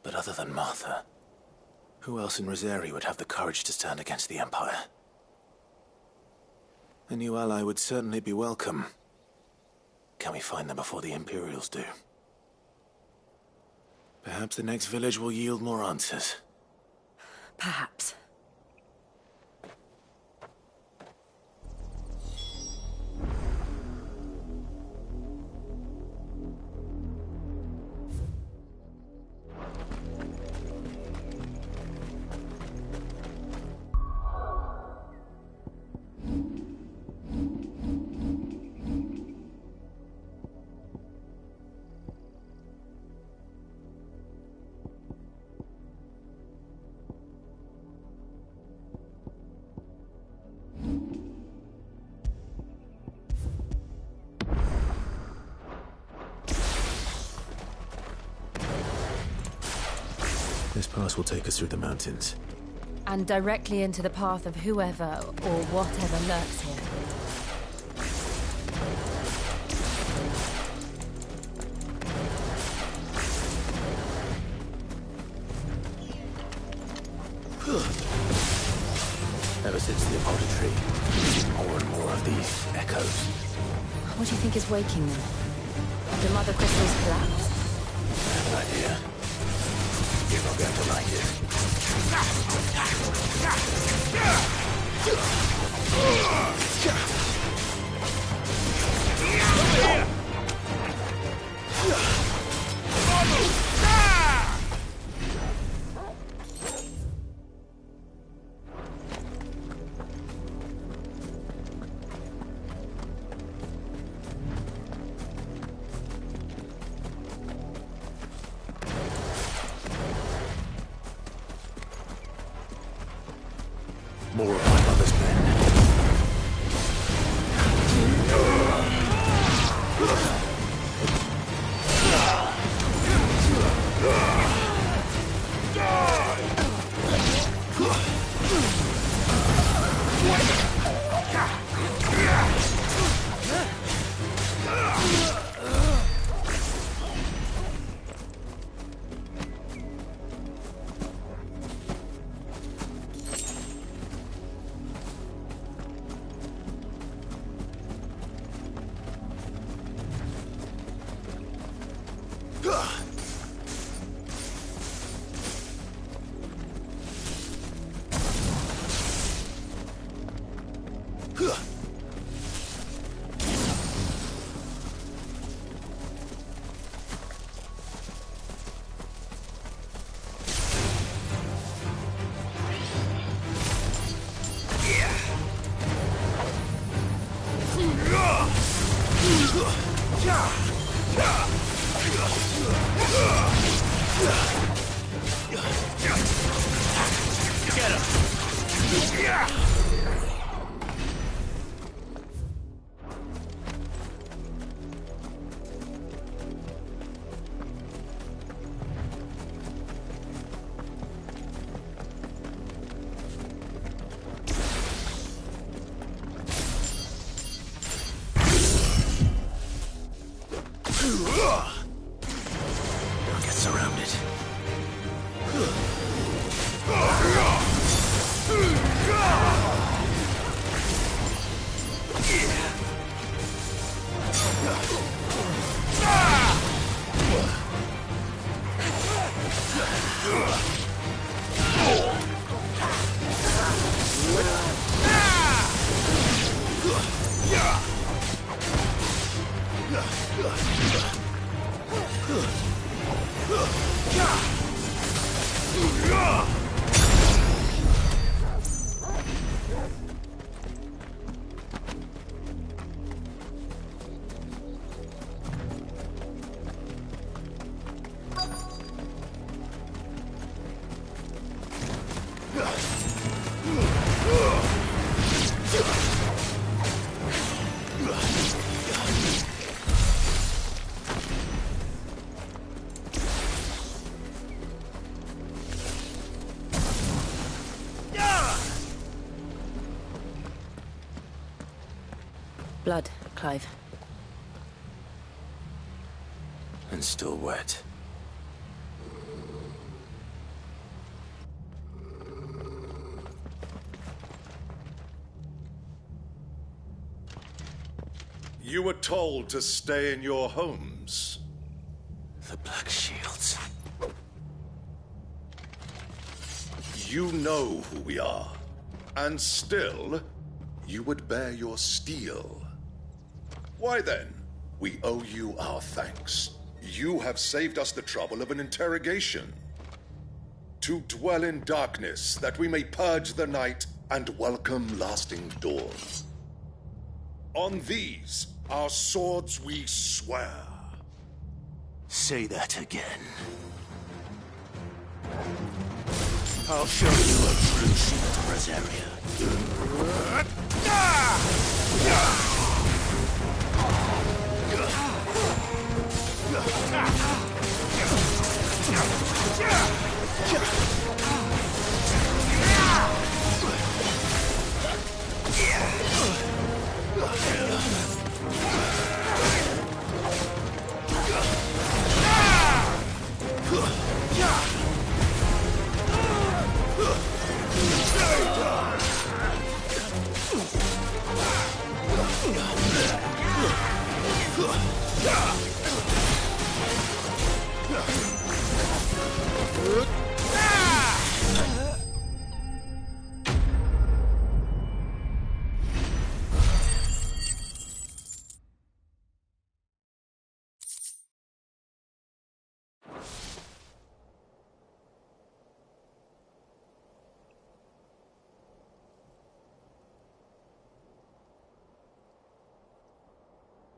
But other than Martha, who else in Rosari would have the courage to stand against the Empire? A new ally would certainly be welcome. Can we find them before the Imperials do? Perhaps the next village will yield more answers. Perhaps. This pass will take us through the mountains. And directly into the path of whoever or whatever lurks here. Ever since the apothecary, more and more of these echoes. What do you think is waking them? The Mother Crystal's collapse? I have an idea. You're not going to like more of my mother's men. Blood, Clive. And still wet. You were told to stay in your homes. The Black Shields. You know who we are. And still, you would bear your steel. Why then? We owe you our thanks. You have saved us the trouble of an interrogation. To dwell in darkness, that we may purge the night and welcome lasting dawn. On these, our swords we swear. Say that again. I'll show you a true shield, Rosaria.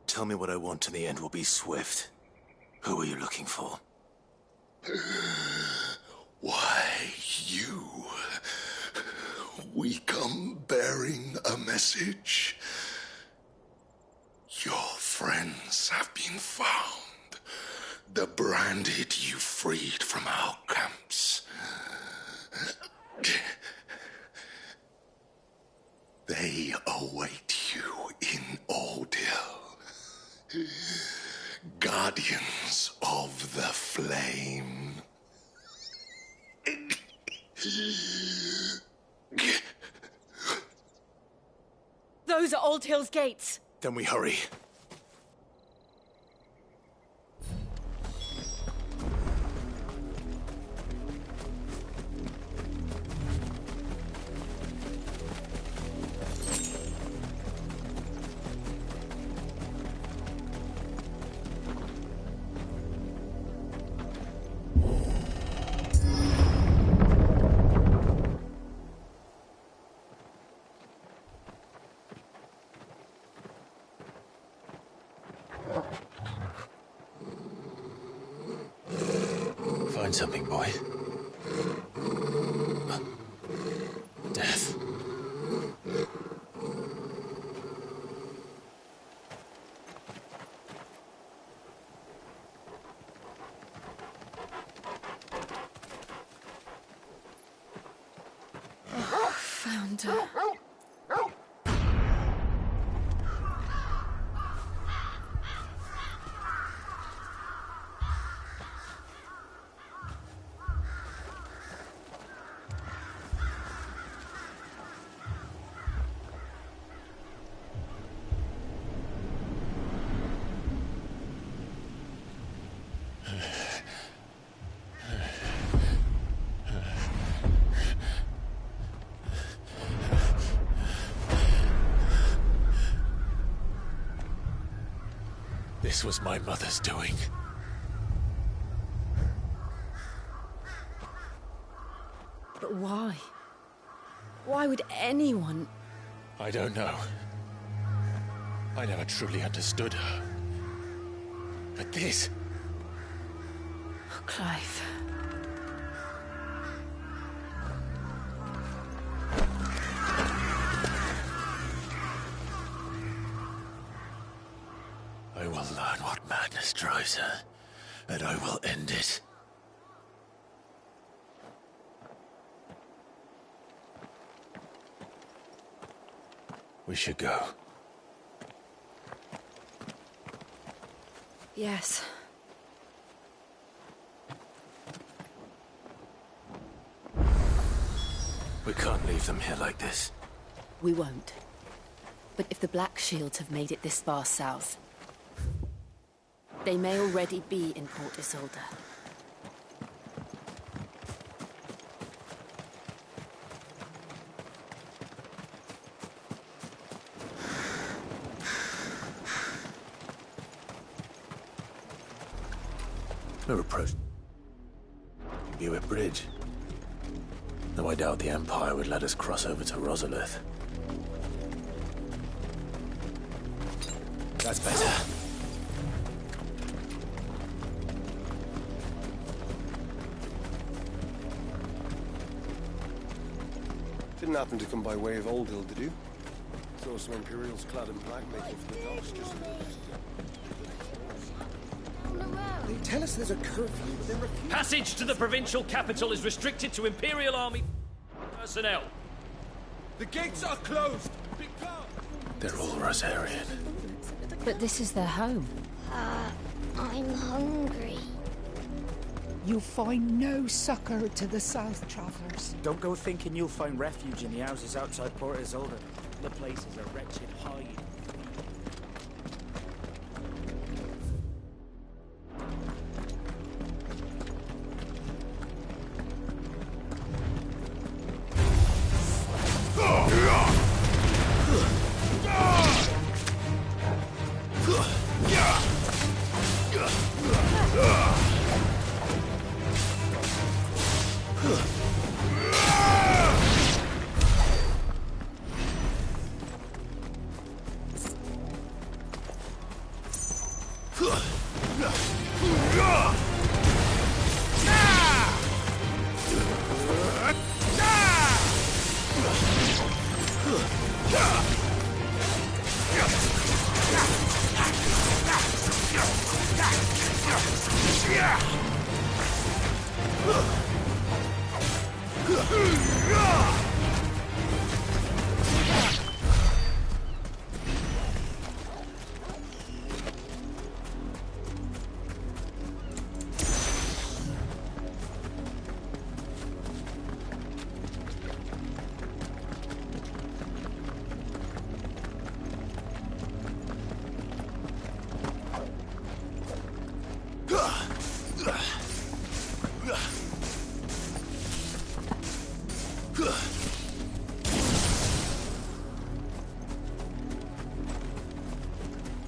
Tell me what I want and the end will be swift. Who are you looking for? Why, you. We come bearing a message. Your friends have been found. The branded you freed from our camps. They await you in Oldhill. Guardians of the Flame. Those are Old Hill's gates. Then we hurry. Find something, boy. Death. Found her. This was my mother's doing. But why? Why would anyone... I don't know. I never truly understood her. But this... Oh, Clive. drives her, and I will end it. We should go. Yes. We can't leave them here like this. We won't. But if the Black Shields have made it this far south, they may already be in Port Isolde. We're approaching Buick Bridge. Though I doubt the Empire would let us cross over to Rosalith. That's better. Didn't happen to come by way of Oldhill, did you? Saw some Imperials clad in black making for the docks just a minute. They tell us there's a curfew, but then refuse. Passage to the provincial capital is restricted to Imperial Army personnel. The gates are closed. They're all Rosarian. But this is their home. I'm hungry. You'll find no succor to the South Travellers. Don't go thinking you'll find refuge in the houses outside Port Isolde. The place is a wretched hide.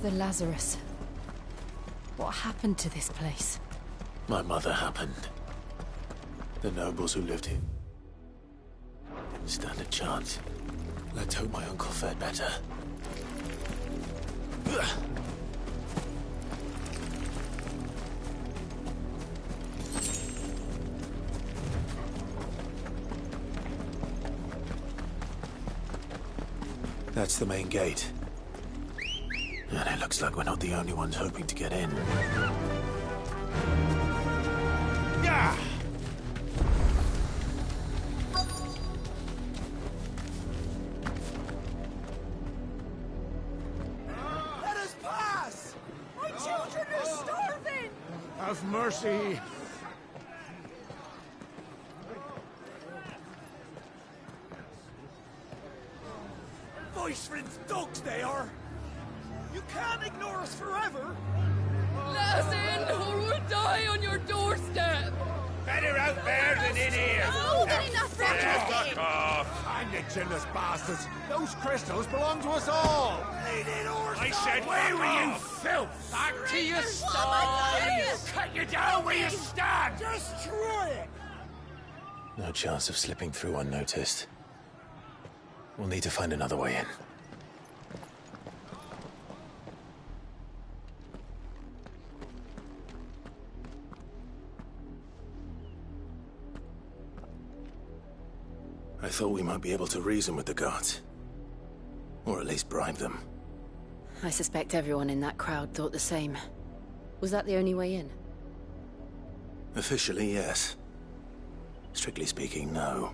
The Lazarus. What happened to this place? My mother happened. The nobles who lived here didn't stand a chance. Let's hope my uncle fared better. That's the main gate. And it looks like we're not the only ones hoping to get in. Yeah! Let us pass! My children are starving! Have mercy! Voice-rinsed dogs they are! You can't ignore us forever! Let us in, or we'll die on your doorstep! Better out there than in here! Fuck off! I'm the generous bastards! Those crystals belong to us all! I said, away fuck with you, off. filth! Back to your sties! Cut you down where you stand! Destroy it! No chance of slipping through unnoticed. We'll need to find another way in. I thought we might be able to reason with the guards. Or at least bribe them. I suspect everyone in that crowd thought the same. Was that the only way in? Officially, yes. Strictly speaking, no.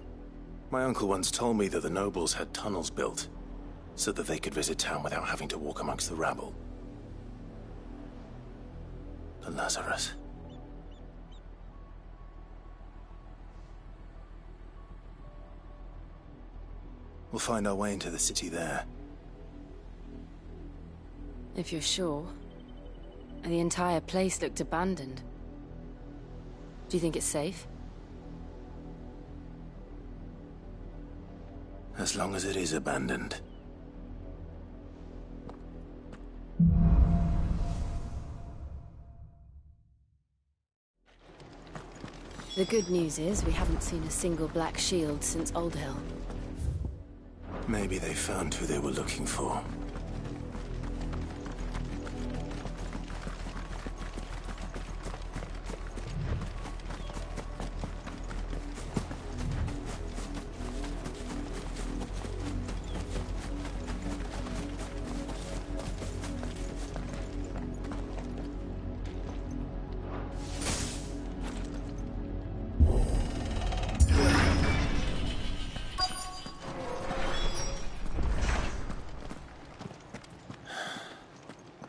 My uncle once told me that the nobles had tunnels built, so that they could visit town without having to walk amongst the rabble. The Lazarus. We'll find our way into the city there. If you're sure. The entire place looked abandoned. Do you think it's safe? As long as it is abandoned. The good news is we haven't seen a single black shield since Old Hill. Maybe they found who they were looking for.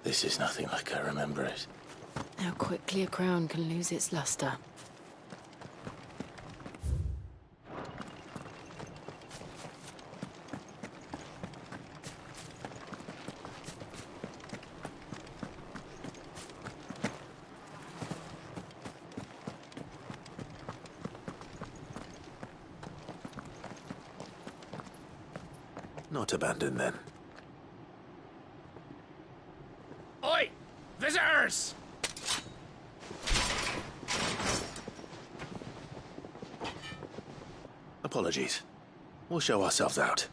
This is nothing like I remember it. How quickly a crown can lose its luster. Not abandoned, then. Oi! Visitors! Apologies. We'll show ourselves out.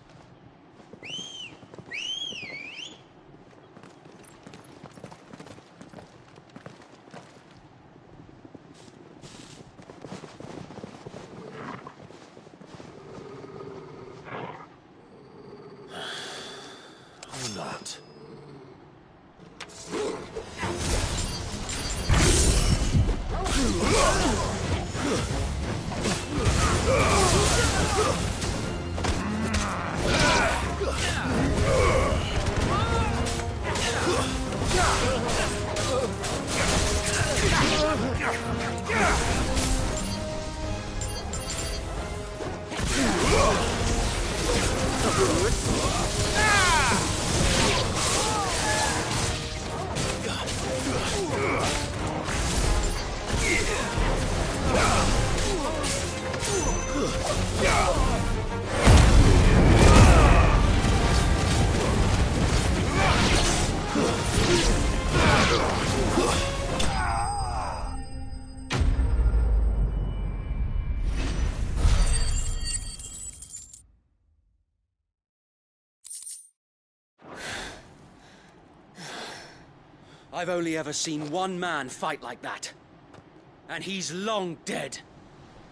Or not. I've only ever seen one man fight like that. And he's long dead.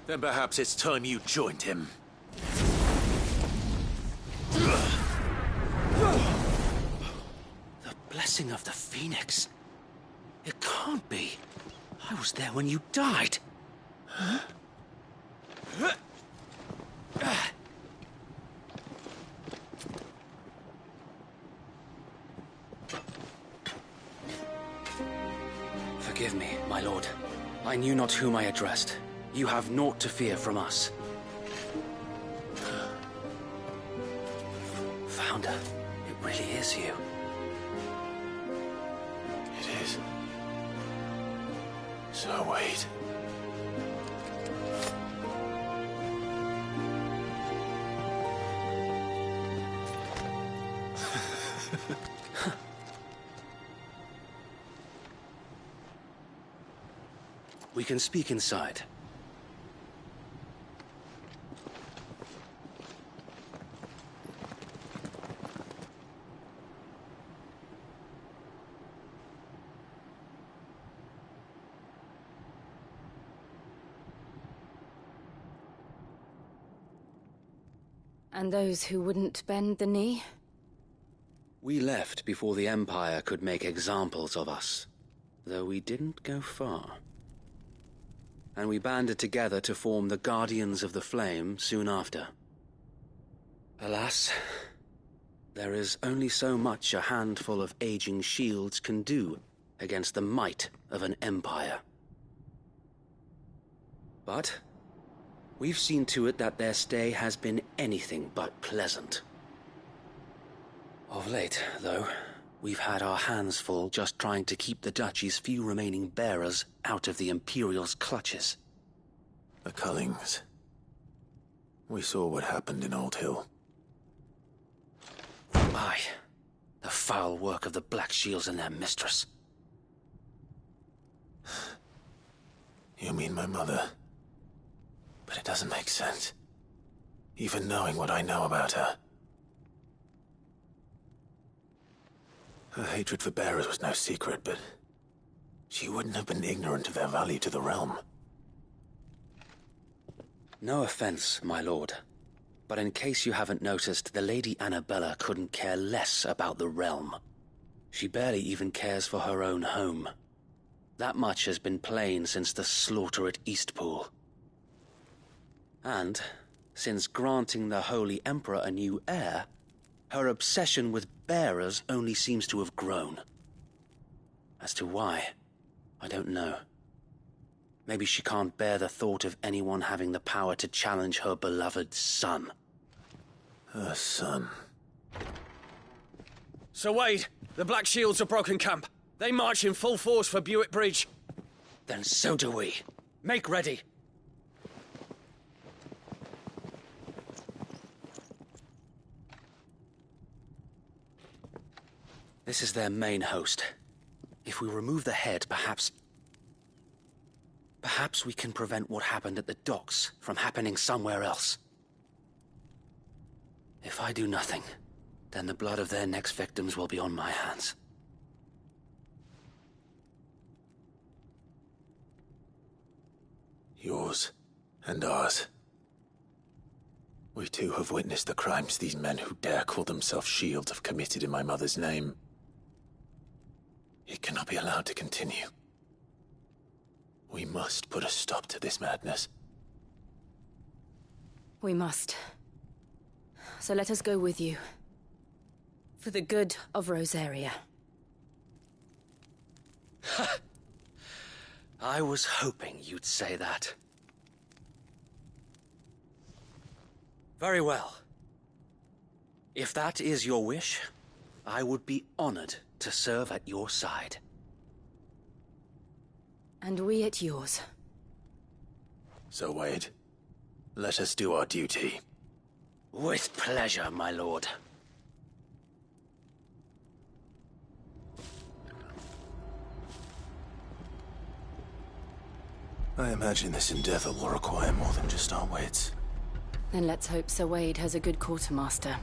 Then perhaps it's time you joined him. The blessing of the Phoenix. It can't be. I was there when you died. Huh? Forgive me, my lord. I knew not whom I addressed. You have naught to fear from us. Founder, it really is you. It is. So wait. We can speak inside. And those who wouldn't bend the knee? We left before the Empire could make examples of us. though we didn't go far. And we banded together to form the Guardians of the Flame soon after. Alas, there is only so much a handful of aging shields can do against the might of an empire. But we've seen to it that their stay has been anything but pleasant. Of late, though, we've had our hands full just trying to keep the Duchy's few remaining bearers out of the Imperial's clutches. The Cullings. We saw what happened in Old Hill. Aye, the foul work of the Black Shields and their mistress. You mean my mother? But it doesn't make sense. Even knowing what I know about her. Her hatred for bearers was no secret, but she wouldn't have been ignorant of their value to the realm. No offense, my lord, but in case you haven't noticed, the Lady Annabella couldn't care less about the realm. She barely even cares for her own home. That much has been plain since the slaughter at Eastpool. And, since granting the Holy Emperor a new heir, her obsession with bearers only seems to have grown. As to why, I don't know. Maybe she can't bear the thought of anyone having the power to challenge her beloved son. Her son. Sir Wade, the Black Shields have broken camp. They march in full force for Buick Bridge. Then so do we. Make ready. This is their main host. If we remove the head, perhaps we can prevent what happened at the docks from happening somewhere else. If I do nothing, then the blood of their next victims will be on my hands. Yours and ours. We too have witnessed the crimes these men who dare call themselves Shields have committed in my mother's name. It cannot be allowed to continue. We must put a stop to this madness. We must. So let us go with you. For the good of Rosaria. I was hoping you'd say that. Very well. If that is your wish, I would be honored to serve at your side. And we at yours. So, Wade, let us do our duty. With pleasure, my lord. I imagine this endeavor will require more than just our wits. Then let's hope Sir Wade has a good quartermaster.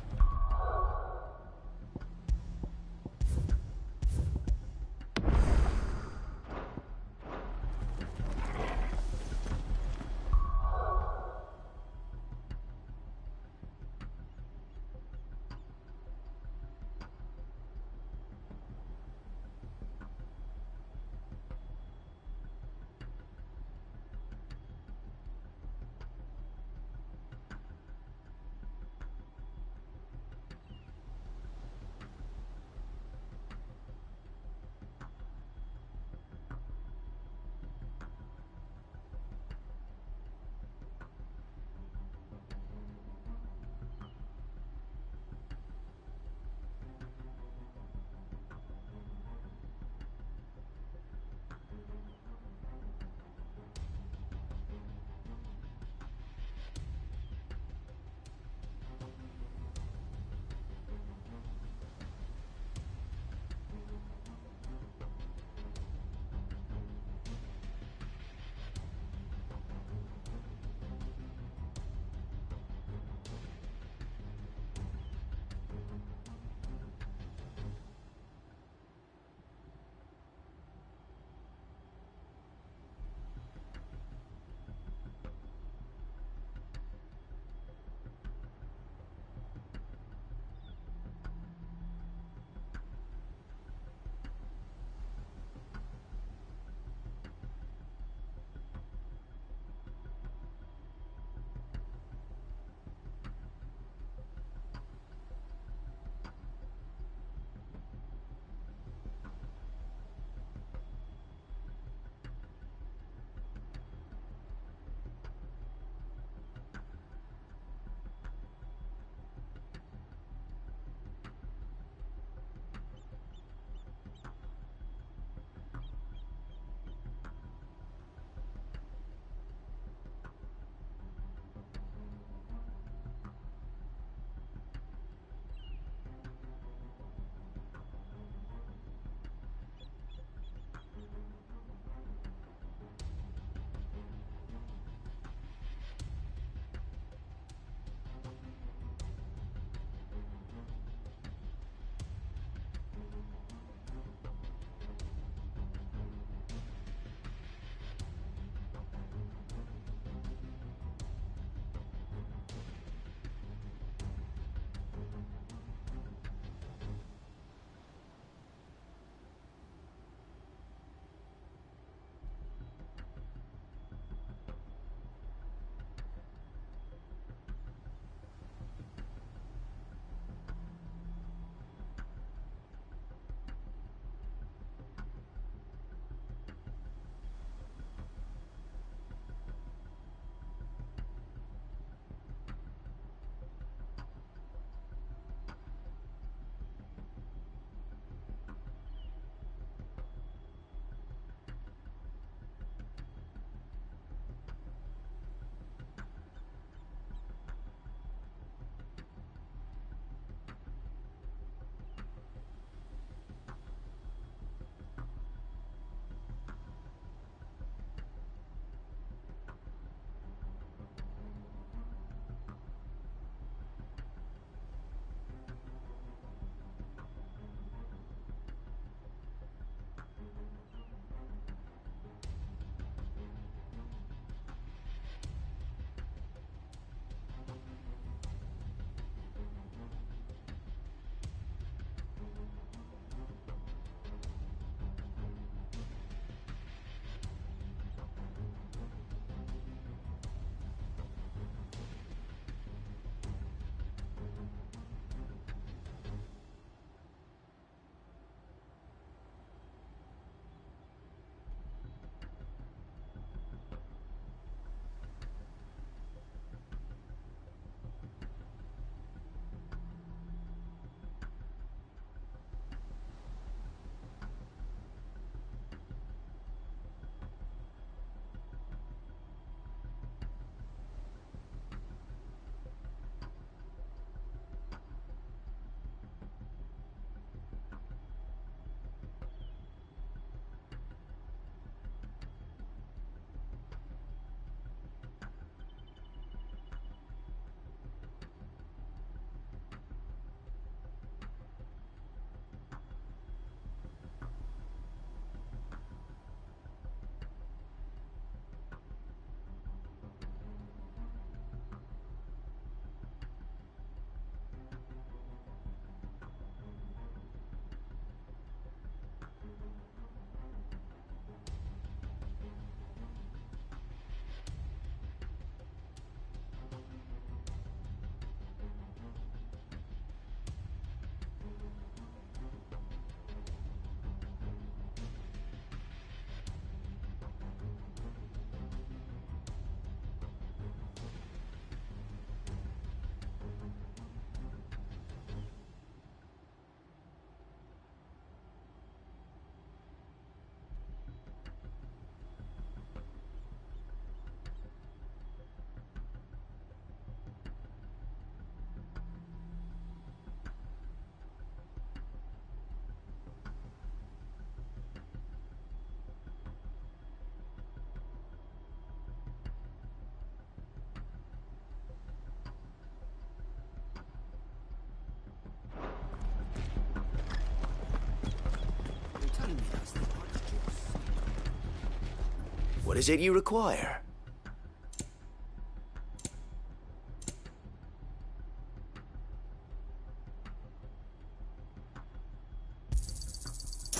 What is it you require?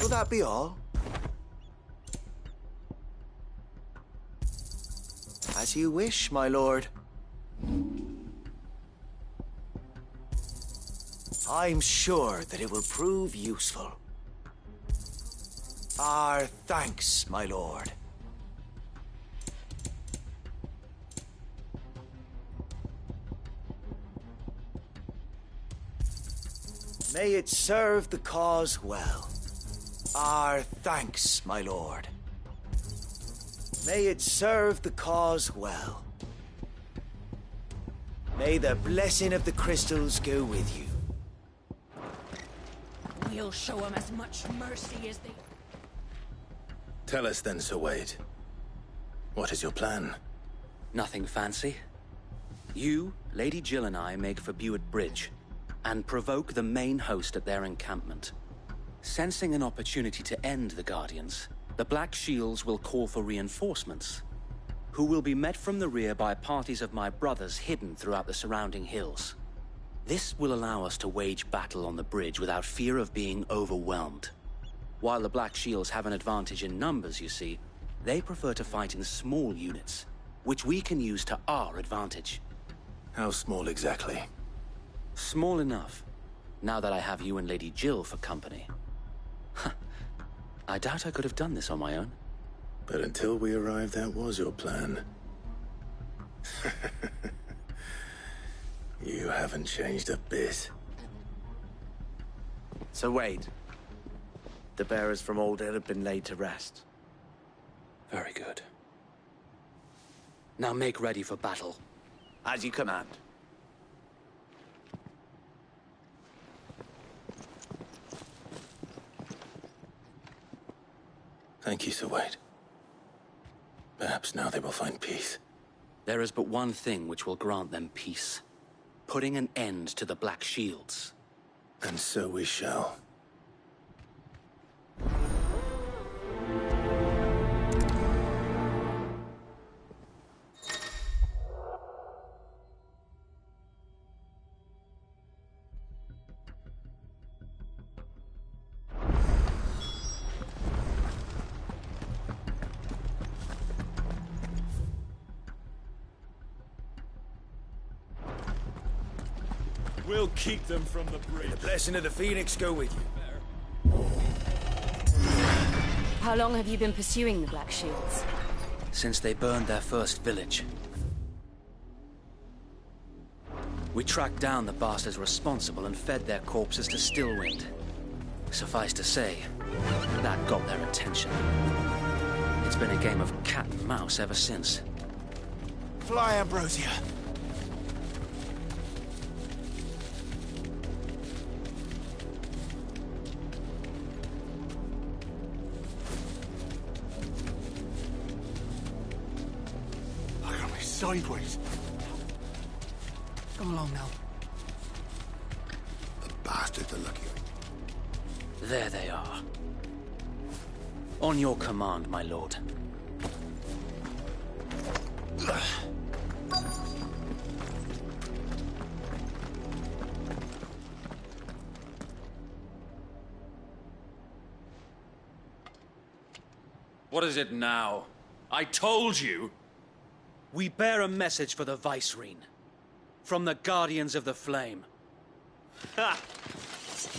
Will that be all? As you wish, my lord. I'm sure that it will prove useful. Our thanks, my lord. May it serve the cause well. Our thanks, my lord. May it serve the cause well. May the blessing of the crystals go with you. We'll show them as much mercy as they... Tell us then, Sir Wade. What is your plan? Nothing fancy. You, Lady Jill and I make for Buett Bridge and provoke the main host at their encampment. Sensing an opportunity to end the Guardians, the Black Shields will call for reinforcements, who will be met from the rear by parties of my brothers hidden throughout the surrounding hills. This will allow us to wage battle on the bridge without fear of being overwhelmed. While the Black Shields have an advantage in numbers, you see, they prefer to fight in small units, which we can use to our advantage. How small exactly? Small enough, now that I have you and Lady Jill for company. I doubt I could have done this on my own. But until we arrived, that was your plan. You haven't changed a bit. Sir Wade, the bearers from Old Hill have been laid to rest. Very good. Now make ready for battle. As you command. Thank you, Sir Wade. Perhaps now they will find peace. There is but one thing which will grant them peace. Putting an end to the Black Shields. And so we shall. We'll keep them from the bridge. The blessing of the Phoenix go with you. How long have you been pursuing the Black Shields? Since they burned their first village. We tracked down the bastards responsible and fed their corpses to Stillwind. Suffice to say, that got their attention. It's been a game of cat and mouse ever since. Fly, Ambrosia. Sideways. Come along now. The bastards are lucky. There they are. On your command, my lord. What is it now? I told you! We bear a message for the Vicereine. From the Guardians of the Flame. Ha!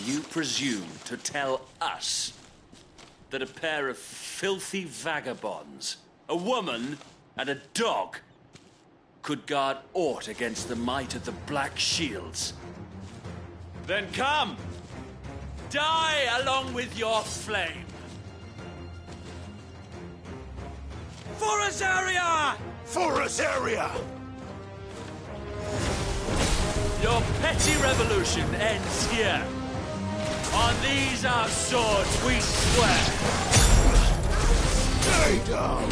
You presume to tell us that a pair of filthy vagabonds, a woman and a dog, could guard aught against the might of the Black Shields? Then come! Die along with your flame! For Azaria! For Azaria! Your petty revolution ends here. On these our swords we swear. Stay down!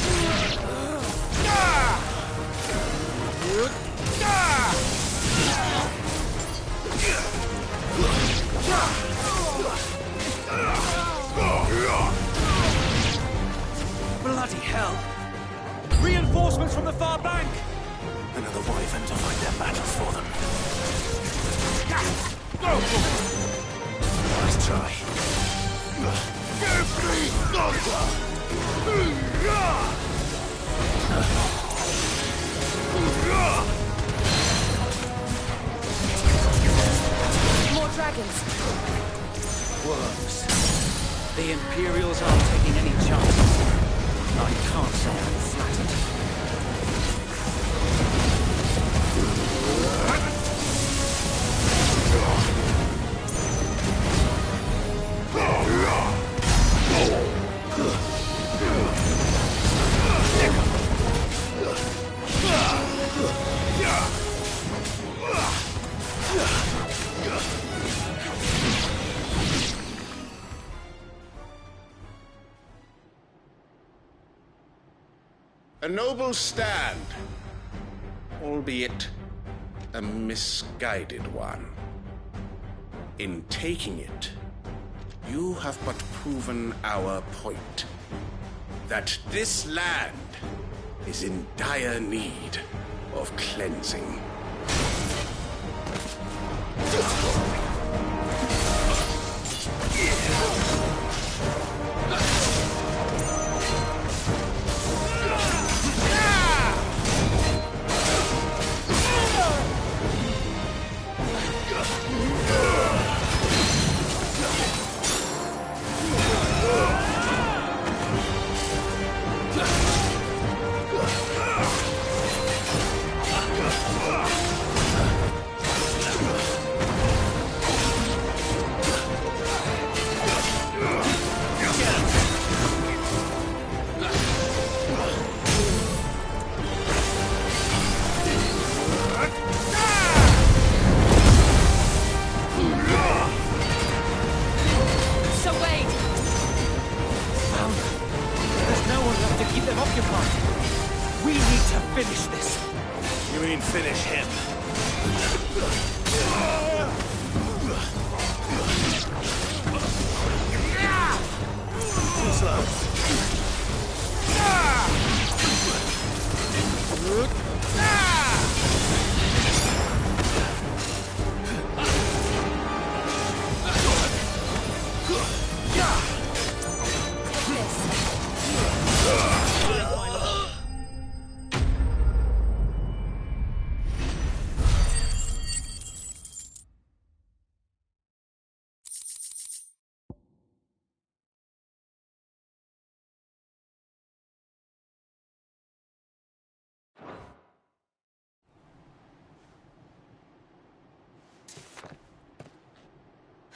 Bloody hell! reinforcements from the far bank! Another wyvern to fight their battles for them. Nice try. More dragons. Worms. The Imperials aren't taking any chances. I can't say I'm flattered. A noble stand, albeit a misguided one. In taking it, you have but proven our point, that this land is in dire need of cleansing.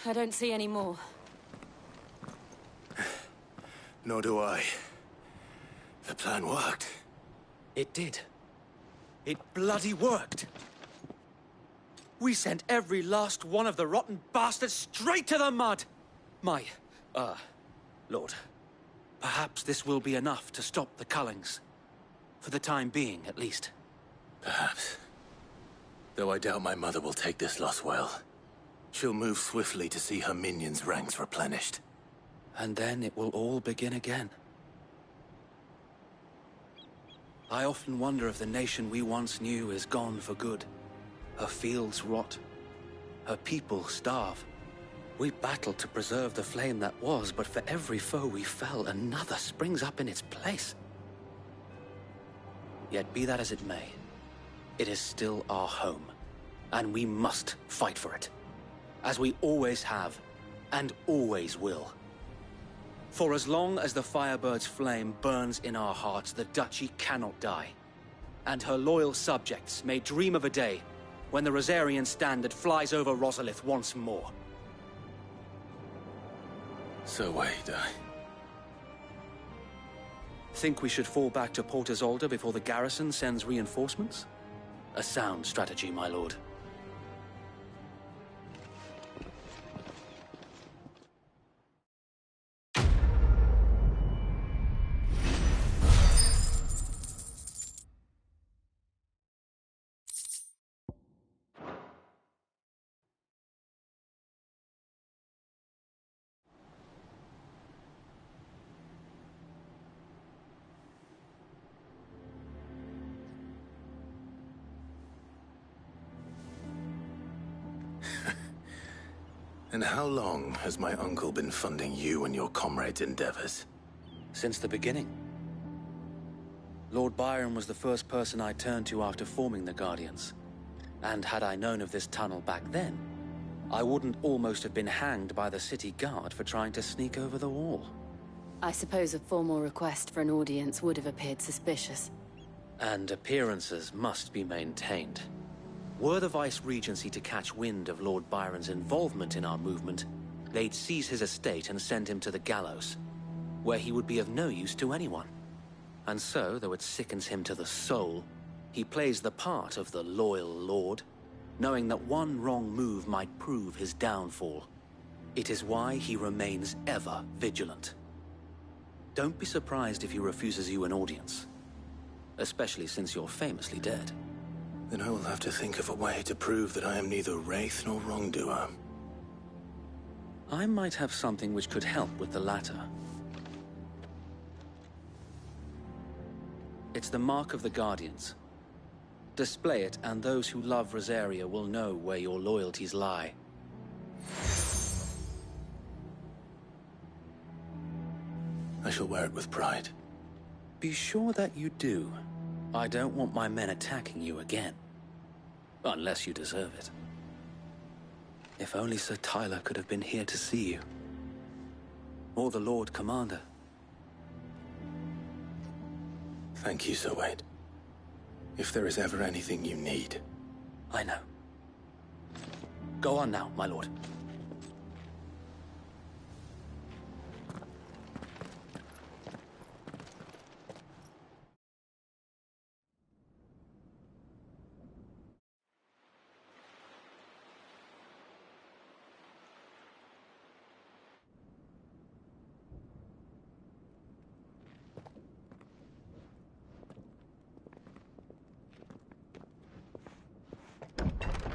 I don't see any more. Nor do I. The plan worked. It did. It bloody worked. We sent every last one of the rotten bastards straight to the mud! Lord. Perhaps this will be enough to stop the Cullings. For the time being, at least. Perhaps. Though I doubt my mother will take this loss well. She'll move swiftly to see her minions' ranks replenished. And then it will all begin again. I often wonder if the nation we once knew is gone for good. Her fields rot. Her people starve. We battled to preserve the flame that was, but for every foe we fell, another springs up in its place. Yet be that as it may, it is still our home, and we must fight for it. As we always have, and always will. For as long as the Firebird's flame burns in our hearts, the Duchy cannot die. And her loyal subjects may dream of a day when the Rosarian standard flies over Rosalith once more. So wait, Think we should fall back to Port Isolde before the garrison sends reinforcements? A sound strategy, my lord. And how long has my uncle been funding you and your comrades' endeavors? Since the beginning. Lord Byron was the first person I turned to after forming the Guardians. And had I known of this tunnel back then, I wouldn't almost have been hanged by the city guard for trying to sneak over the wall. I suppose a formal request for an audience would have appeared suspicious. And appearances must be maintained. Were the Vice-Regency to catch wind of Lord Byron's involvement in our movement, they'd seize his estate and send him to the gallows, where he would be of no use to anyone. And so, though it sickens him to the soul, he plays the part of the loyal lord, knowing that one wrong move might prove his downfall. It is why he remains ever vigilant. Don't be surprised if he refuses you an audience, especially since you're famously dead. Then I will have to think of a way to prove that I am neither wraith nor wrongdoer. I might have something which could help with the latter. It's the Mark of the Guardians. Display it, and those who love Rosaria will know where your loyalties lie. I shall wear it with pride. Be sure that you do. I don't want my men attacking you again. Unless you deserve it. If only Sir Tyler could have been here to see you. Or the Lord Commander. Thank you, Sir Wade. If there is ever anything you need... I know. Go on now, my lord.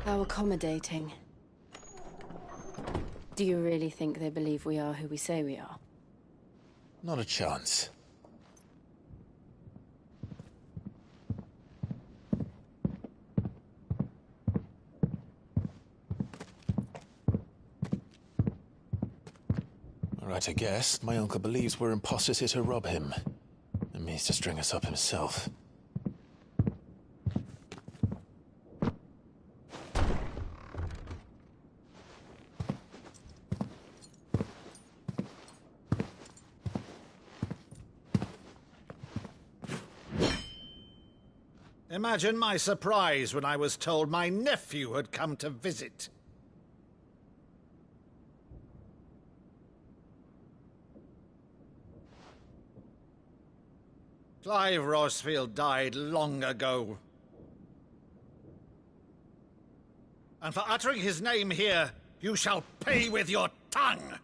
How accommodating. Do you really think they believe we are who we say we are? Not a chance. All right, I guess. My uncle believes we're imposters here to rob him. And means to string us up himself. Imagine my surprise when I was told my nephew had come to visit. Clive Rosfield died long ago. And for uttering his name here, you shall pay with your tongue!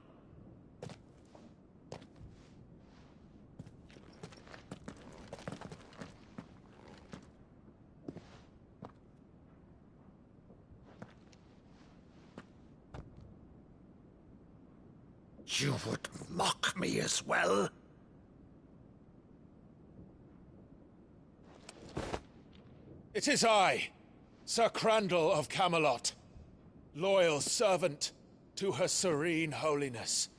You would mock me as well? It is I, Sir Crandall of Camelot, loyal servant to Her Serene Holiness,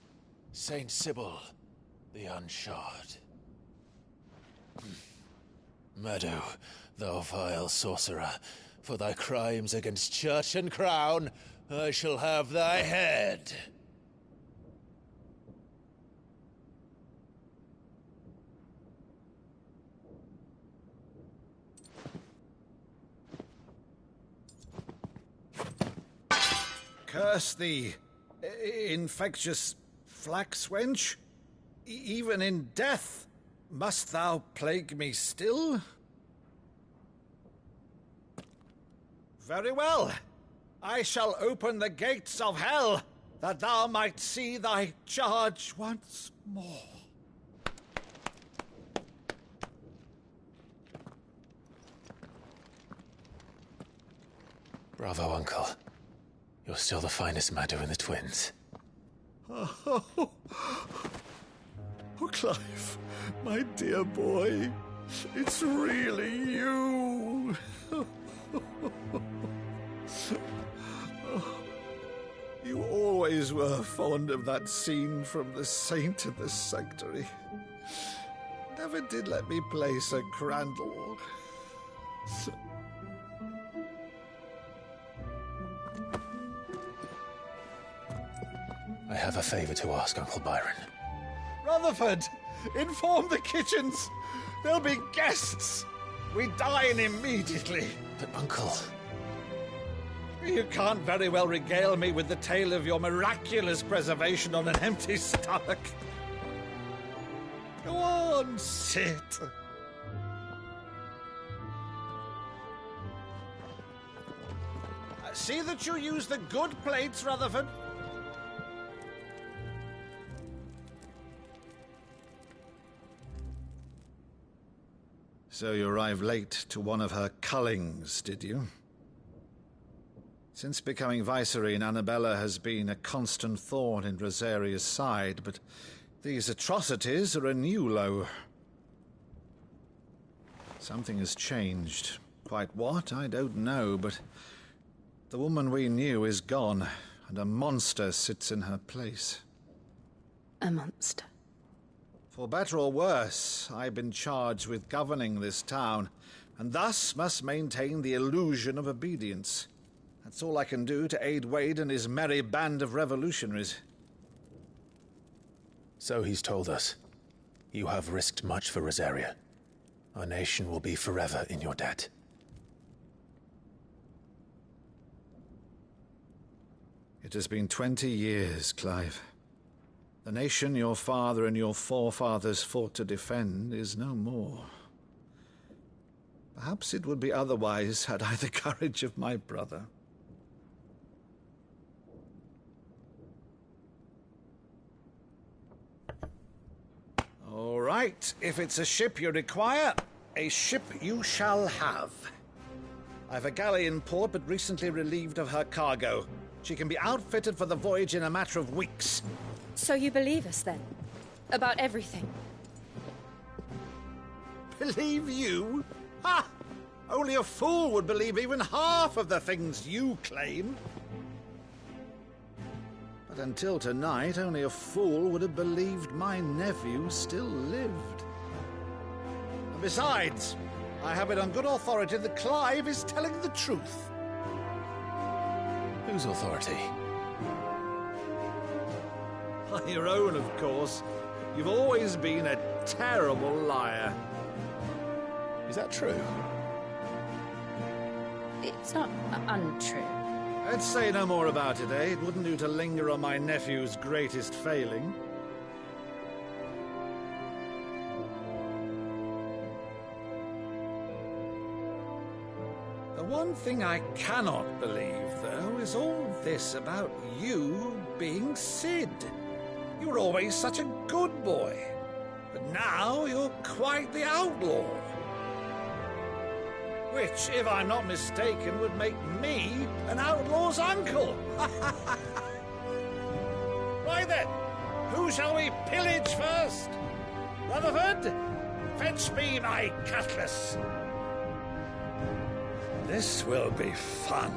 Saint Sybil the Unshod. Meadow, thou vile sorcerer, for thy crimes against church and crown, I shall have thy head. Curse thee, infectious flax wench. Even in death, must thou plague me still? Very well. I shall open the gates of hell, that thou might see thy charge once more. Bravo, Uncle. You're still the finest Meadow in the twins. Oh, Clive, my dear boy, it's really you. You always always were fond of that scene from The Saint of the Sanctuary. Never did let me play Sir Crandall. I have a favor to ask, Uncle Byron. Rutherford, inform the kitchens. There'll be guests. We dine immediately. But, Uncle... You can't very well regale me with the tale of your miraculous preservation on an empty stomach. Go on, sit. See that you use the good plates, Rutherford. So you arrived late to one of her cullings, did you? Since becoming Vicereine, Annabella has been a constant thorn in Rosaria's side, but these atrocities are a new low. Something has changed. Quite what, I don't know, but the woman we knew is gone, and a monster sits in her place. A monster? For better or worse, I've been charged with governing this town, and thus must maintain the illusion of obedience. That's all I can do to aid Wade and his merry band of revolutionaries. So he's told us. You have risked much for Rosaria. Our nation will be forever in your debt. It has been 20 years, Clive. The nation your father and your forefathers fought to defend is no more. Perhaps it would be otherwise had I the courage of my brother. All right, if it's a ship you require, a ship you shall have. I've a galley in port, but recently relieved of her cargo. She can be outfitted for the voyage in a matter of weeks. So you believe us, then? About everything? Believe you? Ha! Only a fool would believe even half of the things you claim. But until tonight, only a fool would have believed my nephew still lived. And besides, I have it on good authority that Clive is telling the truth. Whose authority? On your own, of course. You've always been a terrible liar. Is that true? It's not untrue. Let's say no more about it, eh? It wouldn't do to linger on my nephew's greatest failing. The one thing I cannot believe, though, is all this about you being Cid. You were always such a good boy, but now you're quite the outlaw. Which, if I'm not mistaken, would make me an outlaw's uncle. Right then, who shall we pillage first? Rutherford, fetch me my cutlass. This will be fun.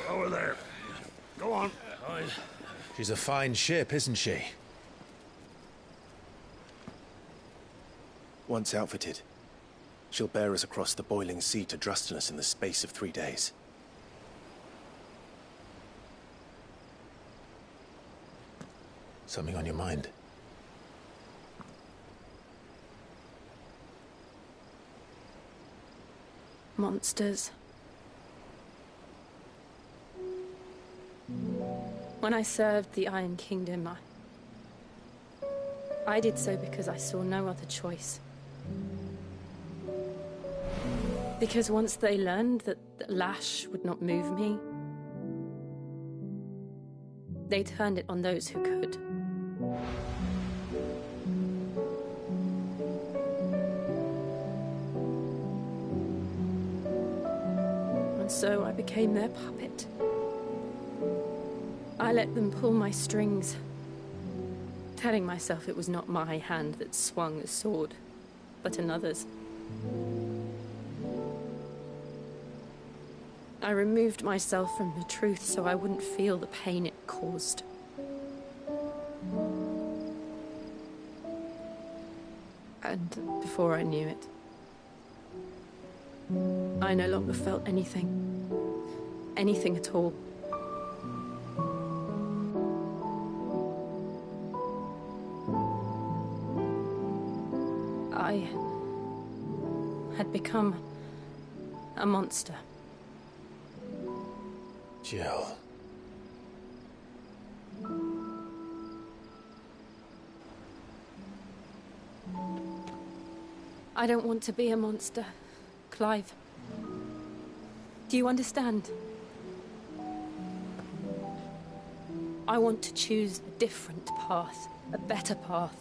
Over there. Go on. She's a fine ship, isn't she? Once outfitted, she'll bear us across the boiling sea to Drustinus in the space of 3 days. Something on your mind? Monsters. When I served the Iron Kingdom, I did so because I saw no other choice. Because once they learned that Lash would not move me, they turned it on those who could. And so I became their puppet. I let them pull my strings, telling myself it was not my hand that swung the sword, but another's. I removed myself from the truth so I wouldn't feel the pain it caused. And before I knew it, I no longer felt anything. Anything at all. I had become a monster. Jill. I don't want to be a monster, Clive. Do you understand? I want to choose a different path, a better path.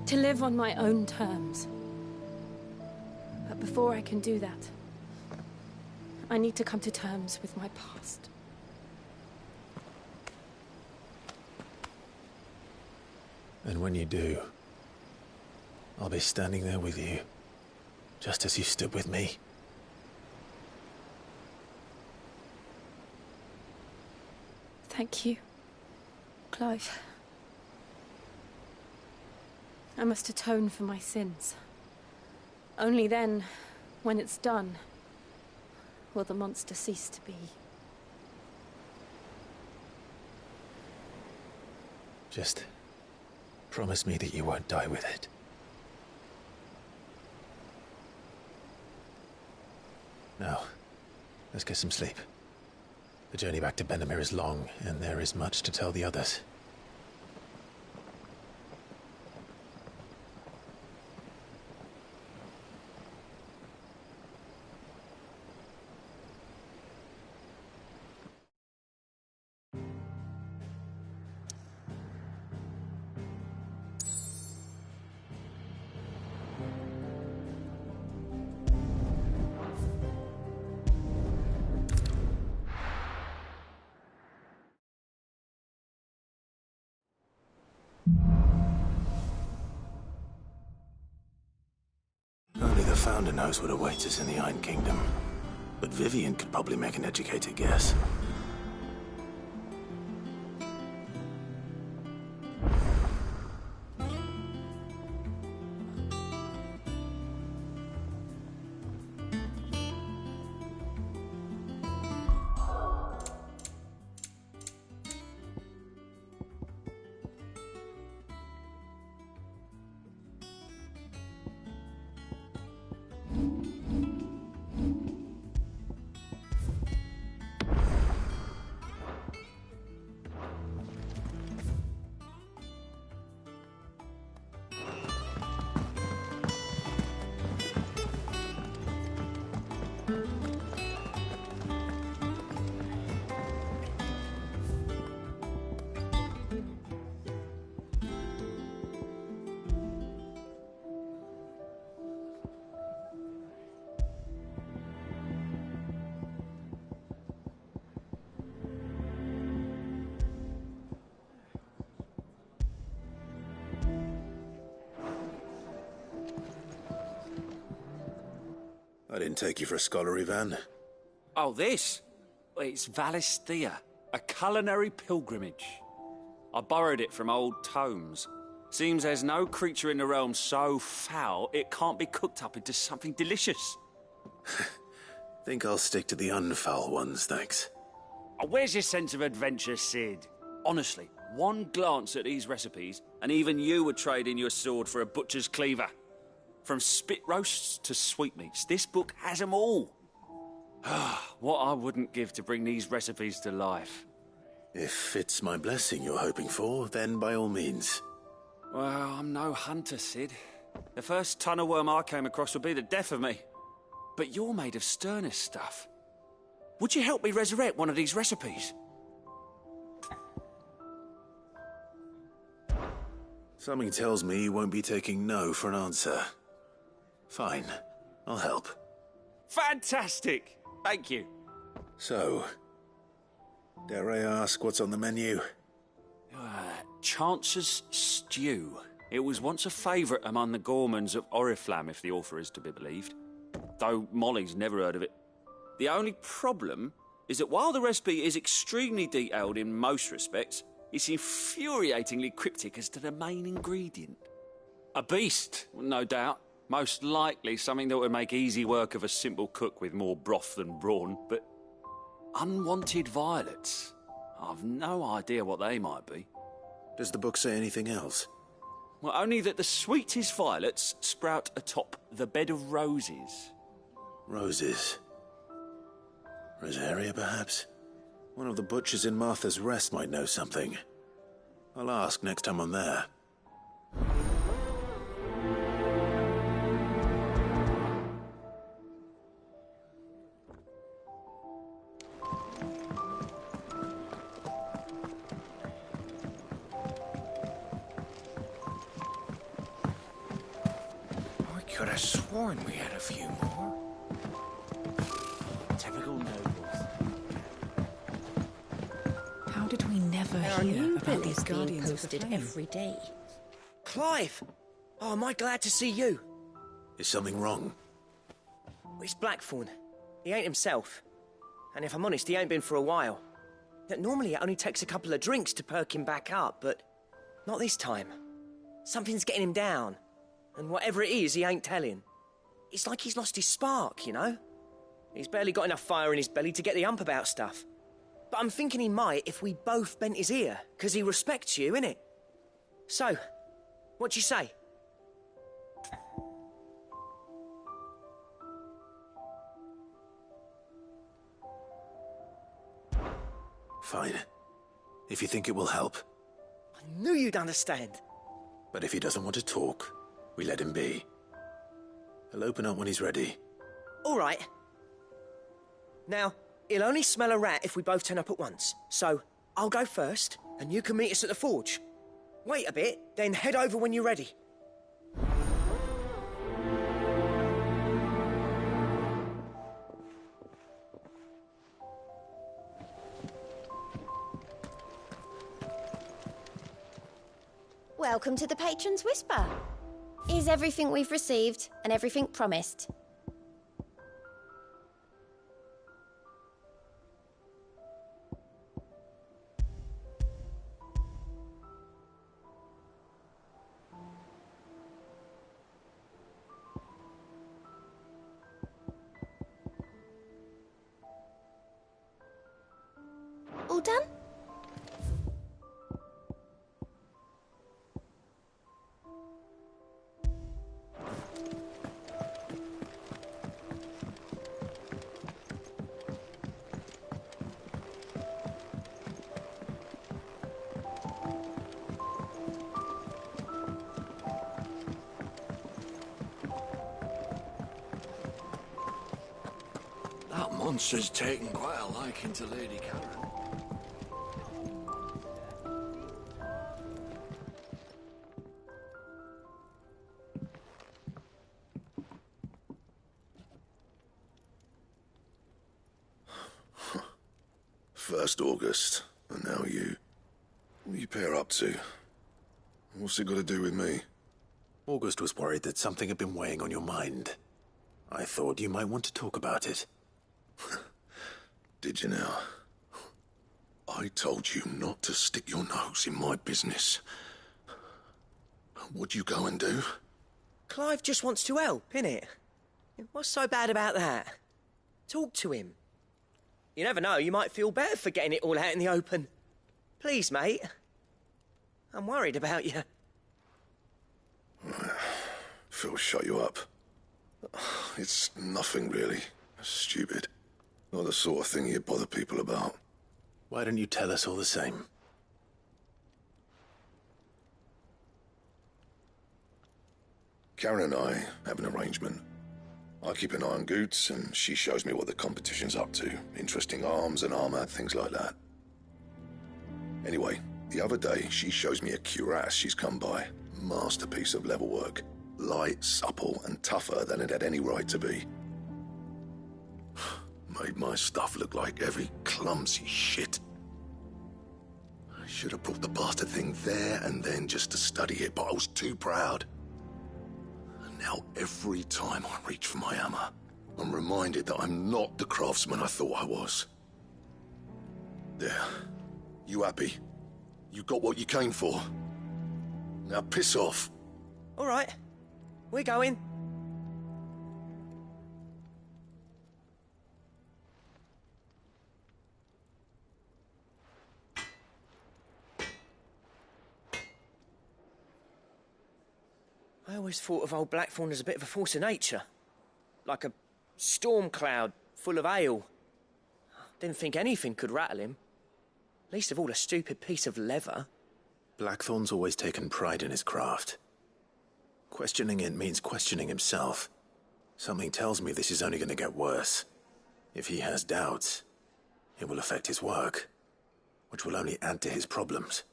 To live on my own terms. But before I can do that, I need to come to terms with my past. And when you do, I'll be standing there with you, just as you stood with me. Thank you, Clive. I must atone for my sins. Only then, when it's done, will the monster cease to be. Just promise me that you won't die with it. Now, let's get some sleep. The journey back to Benamir is long, and there is much to tell the others. Only the Founder knows what awaits us in the Iron Kingdom. But Vivian could probably make an educated guess. I didn't take you for a scholar, Ivan. Oh, this? It's Valisthea, a culinary pilgrimage. I borrowed it from old tomes. Seems there's no creature in the realm so foul it can't be cooked up into something delicious. Think I'll stick to the unfoul ones, thanks. Oh, where's your sense of adventure, Sid? Honestly, one glance at these recipes, and even you would trade in your sword for a butcher's cleaver. From spit roasts to sweetmeats, this book has them all. What I wouldn't give to bring these recipes to life. If it's my blessing you're hoping for, then by all means. Well, I'm no hunter, Sid. The first tunnel worm I came across would be the death of me. But you're made of sterner stuff. Would you help me resurrect one of these recipes? Something tells me you won't be taking no for an answer. Fine. I'll help. Fantastic! Thank you. So, dare I ask what's on the menu? Chance's Stew. It was once a favourite among the gourmands of Oriflamme, if the author is to be believed. Though Molly's never heard of it. The only problem is that while the recipe is extremely detailed in most respects, it's infuriatingly cryptic as to the main ingredient. A beast, no doubt. Most likely something that would make easy work of a simple cook with more broth than brawn, but unwanted violets. I've no idea what they might be. Does the book say anything else? Well, only that the sweetest violets sprout atop the bed of roses. Roses. Rosaria, perhaps? One of the butchers in Martha's Rest might know something. I'll ask next time I'm there. I could have sworn we had a few more. Typical nobles. How did we never hear about these guardians posted of the flame? every day. Clive! Oh, am I glad to see you? Is something wrong? It's Blackthorn. He ain't himself. And if I'm honest, he ain't been for a while. Normally it only takes a couple of drinks to perk him back up, but not this time. Something's getting him down. And whatever it is, he ain't telling. It's like he's lost his spark, you know? He's barely got enough fire in his belly to get the ump about stuff. But I'm thinking he might if we both bent his ear, because he respects you, innit? So, what you say? Fine. If you think it will help. I knew you'd understand. But if he doesn't want to talk, we let him be. He'll open up when he's ready. All right. Now, he'll only smell a rat if we both turn up at once. So, I'll go first, and you can meet us at the forge. Wait a bit, then head over when you're ready. Welcome to the Patron's Whisper. Is everything we've received and everything promised? All done? That monster's taken quite a liking to Lady Karen. First August, and now you. What are you pair up to? What's it got to do with me? August was worried that something had been weighing on your mind. I thought you might want to talk about it. Did you now? I told you not to stick your nose in my business. What'd you go and do? Clive just wants to help, innit? What's so bad about that? Talk to him. You never know, you might feel better for getting it all out in the open. Please, mate. I'm worried about you. Phil shut you up. It's nothing, really. Stupid. Not the sort of thing you bother people about. Why don't you tell us all the same? Karen and I have an arrangement. I keep an eye on Goots, and she shows me what the competition's up to. Interesting arms and armor, things like that. Anyway, the other day, she shows me a cuirass she's come by. Masterpiece of level work. Light, supple, and tougher than it had any right to be. Made my stuff look like heavy, clumsy shit. I should have brought the bastard thing there and then just to study it, but I was too proud. And now every time I reach for my hammer, I'm reminded that I'm not the craftsman I thought I was. There. You happy? You got what you came for. Now piss off. All right. We're going. I always thought of old Blackthorn as a bit of a force of nature. Like a storm cloud full of ale. Didn't think anything could rattle him. Least of all a stupid piece of leather. Blackthorn's always taken pride in his craft. Questioning it means questioning himself. Something tells me this is only going to get worse. If he has doubts, it will affect his work, which will only add to his problems.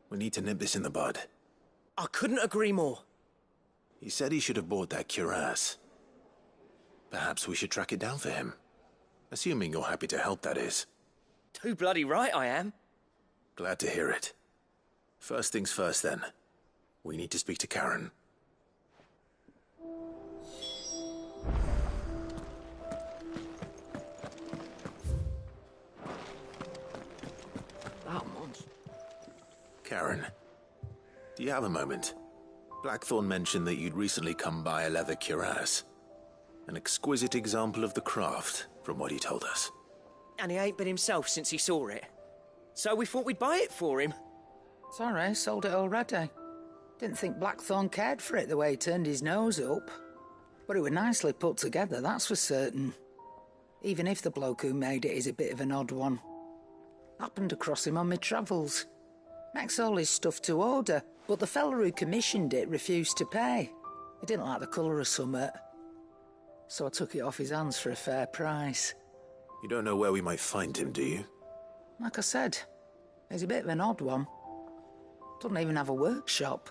We need to nip this in the bud. I couldn't agree more. He said he should have bought that cuirass. Perhaps we should track it down for him. Assuming you're happy to help, that is. Too bloody right I am. Glad to hear it. First things first, then. We need to speak to Karen. Karen, do you have a moment? Blackthorn mentioned that you'd recently come by a leather cuirass. An exquisite example of the craft, from what he told us. And he ain't been himself since he saw it. So we thought we'd buy it for him. Sorry, sold it already. Didn't think Blackthorn cared for it the way he turned his nose up. But it was nicely put together, that's for certain. Even if the bloke who made it is a bit of an odd one. Happened across him on my travels. Makes all his stuff to order, but the fella who commissioned it refused to pay. He didn't like the colour of summit. So I took it off his hands for a fair price. You don't know where we might find him, do you? Like I said, he's a bit of an odd one. Doesn't even have a workshop.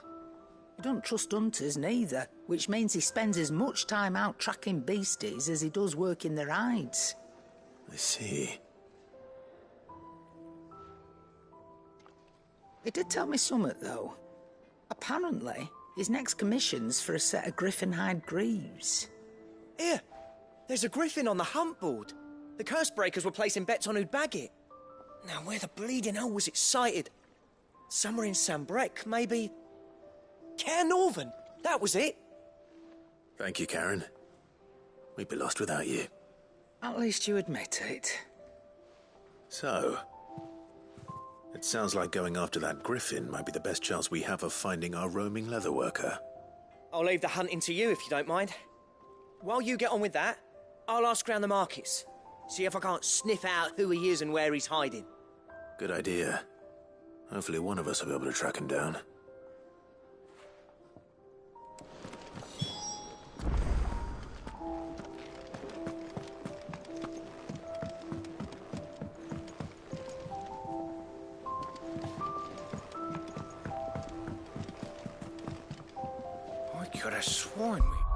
He don't trust hunters neither, which means he spends as much time out tracking beasties as he does working their hides. I see. He did tell me something, though. Apparently, his next commission's for a set of griffin hide greaves. Here, there's a griffin on the hunt board. The curse breakers were placing bets on who'd bag it. Now, where the bleeding hell was it sighted? Somewhere in Sambrec, maybe... Caernarvon, that was it. Thank you, Karen. We'd be lost without you. At least you admit it. So, it sounds like going after that griffin might be the best chance we have of finding our roaming leatherworker. I'll leave the hunting to you if you don't mind. While you get on with that, I'll ask around the markets. See if I can't sniff out who he is and where he's hiding. Good idea. Hopefully one of us will be able to track him down. I could have sworn we...